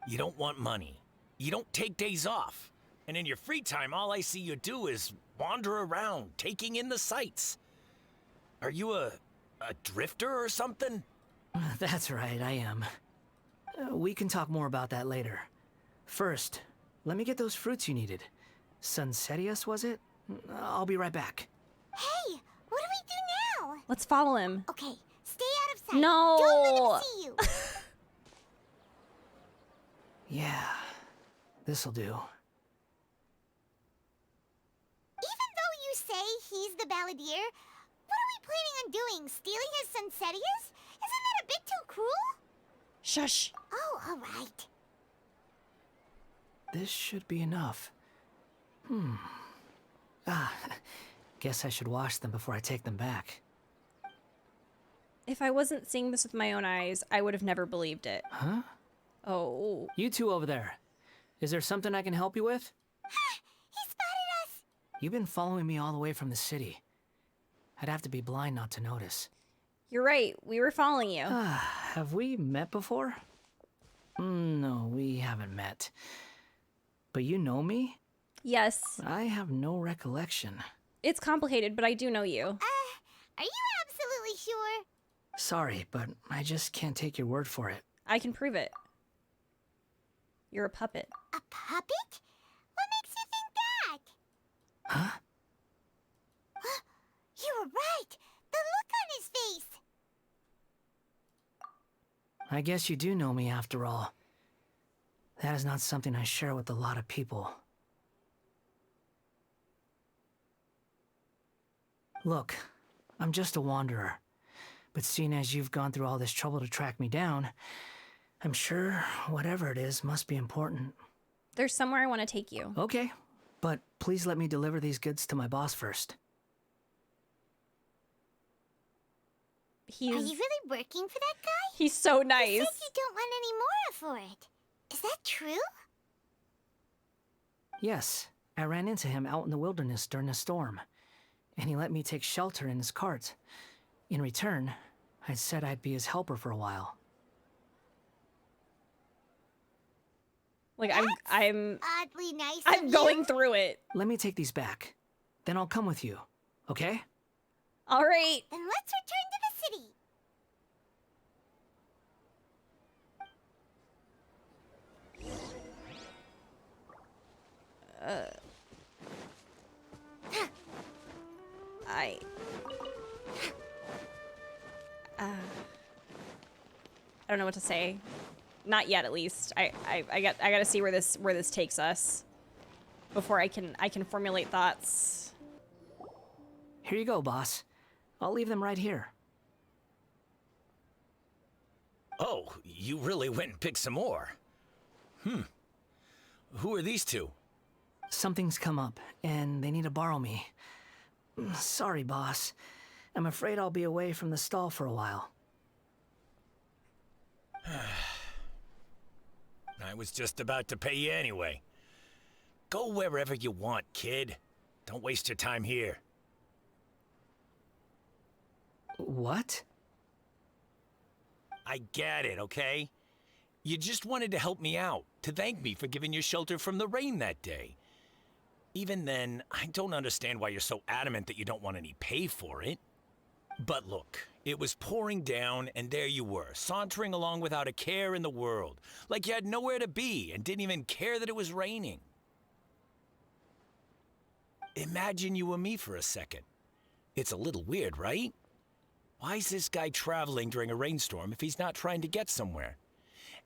You don't want money. You don't take days off. And in your free time, all I see you do is wander around, taking in the sights. Are you a drifter or something? That's right, I am. We can talk more about that later. First, let me get those fruits you needed. Sunsettias, was it? I'll be right back. Hey, what do we do now? Let's follow him. Okay, stay out of sight. No. Don't let him see you. Yeah, this'll do. Even though you say he's the Balladeer, what are we planning on doing? Stealing his Sunsettias? Isn't that a bit too cruel? Shush. Oh, all right. This should be enough. Guess I should wash them before I take them back. If I wasn't seeing this with my own eyes, I would have never believed it. Huh? Oh. You two over there. Is there something I can help you with? He spotted us! You've been following me all the way from the city. I'd have to be blind not to notice. You're right. We were following you. Have we met before? No, we haven't met. But you know me? Yes. I have no recollection. It's complicated, but I do know you. Are you absolutely sure? Sorry, but I just can't take your word for it. I can prove it. You're a puppet. A puppet? What makes you think that? Huh? You were right! The look on his face! I guess you do know me after all. That is not something I share with a lot of people. Look, I'm just a wanderer. But seeing as you've gone through all this trouble to track me down, I'm sure whatever it is must be important. There's somewhere I want to take you. Okay, but please let me deliver these goods to my boss first. Are you really working for that guy? He's so nice. You said you don't want any more for it. Is that true? Yes, I ran into him out in the wilderness during a storm, and he let me take shelter in his cart. In return, I said I'd be his helper for a while. Like, I'm oddly nice. I'm going through it. Let me take these back. Then I'll come with you, okay? All right. Then let's return to the city. I don't know what to say. Not yet, at least. I gotta see where this takes us before I can formulate thoughts. Here you go, boss. I'll leave them right here. Oh, you really went and picked some more. Who are these two? Something's come up, and they need to borrow me. Sorry, boss. I'm afraid I'll be away from the stall for a while. I was just about to pay you anyway. Go wherever you want, kid. Don't waste your time here. What? I get it, okay? You just wanted to help me out, to thank me for giving you shelter from the rain that day. Even then, I don't understand why you're so adamant that you don't want any pay for it. But look, it was pouring down, and there you were, sauntering along without a care in the world, like you had nowhere to be and didn't even care that it was raining. Imagine you were me for a second. It's a little weird, right? Why is this guy traveling during a rainstorm if he's not trying to get somewhere?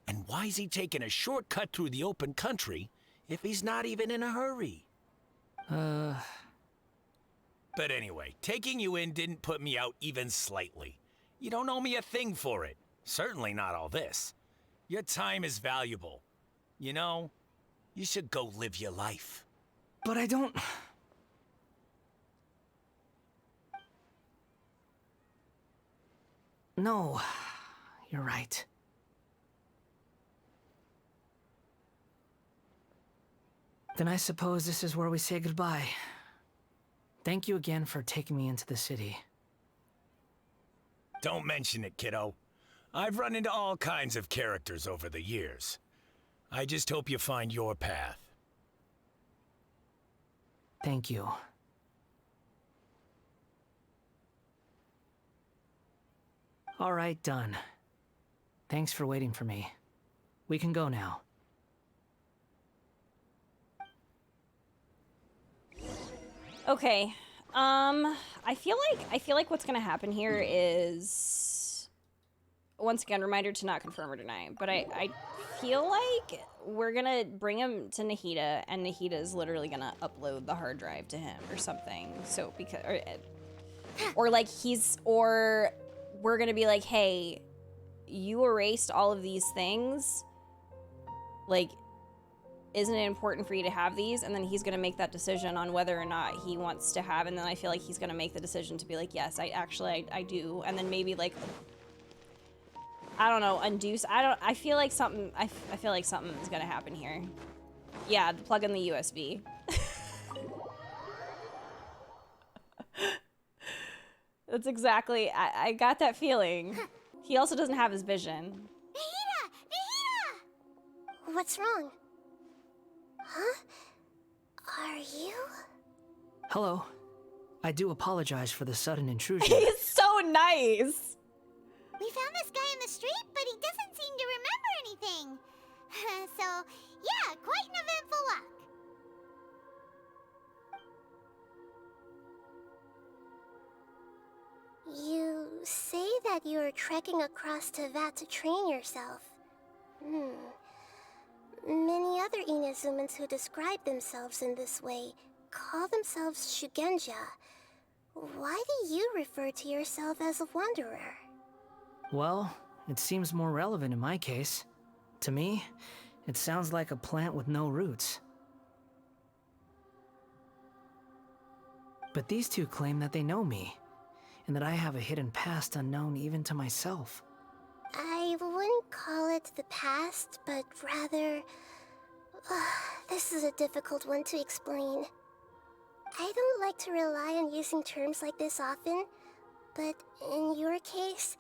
And why is he taking a shortcut through the open country if he's not even in a hurry? But anyway, taking you in didn't put me out even slightly. You don't owe me a thing for it. Certainly not all this. Your time is valuable. You know, you should go live your life. But I don't... No, you're right. Then I suppose this is where we say goodbye. Thank you again for taking me into the city. Don't mention it, kiddo. I've run into all kinds of characters over the years. I just hope you find your path. Thank you. All right, done. Thanks for waiting for me. We can go now. Okay. I feel like what's gonna happen here is, once again, reminder to not confirm or deny. But I feel like we're gonna bring him to Nahida, and Nahida is literally gonna upload the hard drive to him or something. So because, or like or we're gonna be like, hey, you erased all of these things. Like, isn't it important for you to have these? And then he's gonna make that decision on whether or not he wants to have, and then I feel like he's gonna make the decision to be like, yes, I do. And then maybe like, I don't know, I feel like something is gonna happen here. Yeah, plug in the USB. That's exactly, I got that feeling. He also doesn't have his vision. Nahida! Nahida! What's wrong? Huh? Are you? Hello. I do apologize for the sudden intrusion. He's so nice! We found this guy in the street, but he doesn't seem to remember anything. So, yeah, quite an eventful walk. You say that you are trekking across Teyvat to train yourself. Many other Inazumans who describe themselves in this way call themselves Shugenja. Why do you refer to yourself as a wanderer? Well, it seems more relevant in my case. To me, it sounds like a plant with no roots. But these two claim that they know me, and that I have a hidden past unknown even to myself. I wouldn't call it the past, but rather... this is a difficult one to explain. I don't like to rely on using terms like this often, but in your case,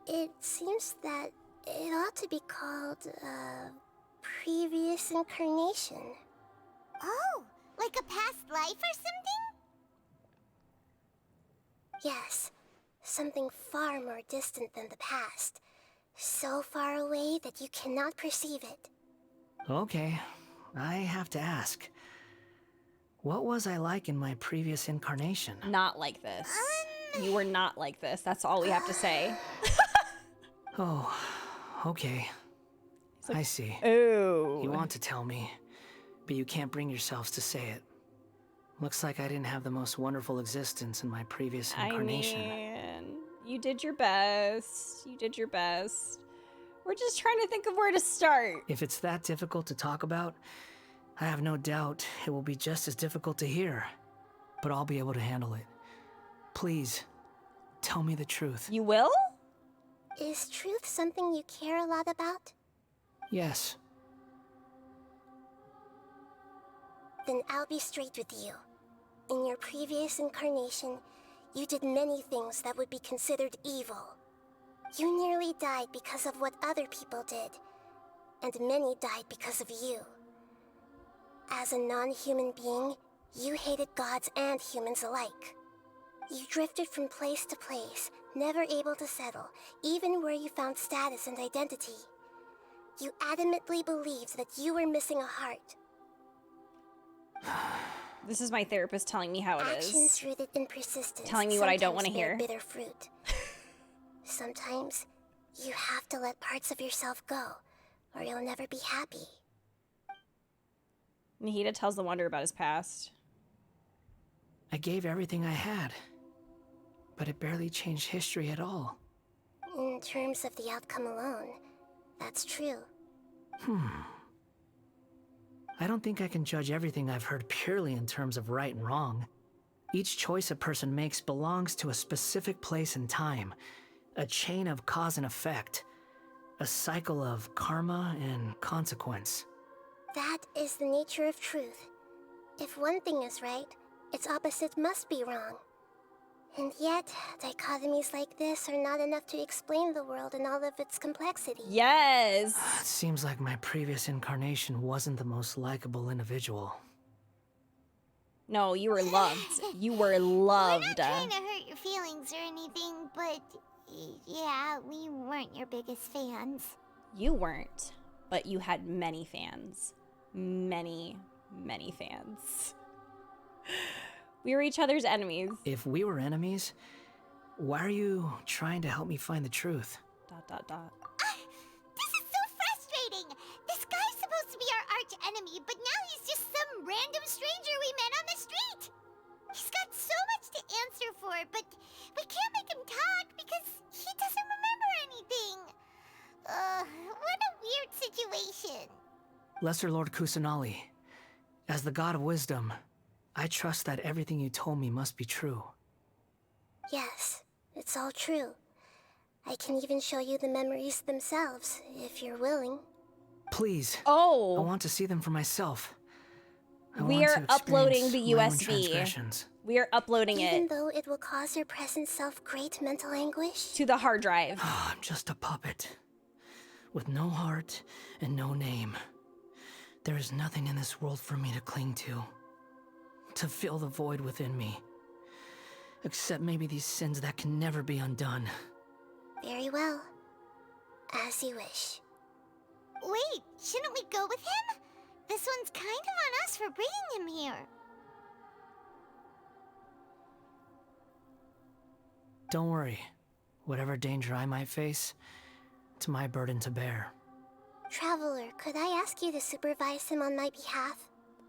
it seems that it ought to be called, previous incarnation. Oh, like a past life or something? Yes, something far more distant than the past. So far away that you cannot perceive it. Okay, I have to ask. What was I like in my previous incarnation? Not like this. You were not like this. That's all we have to say. Oh, okay. Like, I see. Ooh. You want to tell me, but you can't bring yourselves to say it. Looks like I didn't have the most wonderful existence in my previous incarnation. I mean, you did your best. You did your best. We're just trying to think of where to start. If it's that difficult to talk about, I have no doubt it will be just as difficult to hear. But I'll be able to handle it. Please, tell me the truth. You will? Is truth something you care a lot about? Yes. Then I'll be straight with you. In your previous incarnation, you did many things that would be considered evil. You nearly died because of what other people did, and many died because of you. As a non-human being, you hated gods and humans alike. You drifted from place to place, never able to settle, even where you found status and identity. You adamantly believed that you were missing a heart. This is my therapist telling me how it is. Actions rooted in persistence. Telling me what I don't want to hear. Bitter fruit. Sometimes, you have to let parts of yourself go, or you'll never be happy. Nahida tells the Wanderer about his past. I gave everything I had, but it barely changed history at all. In terms of the outcome alone, that's true. I don't think I can judge everything I've heard purely in terms of right and wrong. Each choice a person makes belongs to a specific place and time, a chain of cause and effect, a cycle of karma and consequence. That is the nature of truth. If one thing is right, its opposite must be wrong. And yet, dichotomies like this are not enough to explain the world in all of its complexity. Yes! It seems like my previous incarnation wasn't the most likable individual. No, you were loved. You were loved. We're not trying to hurt your feelings or anything, but yeah, we weren't your biggest fans. You weren't, but you had many fans. Many, many fans. We were each other's enemies. If we were enemies, why are you trying to help me find the truth? ... This is so frustrating! This guy's supposed to be our arch enemy, but now he's just some random stranger we met on the street! He's got so much to answer for, but we can't make him talk because he doesn't remember anything. What a weird situation. Lesser Lord Kusanali, as the god of wisdom, I trust that everything you told me must be true. Yes, it's all true. I can even show you the memories themselves, if you're willing. Please. Oh. I want to see them for myself. We are uploading the USB. We are uploading it. Even though it will cause your present self great mental anguish? To the hard drive. I'm just a puppet. With no heart and no name. There is nothing in this world for me to cling to fill the void within me. Except maybe these sins that can never be undone. Very well. As you wish. Wait, shouldn't we go with him? This one's kind of on us for bringing him here. Don't worry. Whatever danger I might face, it's my burden to bear. Traveler, could I ask you to supervise him on my behalf?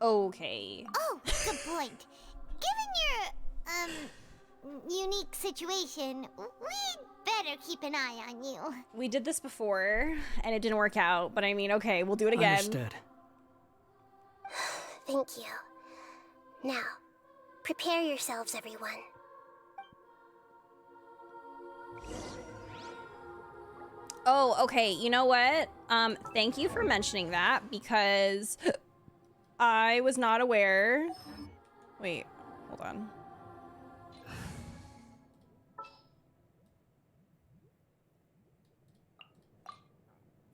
Okay. Oh, good point. Given your, unique situation, we'd better keep an eye on you. We did this before, and it didn't work out, but I mean, okay, we'll do it again. Understood. Thank you. Now, prepare yourselves, everyone. Oh, okay, you know what? Thank you for mentioning that, because I was not aware. Wait, hold on.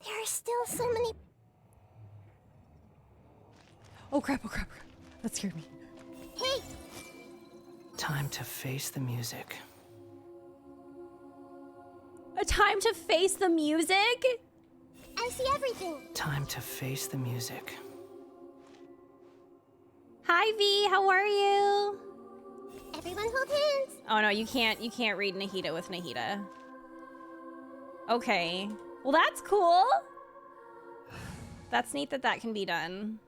There are still so many... Oh crap, oh crap. That scared me. Hey! Time to face the music. A time to face the music? I see everything. Time to face the music. Hi V, how are you? Everyone hold hands. Oh no, you can't read Nahida with Nahida. Okay. Well, that's cool. That's neat that that can be done.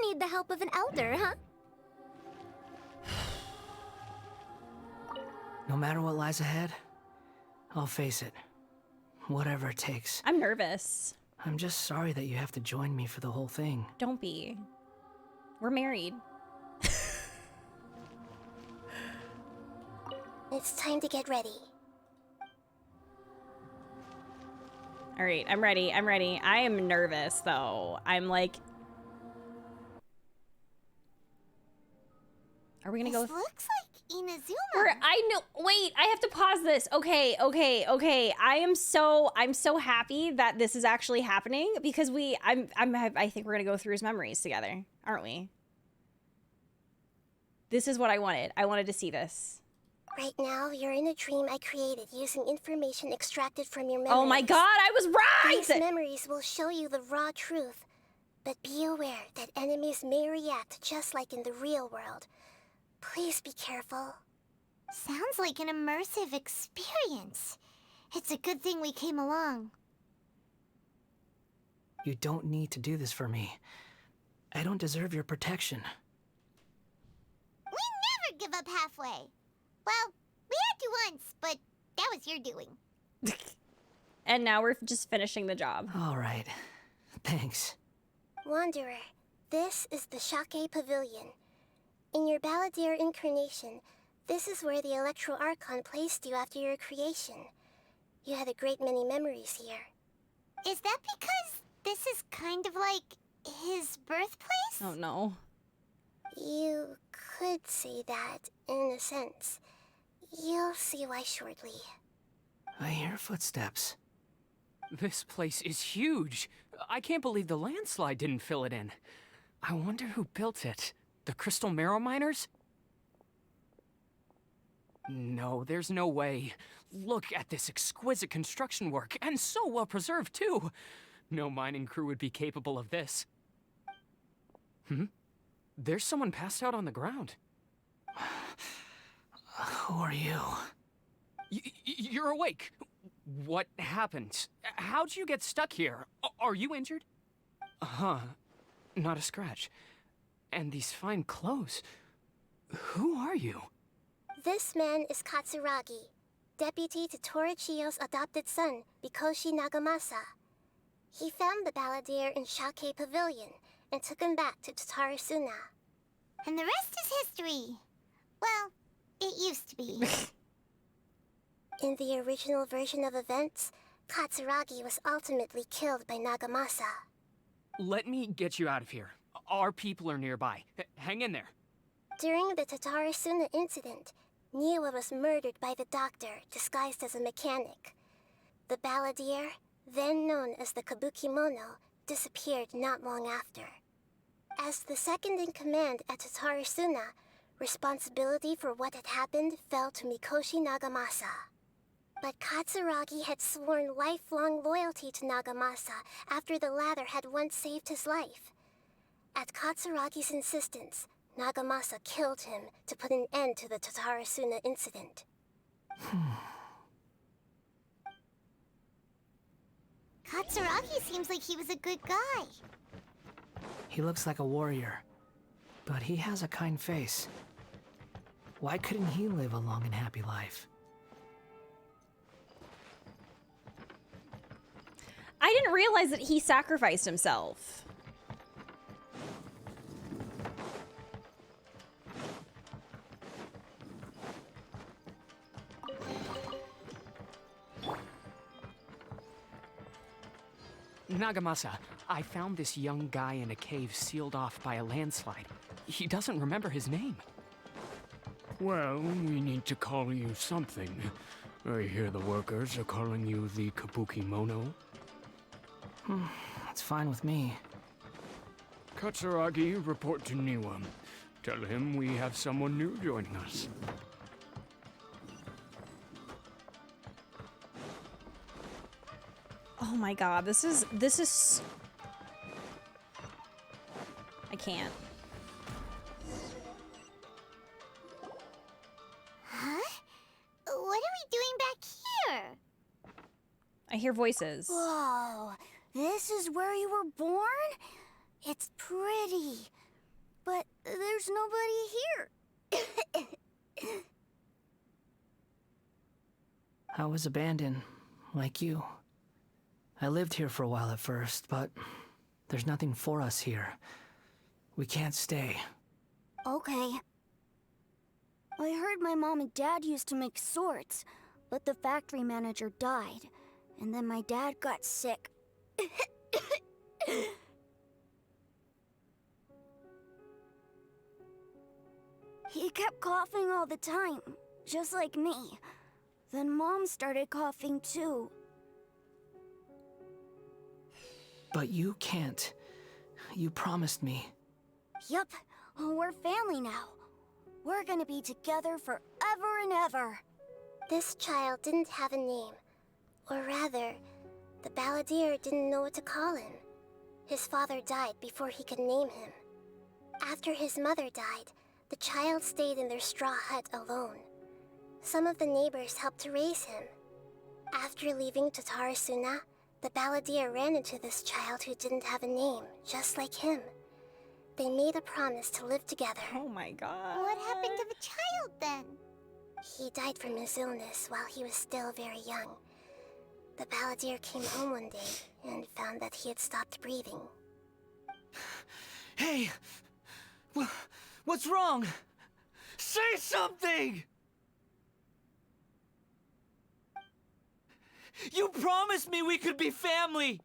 Need the help of an elder, huh? No matter what lies ahead, I'll face it. Whatever it takes. I'm nervous. I'm just sorry that you have to join me for the whole thing. Don't be. We're married. It's time to get ready. All right, I'm ready. I'm ready. I am nervous, though. I'm like... Are we gonna go? This looks like Inazuma. I know. Wait, I have to pause this. Okay. I'm so happy that this is actually happening because I think we're gonna go through his memories together, aren't we? This is what I wanted. I wanted to see this. Right now, you're in a dream I created using information extracted from your memories. Oh my god, I was right! These memories will show you the raw truth, but be aware that enemies may react just like in the real world. Please be careful. Sounds like an immersive experience. It's a good thing we came along. You don't need to do this for me. I don't deserve your protection. We never give up halfway. Well, we had to once, but that was your doing. And now we're just finishing the job. All right. Thanks. Wanderer, this is the Shake Pavilion. In your Balladeer incarnation, this is where the Electro Archon placed you after your creation. You had a great many memories here. Is that because this is kind of like his birthplace? Oh no. You could say that, in a sense. You'll see why shortly. I hear footsteps. This place is huge. I can't believe the landslide didn't fill it in. I wonder who built it. The Crystal Marrow Miners? No, there's no way. Look at this exquisite construction work, and so well preserved, too. No mining crew would be capable of this. There's someone passed out on the ground. Who are you? You're awake. What happened? How'd you get stuck here? Are you injured? Not a scratch. And these fine clothes. Who are you? This man is Katsuragi, deputy to Torichio's adopted son, Mikoshi Nagamasa. He found the balladeer in Shake Pavilion and took him back to Tatarasuna. And the rest is history. Well, it used to be. In the original version of events, Katsuragi was ultimately killed by Nagamasa. Let me get you out of here. Our people are nearby. Hang in there. During the Tatarasuna incident, Niwa was murdered by the doctor disguised as a mechanic. The balladeer, then known as the Kabukimono, disappeared not long after. As the second in command at Tatarasuna, responsibility for what had happened fell to Mikoshi Nagamasa. But Katsuragi had sworn lifelong loyalty to Nagamasa after the latter had once saved his life. At Katsuragi's insistence, Nagamasa killed him to put an end to the Tatarasuna incident. Katsuragi seems like he was a good guy. He looks like a warrior, but he has a kind face. Why couldn't he live a long and happy life? I didn't realize that he sacrificed himself. Nagamasa, I found this young guy in a cave sealed off by a landslide. He doesn't remember his name. Well, we need to call you something. I hear the workers are calling you the Kabukimono. That's fine with me. Katsuragi, report to Niwa. Tell him we have someone new joining us. Oh my god, this is I can't. Huh? What are we doing back here? I hear voices. Whoa, this is where you were born? It's pretty, but there's nobody here. I was abandoned, like you. I lived here for a while at first, but there's nothing for us here. We can't stay. Okay. I heard my mom and dad used to make swords, but the factory manager died, and then my dad got sick. He kept coughing all the time, just like me. Then Mom started coughing too. But you can't. You promised me. Yup, we're family now. We're gonna be together forever and ever. This child didn't have a name. Or rather, the balladeer didn't know what to call him. His father died before he could name him. After his mother died, the child stayed in their straw hut alone. Some of the neighbors helped to raise him. After leaving Tatarasuna, the balladeer ran into this child who didn't have a name, just like him. They made a promise to live together. Oh my god. What happened to the child then? He died from his illness while he was still very young. The balladeer came home one day and found that he had stopped breathing. Hey! What's wrong? Say something! You promised me we could be family!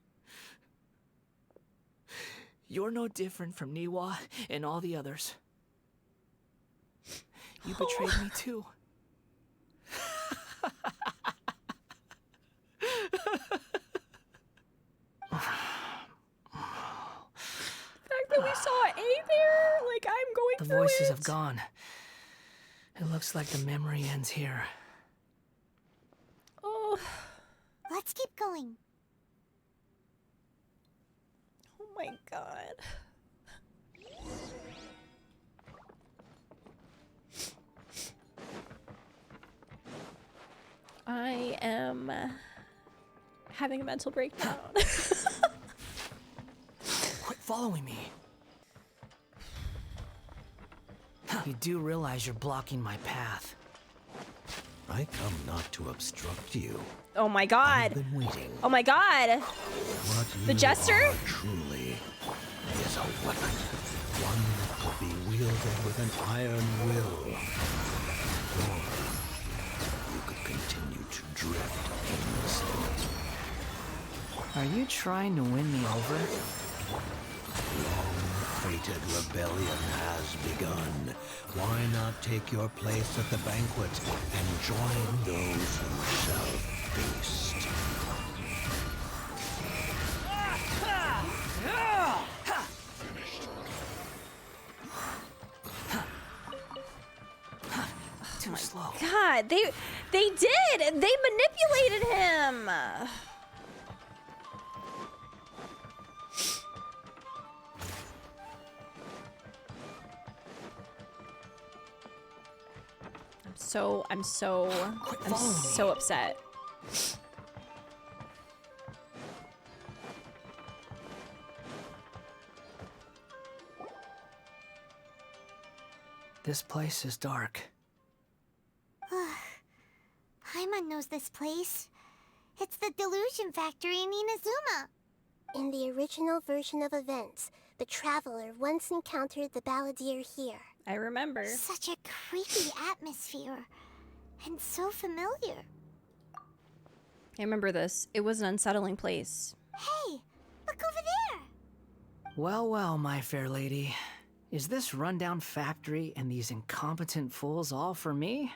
You're no different from Niwa and all the others. You betrayed me too. The fact that we saw A there, like I'm going The through voices it. have gone. It looks like the memory ends here. Oh. Let's keep going. Oh my god. I am having a mental breakdown. Quit following me. You do realize you're blocking my path. I come not to obstruct you. Oh my god. I've been waiting. Oh my god. What The you jester? are truly is a weapon. One that could be wielded with an iron will. Or you could continue to drift aimlessly. Are you trying to win me over? Long-fated rebellion has begun. Why not take your place at the banquet and join those who shall feast? Too slow. God, they did. They manipulated him. I'm so upset. This place is dark. Paimon knows this place. It's the Delusion Factory in Inazuma. In the original version of events, the Traveler once encountered the Balladeer here. I remember. Such a creepy atmosphere. And so familiar. I remember this. It was an unsettling place. Hey, look over there. Well, well, my fair lady. Is this rundown factory and these incompetent fools all for me?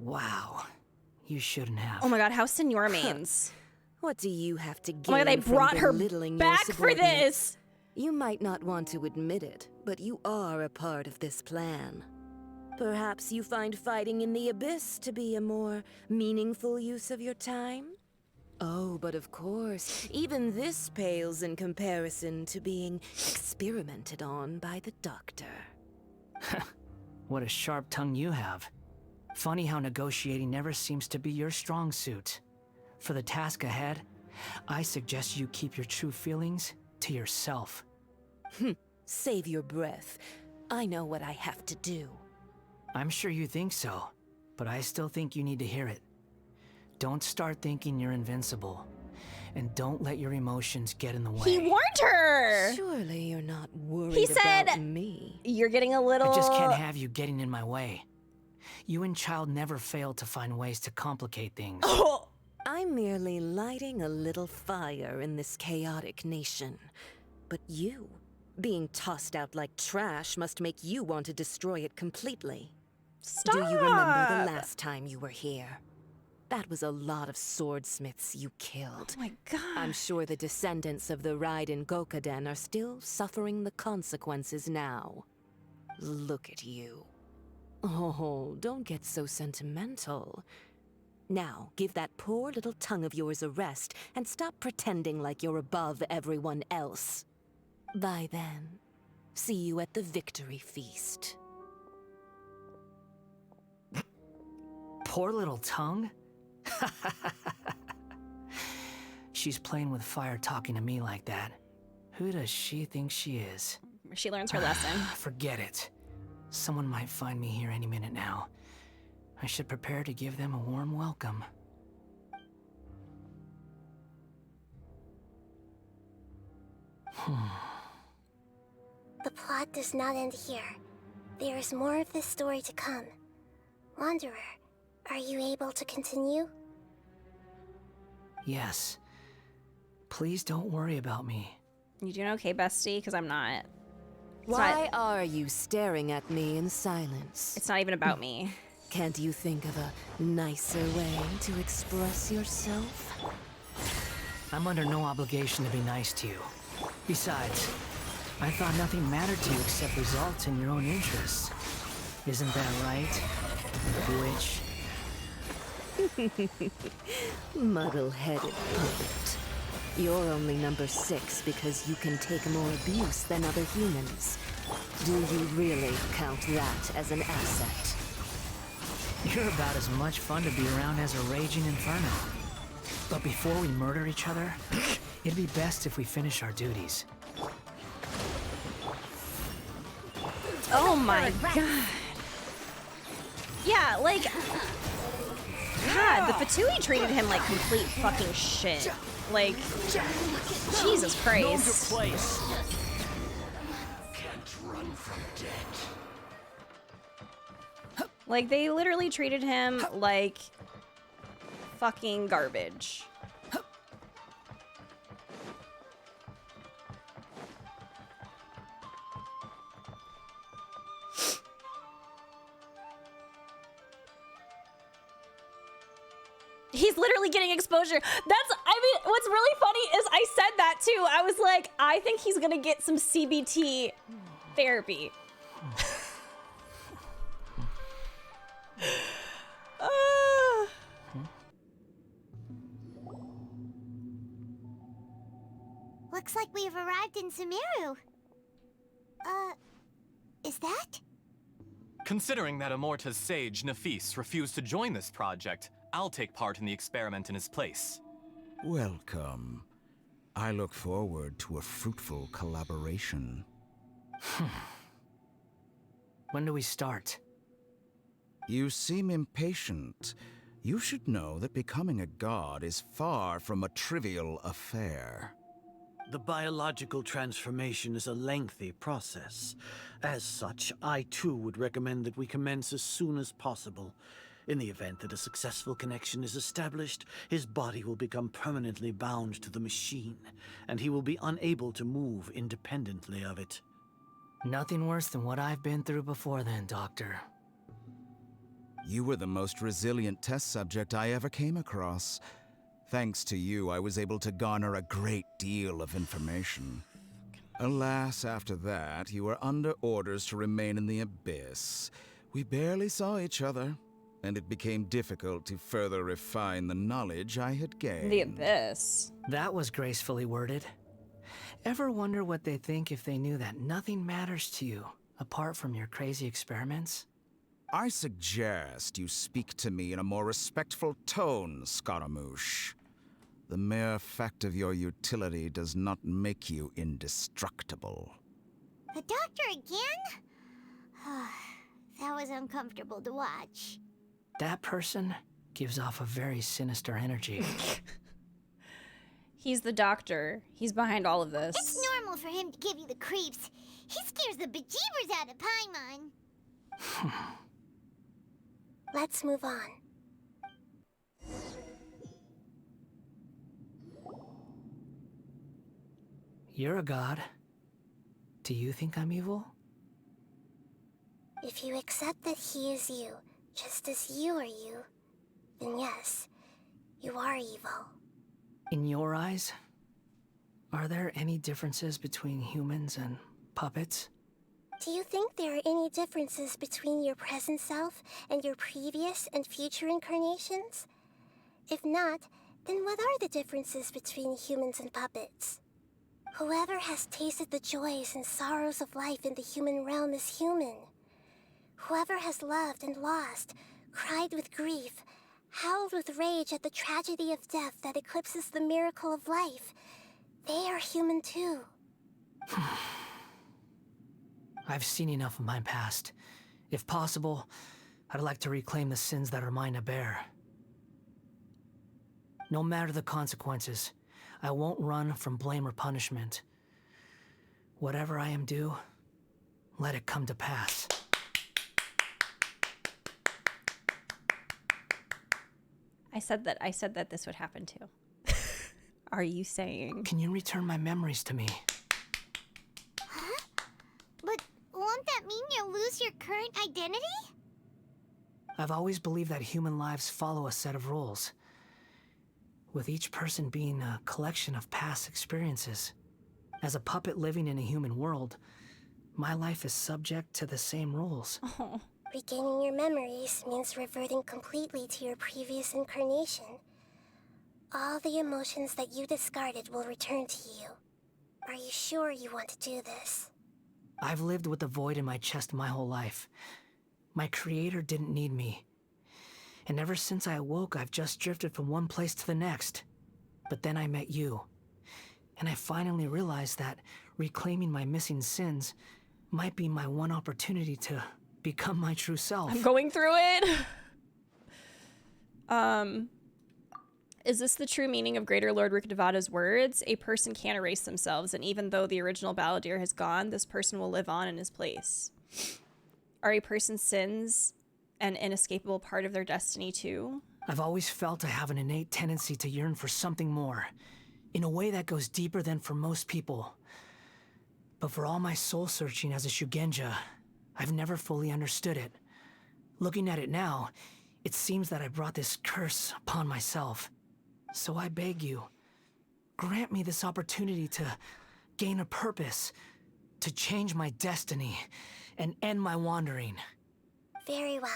Wow. You shouldn't have. Oh my god, how Senor means. What do you have to gain Oh my god, they brought her belittling back your for this! You might not want to admit it, but you are a part of this plan. Perhaps you find fighting in the Abyss to be a more meaningful use of your time? Oh, but of course, even this pales in comparison to being experimented on by the Doctor. What a sharp tongue you have. Funny how negotiating never seems to be your strong suit. For the task ahead, I suggest you keep your true feelings to yourself. Save your breath. I know what I have to do. I'm sure you think so, but I still think you need to hear it. Don't start thinking you're invincible, and don't let your emotions get in the way. He warned her! Surely you're not worried He said, about me. You're getting a little... I just can't have you getting in my way. You and Child never fail to find ways to complicate things. Oh. I'm merely lighting a little fire in this chaotic nation. But you, being tossed out like trash, must make you want to destroy it completely. Stop! Do you remember the last time you were here? That was a lot of swordsmiths you killed. Oh my god. I'm sure the descendants of the Raiden Gokaden are still suffering the consequences now. Look at you. Oh, don't get so sentimental. Now, give that poor little tongue of yours a rest and stop pretending like you're above everyone else. Bye then. See you at the victory feast. Poor little tongue? She's playing with fire talking to me like that. Who does she think she is? She learns her lesson. Forget it. Someone might find me here any minute now. I should prepare to give them a warm welcome. The plot does not end here. There is more of this story to come. Wanderer, are you able to continue? Yes. Please don't worry about me. You doing okay, bestie? Because I'm not. Why are you staring at me in silence? It's not even about me. Can't you think of a nicer way to express yourself? I'm under no obligation to be nice to you. Besides, I thought nothing mattered to you except results in your own interests. Isn't that right, witch? Muddle-headed puppet. You're only number 6 because you can take more abuse than other humans. Do you really count that as an asset? You're about as much fun to be around as a raging inferno. But before we murder each other, it'd be best if we finish our duties. Oh my god. Yeah, like... God, the Fatui treated him like complete fucking shit. Like, Jesus Christ. Know your place. Can't run from death. Like, they literally treated him like fucking garbage. He's literally getting exposure. What's really funny is I said that too. I was like, I think he's gonna get some CBT therapy. Looks like we've arrived in Sumeru. Is that? Considering that Amorta's sage, Nafis, refused to join this project, I'll take part in the experiment in his place. Welcome. I look forward to a fruitful collaboration. When do we start? You seem impatient. You should know that becoming a god is far from a trivial affair. The biological transformation is a lengthy process. As such, I too would recommend that we commence as soon as possible. In the event that a successful connection is established, his body will become permanently bound to the machine, and he will be unable to move independently of it. Nothing worse than what I've been through before then, Doctor. You were the most resilient test subject I ever came across. Thanks to you, I was able to garner a great deal of information. Alas, after that, you were under orders to remain in the Abyss. We barely saw each other, and it became difficult to further refine the knowledge I had gained. The Abyss. That was gracefully worded. Ever wonder what they think if they knew that nothing matters to you, apart from your crazy experiments? I suggest you speak to me in a more respectful tone, Scaramouche. The mere fact of your utility does not make you indestructible. The doctor again? That was uncomfortable to watch. That person gives off a very sinister energy. He's the doctor. He's behind all of this. It's normal for him to give you the creeps. He scares the bejeebers out of Paimon. Let's move on. You're a god. Do you think I'm evil? If you accept that he is you, just as you are you, then yes, you are evil. In your eyes, are there any differences between humans and puppets? Do you think there are any differences between your present self and your previous and future incarnations? If not, then what are the differences between humans and puppets? Whoever has tasted the joys and sorrows of life in the human realm is human. Whoever has loved and lost, cried with grief, howled with rage at the tragedy of death that eclipses the miracle of life, they are human too. I've seen enough of my past. If possible, I'd like to reclaim the sins that are mine to bear. No matter the consequences, I won't run from blame or punishment. Whatever I am due, let it come to pass. I said that this would happen too. Are you saying? Can you return my memories to me? Huh? But won't that mean you'll lose your current identity? I've always believed that human lives follow a set of rules, with each person being a collection of past experiences. As a puppet living in a human world, my life is subject to the same rules. Oh. Regaining your memories means reverting completely to your previous incarnation. All the emotions that you discarded will return to you. Are you sure you want to do this? I've lived with the void in my chest my whole life. My creator didn't need me. And ever since I awoke, I've just drifted from one place to the next. But then I met you. And I finally realized that reclaiming my missing sins might be my one opportunity to become my true self. I'm going through it. Is this the true meaning of Greater Lord Rukkhadevada's words? A person can't erase themselves, and even though the original balladeer has gone, this person will live on in his place. Are a person's sins an inescapable part of their destiny too? I've always felt I have an innate tendency to yearn for something more, in a way that goes deeper than for most people. But for all my soul-searching as a Shugenja, I've never fully understood it. Looking at it now, it seems that I brought this curse upon myself. So I beg you, grant me this opportunity to gain a purpose, to change my destiny, and end my wandering. Very well.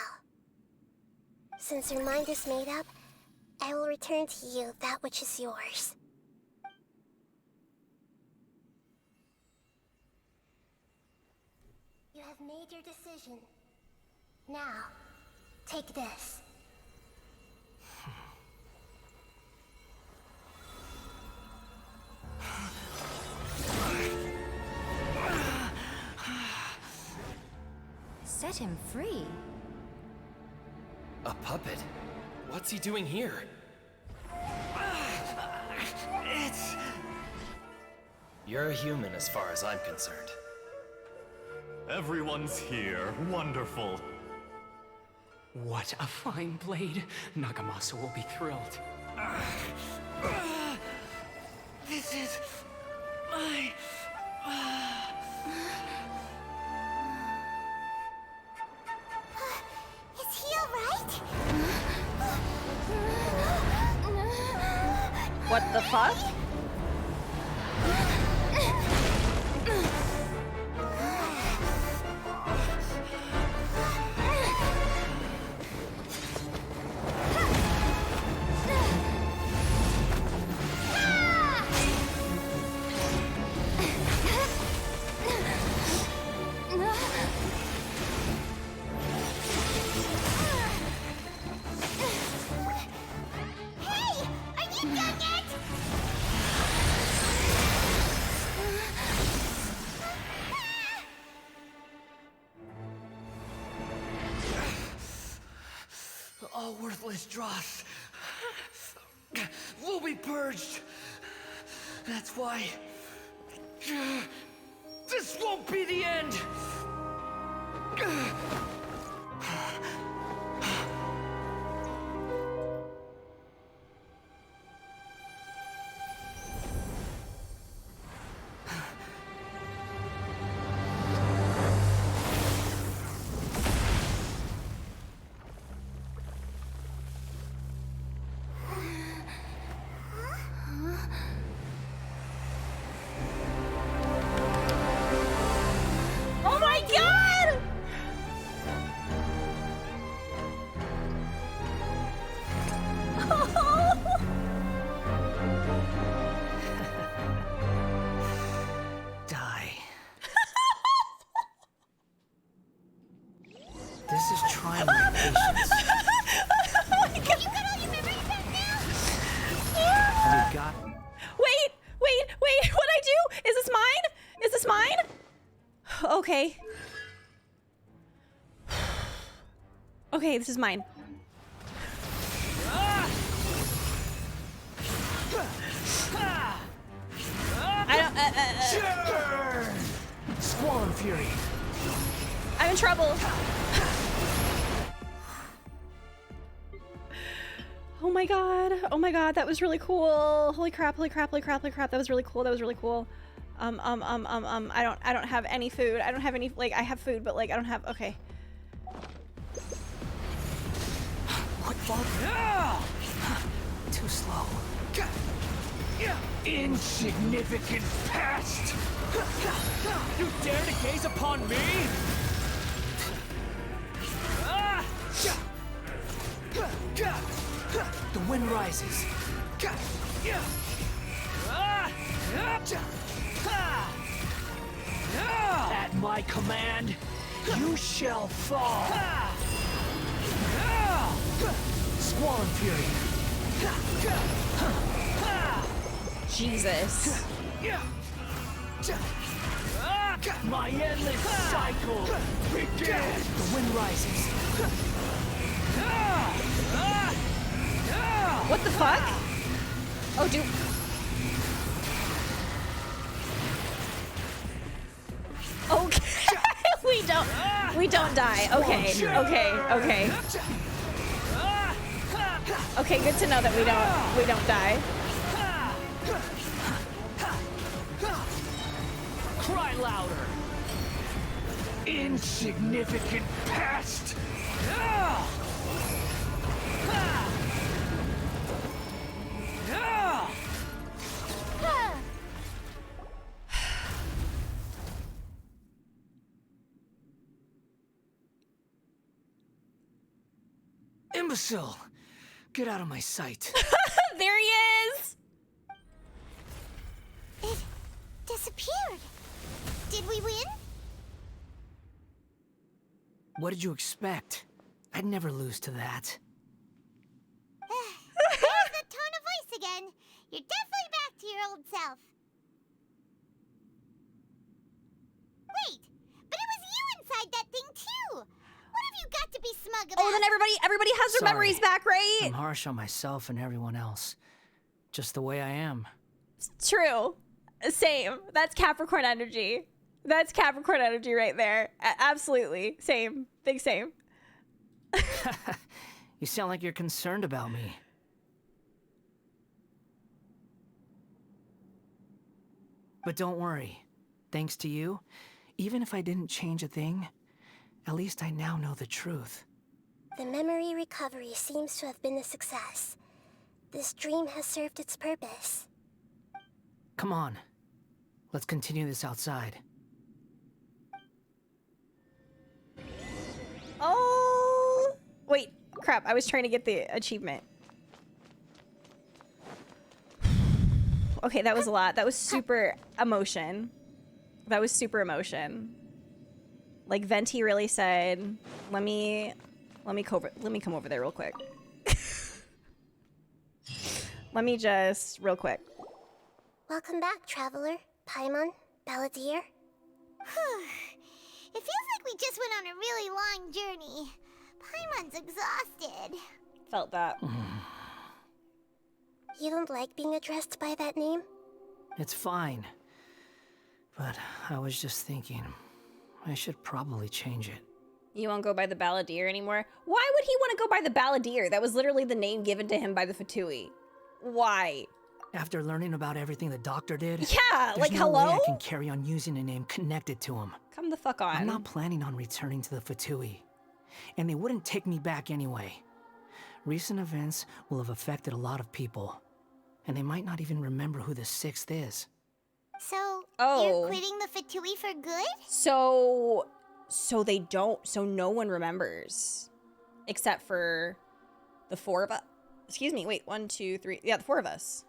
Since your mind is made up, I will return to you that which is yours. You have made your decision. Now, take this. Set him free. A puppet? What's he doing here? You're a human as far as I'm concerned. Everyone's here. Wonderful. What a fine blade. Nagamasa will be thrilled. This is my... Is he alright? What the fuck? All worthless dross will be purged. That's why this won't be the end. Oh my god! Die. This is trying my patience. Oh my god! You got all your memories back now? We got... Wait! What'd I do? Is this mine? Is this mine? Okay. Okay, this is mine. I don't. Squall Fury. I'm in trouble. Oh my god. Oh my god, that was really cool. Holy crap, holy crap, holy crap, holy crap. That was really cool. That was really cool. I don't have any food. I don't have any, like, I have food, but like I don't have, okay. Quick fall. Too slow. Insignificant pest! You dare to gaze upon me? The wind rises. At my command, you shall fall. Squall Fury. Jesus. My endless cycle begins. The wind rises. What the fuck? Oh, dude. Okay. we don't die. Okay. Okay, good to know that we don't die. Cry louder. Insignificant pest. Imbecile! Get out of my sight. There he is! It disappeared. Did we win? What did you expect? I'd never lose to that. There's the tone of voice again. You're definitely back to your old self. Wait, but it was you inside that thing too. What have you got to be smug about? Oh, then everybody has their memories back, right? I'm harsh on myself and everyone else. Just the way I am. True. Same. That's Capricorn energy. That's Capricorn energy right there. Absolutely. Same. Big same. You sound like you're concerned about me. But don't worry. Thanks to you, even if I didn't change a thing, at least I now know the truth. The memory recovery seems to have been a success. This dream has served its purpose. Come on. Let's continue this outside. Oh! Wait, crap. I was trying to get the achievement. Okay, that was a lot. That was super emotion. That was super emotion. Like Venti really said, let me come over there real quick. Let me just real quick. Welcome back, traveler, Paimon, Balladeer. It feels like we just went on a really long journey. Paimon's exhausted. Felt that. You don't like being addressed by that name? It's fine. But I was just thinking, I should probably change it. You won't go by the Balladeer anymore? Why would he want to go by the Balladeer? That was literally the name given to him by the Fatui. Why? After learning about everything the doctor did, yeah, like no hello? way I can carry on using a name connected to him. Come the fuck on. I'm not planning on returning to the Fatui, and they wouldn't take me back anyway. Recent events will have affected a lot of people, and they might not even remember who the sixth is. So, you're quitting the Fatui for good? So they don't, so no one remembers. Except for the four of us. Excuse me, wait, 1, 2, 3, yeah, the four of us.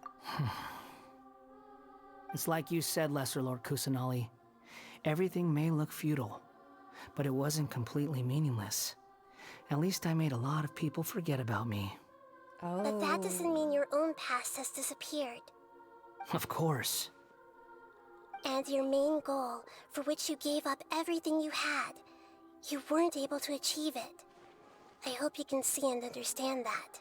It's like you said, Lesser Lord Kusanali. Everything may look futile, but it wasn't completely meaningless. At least I made a lot of people forget about me. Oh. But that doesn't mean your own past has disappeared. Of course. And your main goal, for which you gave up everything you had, you weren't able to achieve it. I hope you can see and understand that.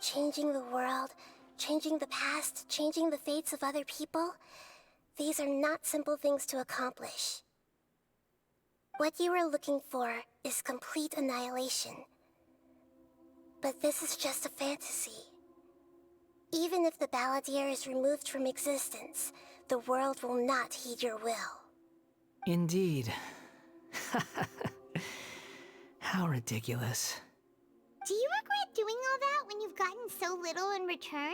Changing the world, changing the past, changing the fates of other people, these are not simple things to accomplish. What you are looking for is complete annihilation. But this is just a fantasy. Even if the Balladeer is removed from existence, the world will not heed your will. Indeed. How ridiculous. Do you regret doing all that when you've gotten so little in return?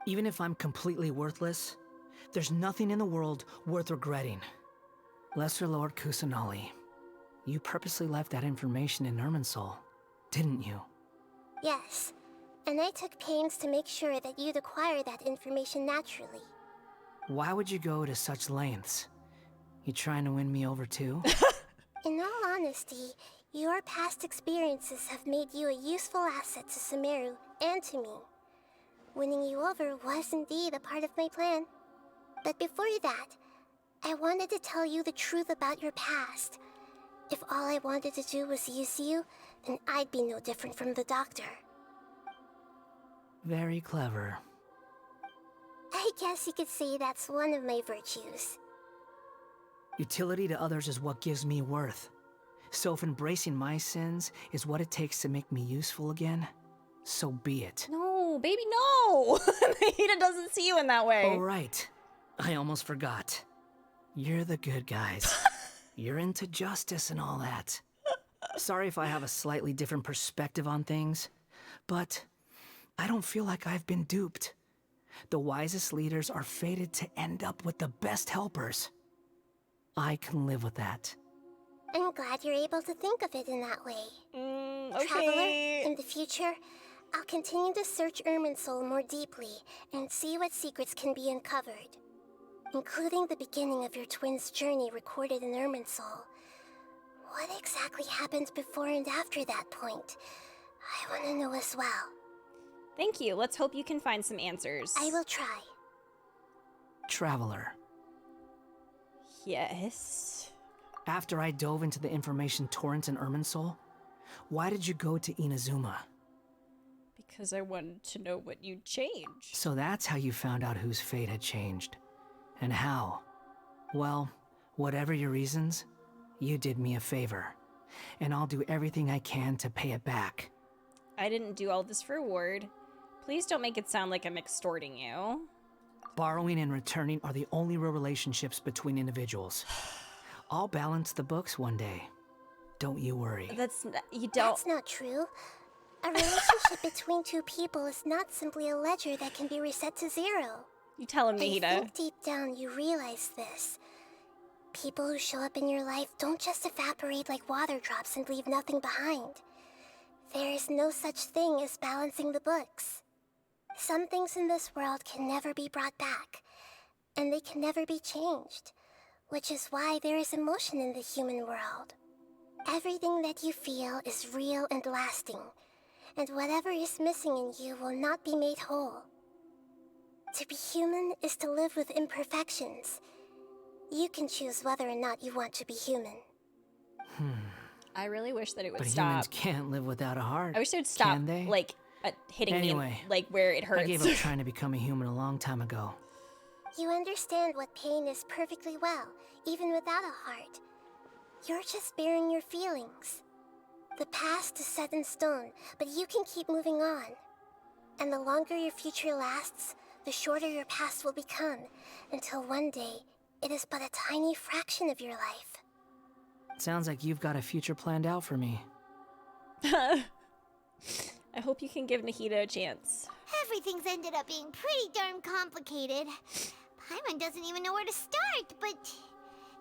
Even if I'm completely worthless, there's nothing in the world worth regretting. Lesser Lord Kusanali, you purposely left that information in Irminsul, didn't you? Yes, and I took pains to make sure that you'd acquire that information naturally. Why would you go to such lengths? You trying to win me over too? In all honesty, your past experiences have made you a useful asset to Sumeru and to me. Winning you over was indeed a part of my plan. But before that, I wanted to tell you the truth about your past. If all I wanted to do was use you, then I'd be no different from the doctor. Very clever. I guess you could say that's one of my virtues. Utility to others is what gives me worth. So if embracing my sins is what it takes to make me useful again, so be it. No, baby, no! Nahida doesn't see you in that way. Oh, right. I almost forgot. You're the good guys. You're into justice and all that. Sorry if I have a slightly different perspective on things, but I don't feel like I've been duped. The wisest leaders are fated to end up with the best helpers. I can live with that. I'm glad you're able to think of it in that way. Okay. Traveler, in the future, I'll continue to search Irminsul more deeply and see what secrets can be uncovered, including the beginning of your twins' journey recorded in Irminsul. What exactly happened before and after that point? I want to know as well. Thank you. Let's hope you can find some answers. I will try. Traveler. Yes? After I dove into the information torrent in Irminsul, why did you go to Inazuma? Because I wanted to know what you'd change. So that's how you found out whose fate had changed. And how? Well, whatever your reasons, you did me a favor. And I'll do everything I can to pay it back. I didn't do all this for reward. Please don't make it sound like I'm extorting you. Borrowing and returning are the only real relationships between individuals. I'll balance the books one day. Don't you worry. That's not true. A relationship between two people is not simply a ledger that can be reset to zero. You tell him, Nahida. I think deep down you realize this. People who show up in your life don't just evaporate like water drops and leave nothing behind. There is no such thing as balancing the books. Some things in this world can never be brought back, and they can never be changed, which is why there is emotion in the human world. Everything that you feel is real and lasting, and whatever is missing in you will not be made whole. To be human is to live with imperfections. You can choose whether or not you want to be human. I really wish that it would But stop. humans can't live without a heart. I wish it would stop, Can they? like, hitting Anyway, me, like, where it hurts. I gave up trying to become a human a long time ago. You understand what pain is perfectly well, even without a heart. You're just bearing your feelings. The past is set in stone, but you can keep moving on. And the longer your future lasts, the shorter your past will become, until one day, it is but a tiny fraction of your life. Sounds like you've got a future planned out for me. I hope you can give Nahida a chance. Everything's ended up being pretty darn complicated. Paimon doesn't even know where to start, but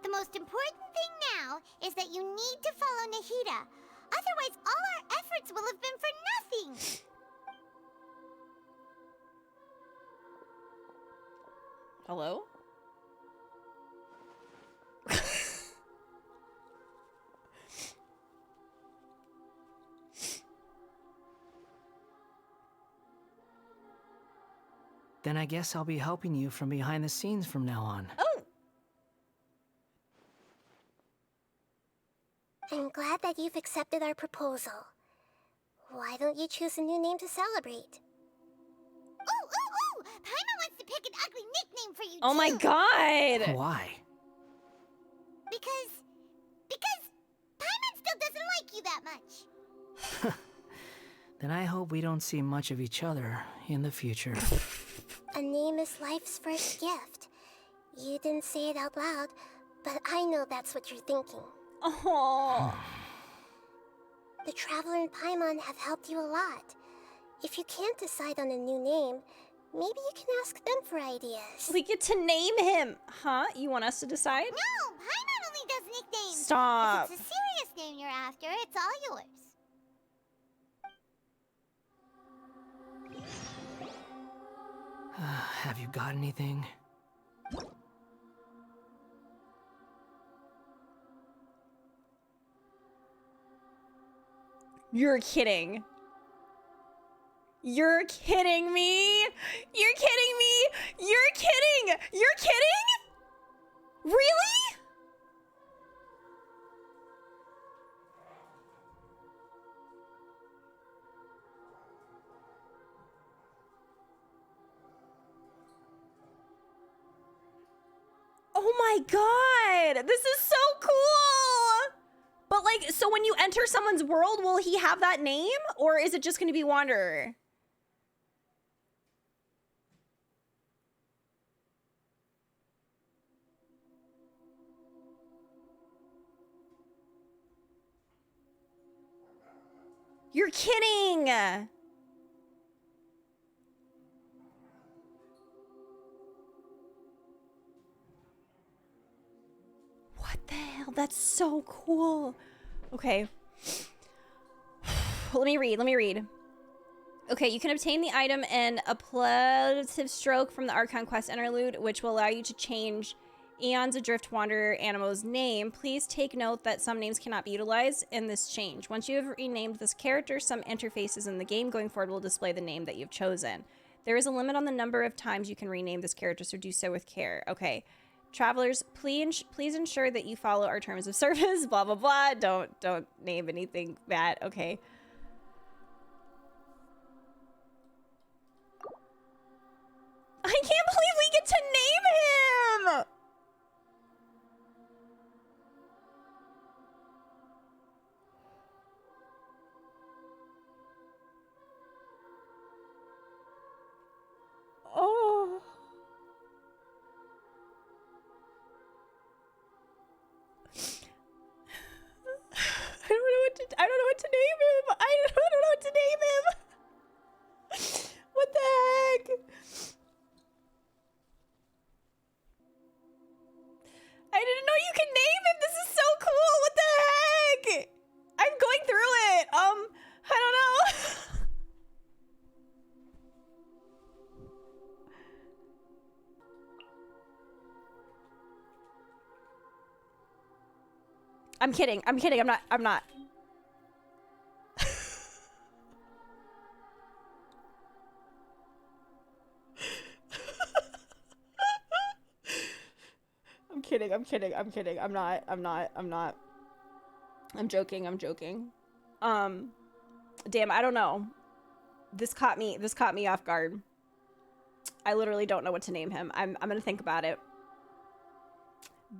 the most important thing now is that you need to follow Nahida. Otherwise, all our efforts will have been for nothing. Hello? Then I guess I'll be helping you from behind the scenes from now on. Oh! I'm glad that you've accepted our proposal. Why don't you choose a new name to celebrate? Ooh! Paimon wants to pick an ugly nickname for you, Oh my too. god! Why? Because Paimon still doesn't like you that much. Then I hope we don't see much of each other in the future. A name is life's first gift. You didn't say it out loud, but I know that's what you're thinking. Oh. The Traveler and Paimon have helped you a lot. If you can't decide on a new name, maybe you can ask them for ideas. We get to name him! Huh? You want us to decide? No, Paimon only does nicknames. Stop. If it's a serious name you're after, it's all yours. Have you got anything? You're kidding. You're kidding me? You're kidding me? You're kidding! You're kidding? Really? my god! This is so cool! But like, so when you enter someone's world, will he have that name? Or is it just gonna be Wanderer? You're kidding! What the hell? That's so cool. Okay. Let me read. Okay, you can obtain the item in a plative stroke from the Archon Quest Interlude, which will allow you to change Aeon's Adrift Wanderer Animo's name. Please take note that some names cannot be utilized in this change. Once you have renamed this character, some interfaces in the game going forward will display the name that you've chosen. There is a limit on the number of times you can rename this character, so do so with care. Okay. Travelers, please ensure that you follow our terms of service, blah, blah, blah. Don't name anything bad. Okay. I can't believe we get to name him! Oh. I don't know what to name him. I don't know what to name him. What the heck? I didn't know you could name him. This is so cool. What the heck? I'm going through it. I don't know. I'm kidding. I'm not. I'm kidding. I'm not. I'm joking. Damn, I don't know. This caught me off guard. I literally don't know what to name him. I'm gonna think about it.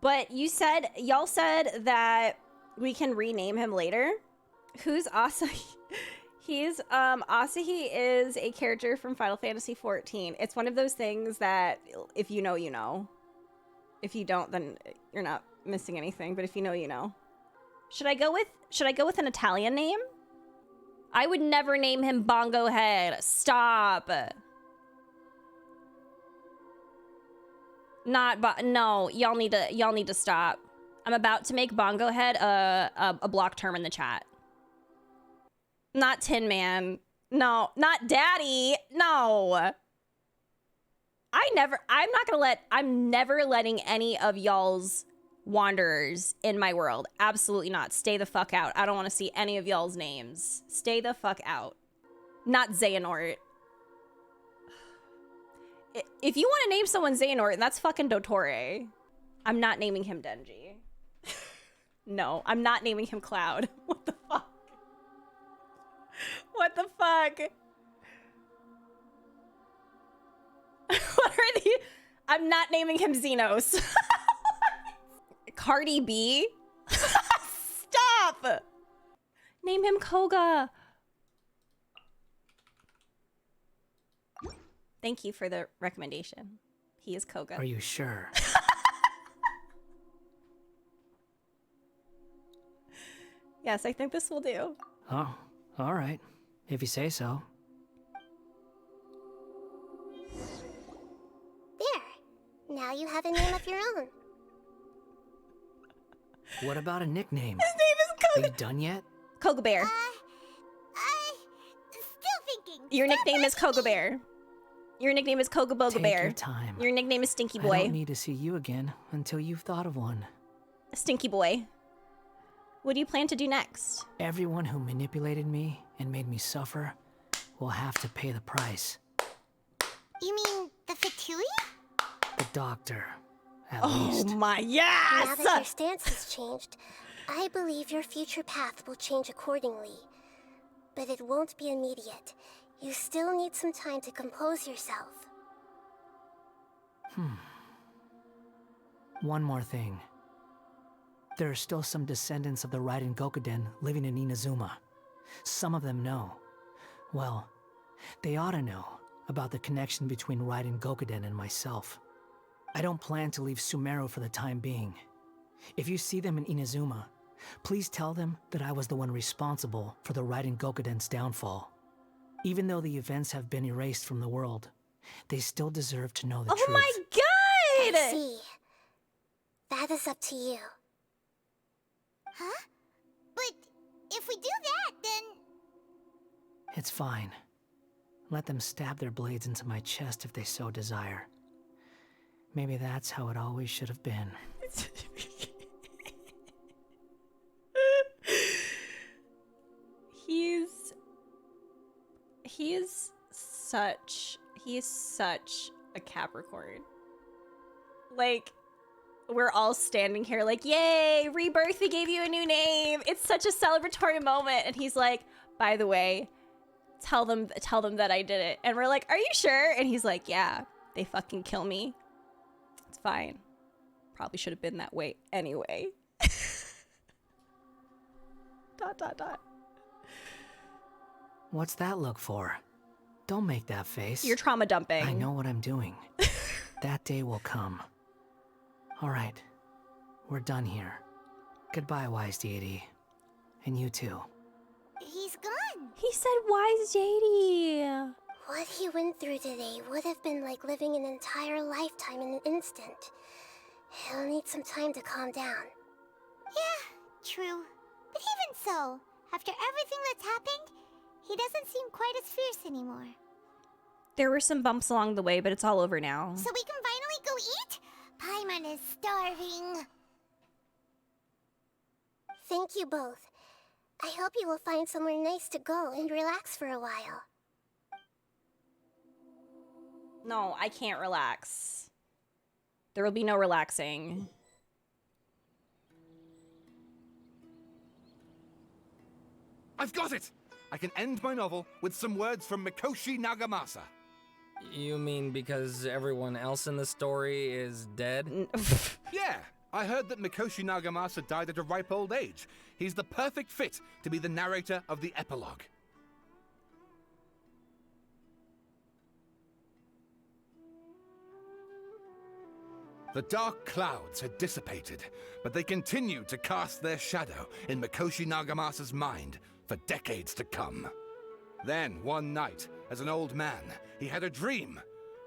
But y'all said that we can rename him later. Who's Asahi? He's Asahi is a character from Final Fantasy XIV. It's one of those things that if you know, you know. If you don't, then you're not missing anything, but if you know, you know. Should I go with an Italian name? I would never name him Bongo Head. Stop. No, y'all need to stop. I'm about to make Bongo Head a block term in the chat. Not Tin Man. No, not Daddy. No. I'm never letting any of y'all's wanderers in my world. Absolutely not. Stay the fuck out. I don't want to see any of y'all's names. Stay the fuck out. Not Xehanort. If you want to name someone Xehanort, that's fucking Dottore. I'm not naming him Denji. No, I'm not naming him Cloud. What the fuck? What the fuck? What are these? I'm not naming him Xenos. Cardi B? Stop! Name him Koga. Thank you for the recommendation. He is Koga. Are you sure? Yes, I think this will do. Oh, all right. If you say so. There. Now you have a name of your own. What about a nickname? His name is Koga. Are you done yet? Koga Bear. Still thinking. Your nickname is Koga Bear. Your nickname is Koga Boga Take Bear. your time. Your nickname is Stinky I Boy. don't need to see you again until you've thought of one. Stinky Boy. What do you plan to do next? Everyone who manipulated me and made me suffer will have to pay the price. You mean the Fatui? The doctor, at Oh least. my, yes! Now that your stance has changed, I believe your future path will change accordingly. But it won't be immediate. You still need some time to compose yourself. One more thing. There are still some descendants of the Raiden Gokuden living in Inazuma. Some of them know. Well, they ought to know about the connection between Raiden Gokuden and myself. I don't plan to leave Sumeru for the time being. If you see them in Inazuma, please tell them that I was the one responsible for the Raiden Gokuden's downfall. Even though the events have been erased from the world, they still deserve to know the truth. Oh my god! I see. That is up to you. Huh? But if we do that, then... It's fine. Let them stab their blades into my chest if they so desire. Maybe that's how it always should have been. He is such a Capricorn. Like, we're all standing here like, yay, rebirth, we gave you a new name. It's such a celebratory moment. And he's like, by the way, tell them that I did it. And we're like, are you sure? And he's like, yeah, they fucking kill me. It's fine. Probably should have been that way anyway. ... What's that look for? Don't make that face. You're trauma dumping. I know what I'm doing. That day will come. All right. We're done here. Goodbye, wise deity. And you too. He's gone. He said wise deity. What he went through today would have been like living an entire lifetime in an instant. He'll need some time to calm down. Yeah, true. But even so, after everything that's happened, he doesn't seem quite as fierce anymore. There were some bumps along the way, but it's all over now. So we can finally go eat? Paimon is starving. Thank you both. I hope you will find somewhere nice to go and relax for a while. No, I can't relax. There will be no relaxing. I've got it! I can end my novel with some words from Mikoshi Nagamasa. You mean because everyone else in the story is dead? Yeah, I heard that Mikoshi Nagamasa died at a ripe old age. He's the perfect fit to be the narrator of the epilogue. The dark clouds had dissipated, but they continued to cast their shadow in Mikoshi Nagamasa's mind for decades to come. Then, one night, as an old man, he had a dream.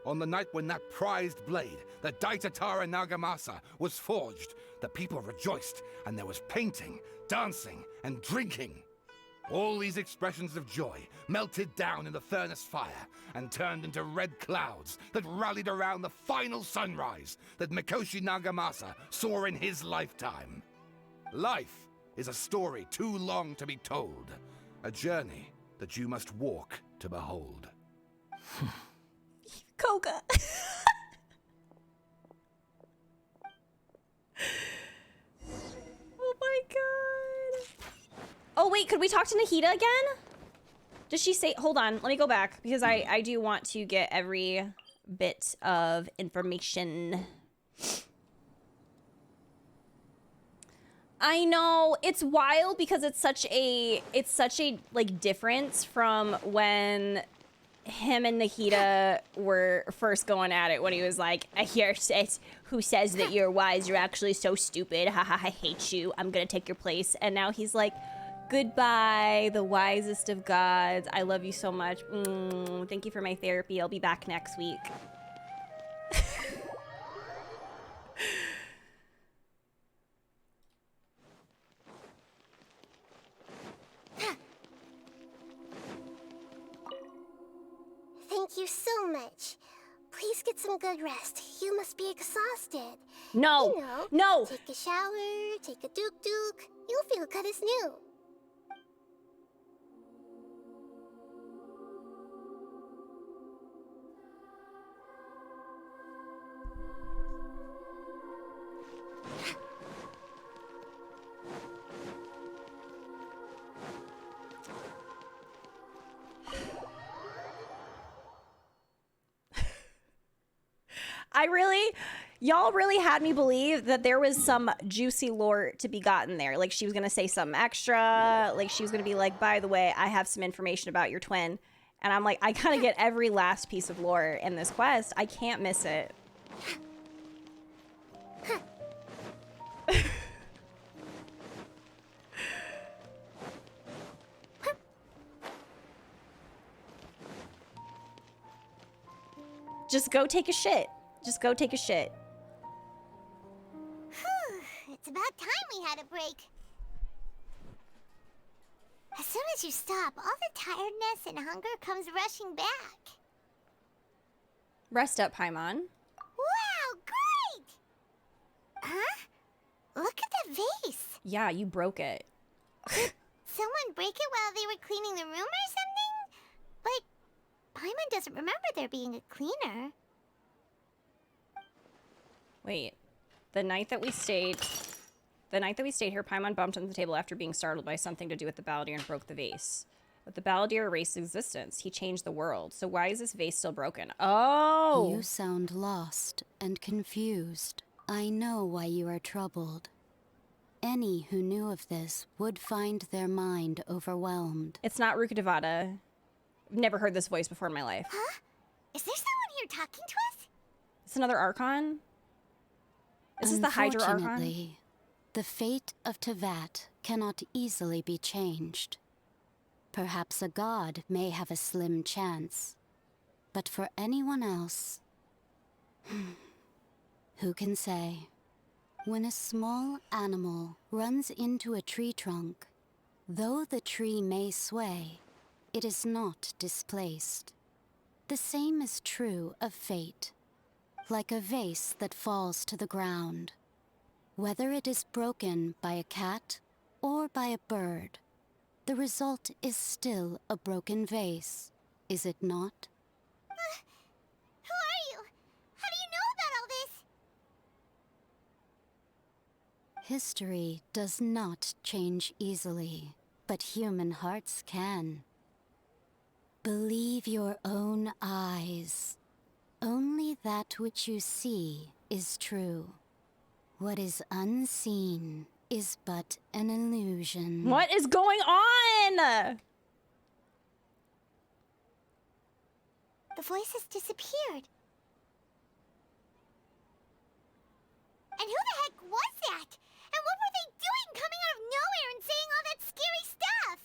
On the night when that prized blade, the Daitatara Nagamasa, was forged, the people rejoiced, and there was painting, dancing, and drinking. All these expressions of joy melted down in the furnace fire and turned into red clouds that rallied around the final sunrise that Mikoshi Nagamasa saw in his lifetime. Life is a story too long to be told, a journey that you must walk to behold. Koga. Oh my god. Oh wait, could we talk to Nahida again? Does she say, hold on, let me go back because I do want to get every bit of information. I know, it's wild because it's such a like difference from when him and Nahida were first going at it when he was like, I hear says who says that you're wise, you're actually so stupid, haha, I hate you, I'm gonna take your place. And now he's like, goodbye, the wisest of gods, I love you so much, thank you for my therapy, I'll be back next week. Thank you so much. Please get some good rest. You must be exhausted. No, you know, no. Take a shower, take a duk-duk. You'll feel good as new. Y'all really had me believe that there was some juicy lore to be gotten there. Like she was gonna say something extra. Like she was gonna be like, by the way, I have some information about your twin. And I'm like, I gotta get every last piece of lore in this quest. I can't miss it. Just go take a shit. Just go take a shit. It's about time we had a break. As soon as you stop, all the tiredness and hunger comes rushing back. Rest up, Paimon. Wow, great! Huh? Look at the vase. Yeah, you broke it. Did someone break it while they were cleaning the room or something? But Paimon doesn't remember there being a cleaner. Wait. The night that we stayed here, Paimon bumped on the table after being startled by something to do with the balladeer and broke the vase. But the balladeer erased existence. He changed the world. So why is this vase still broken? Oh! You sound lost and confused. I know why you are troubled. Any who knew of this would find their mind overwhelmed. It's not Rukkhadevata. I've never heard this voice before in my life. Huh? Is there someone here talking to us? It's another Archon? Is this the Hydra Archon? Unfortunately, the fate of Tevat cannot easily be changed. Perhaps a god may have a slim chance. But for anyone else, who can say? When a small animal runs into a tree trunk, though the tree may sway, it is not displaced. The same is true of fate. Like a vase that falls to the ground. Whether it is broken by a cat or by a bird, the result is still a broken vase, is it not? Who are you? How do you know about all this? History does not change easily, but human hearts can. Believe your own eyes. Only that which you see is true. What is unseen is but an illusion. What is going on? The voice has disappeared. And who the heck was that? And what were they doing coming out of nowhere and saying all that scary stuff?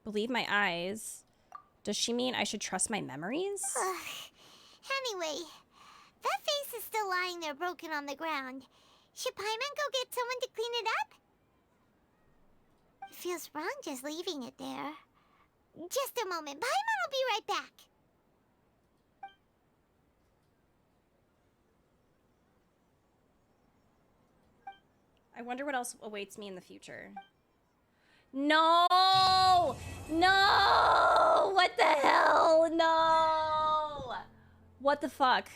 Believe my eyes. Does she mean I should trust my memories? Anyway, that vase is still lying there broken on the ground. Should Paimon go get someone to clean it up? It feels wrong just leaving it there. Just a moment. Paimon will be right back. I wonder what else awaits me in the future. No! No! What the hell? No! What the fuck?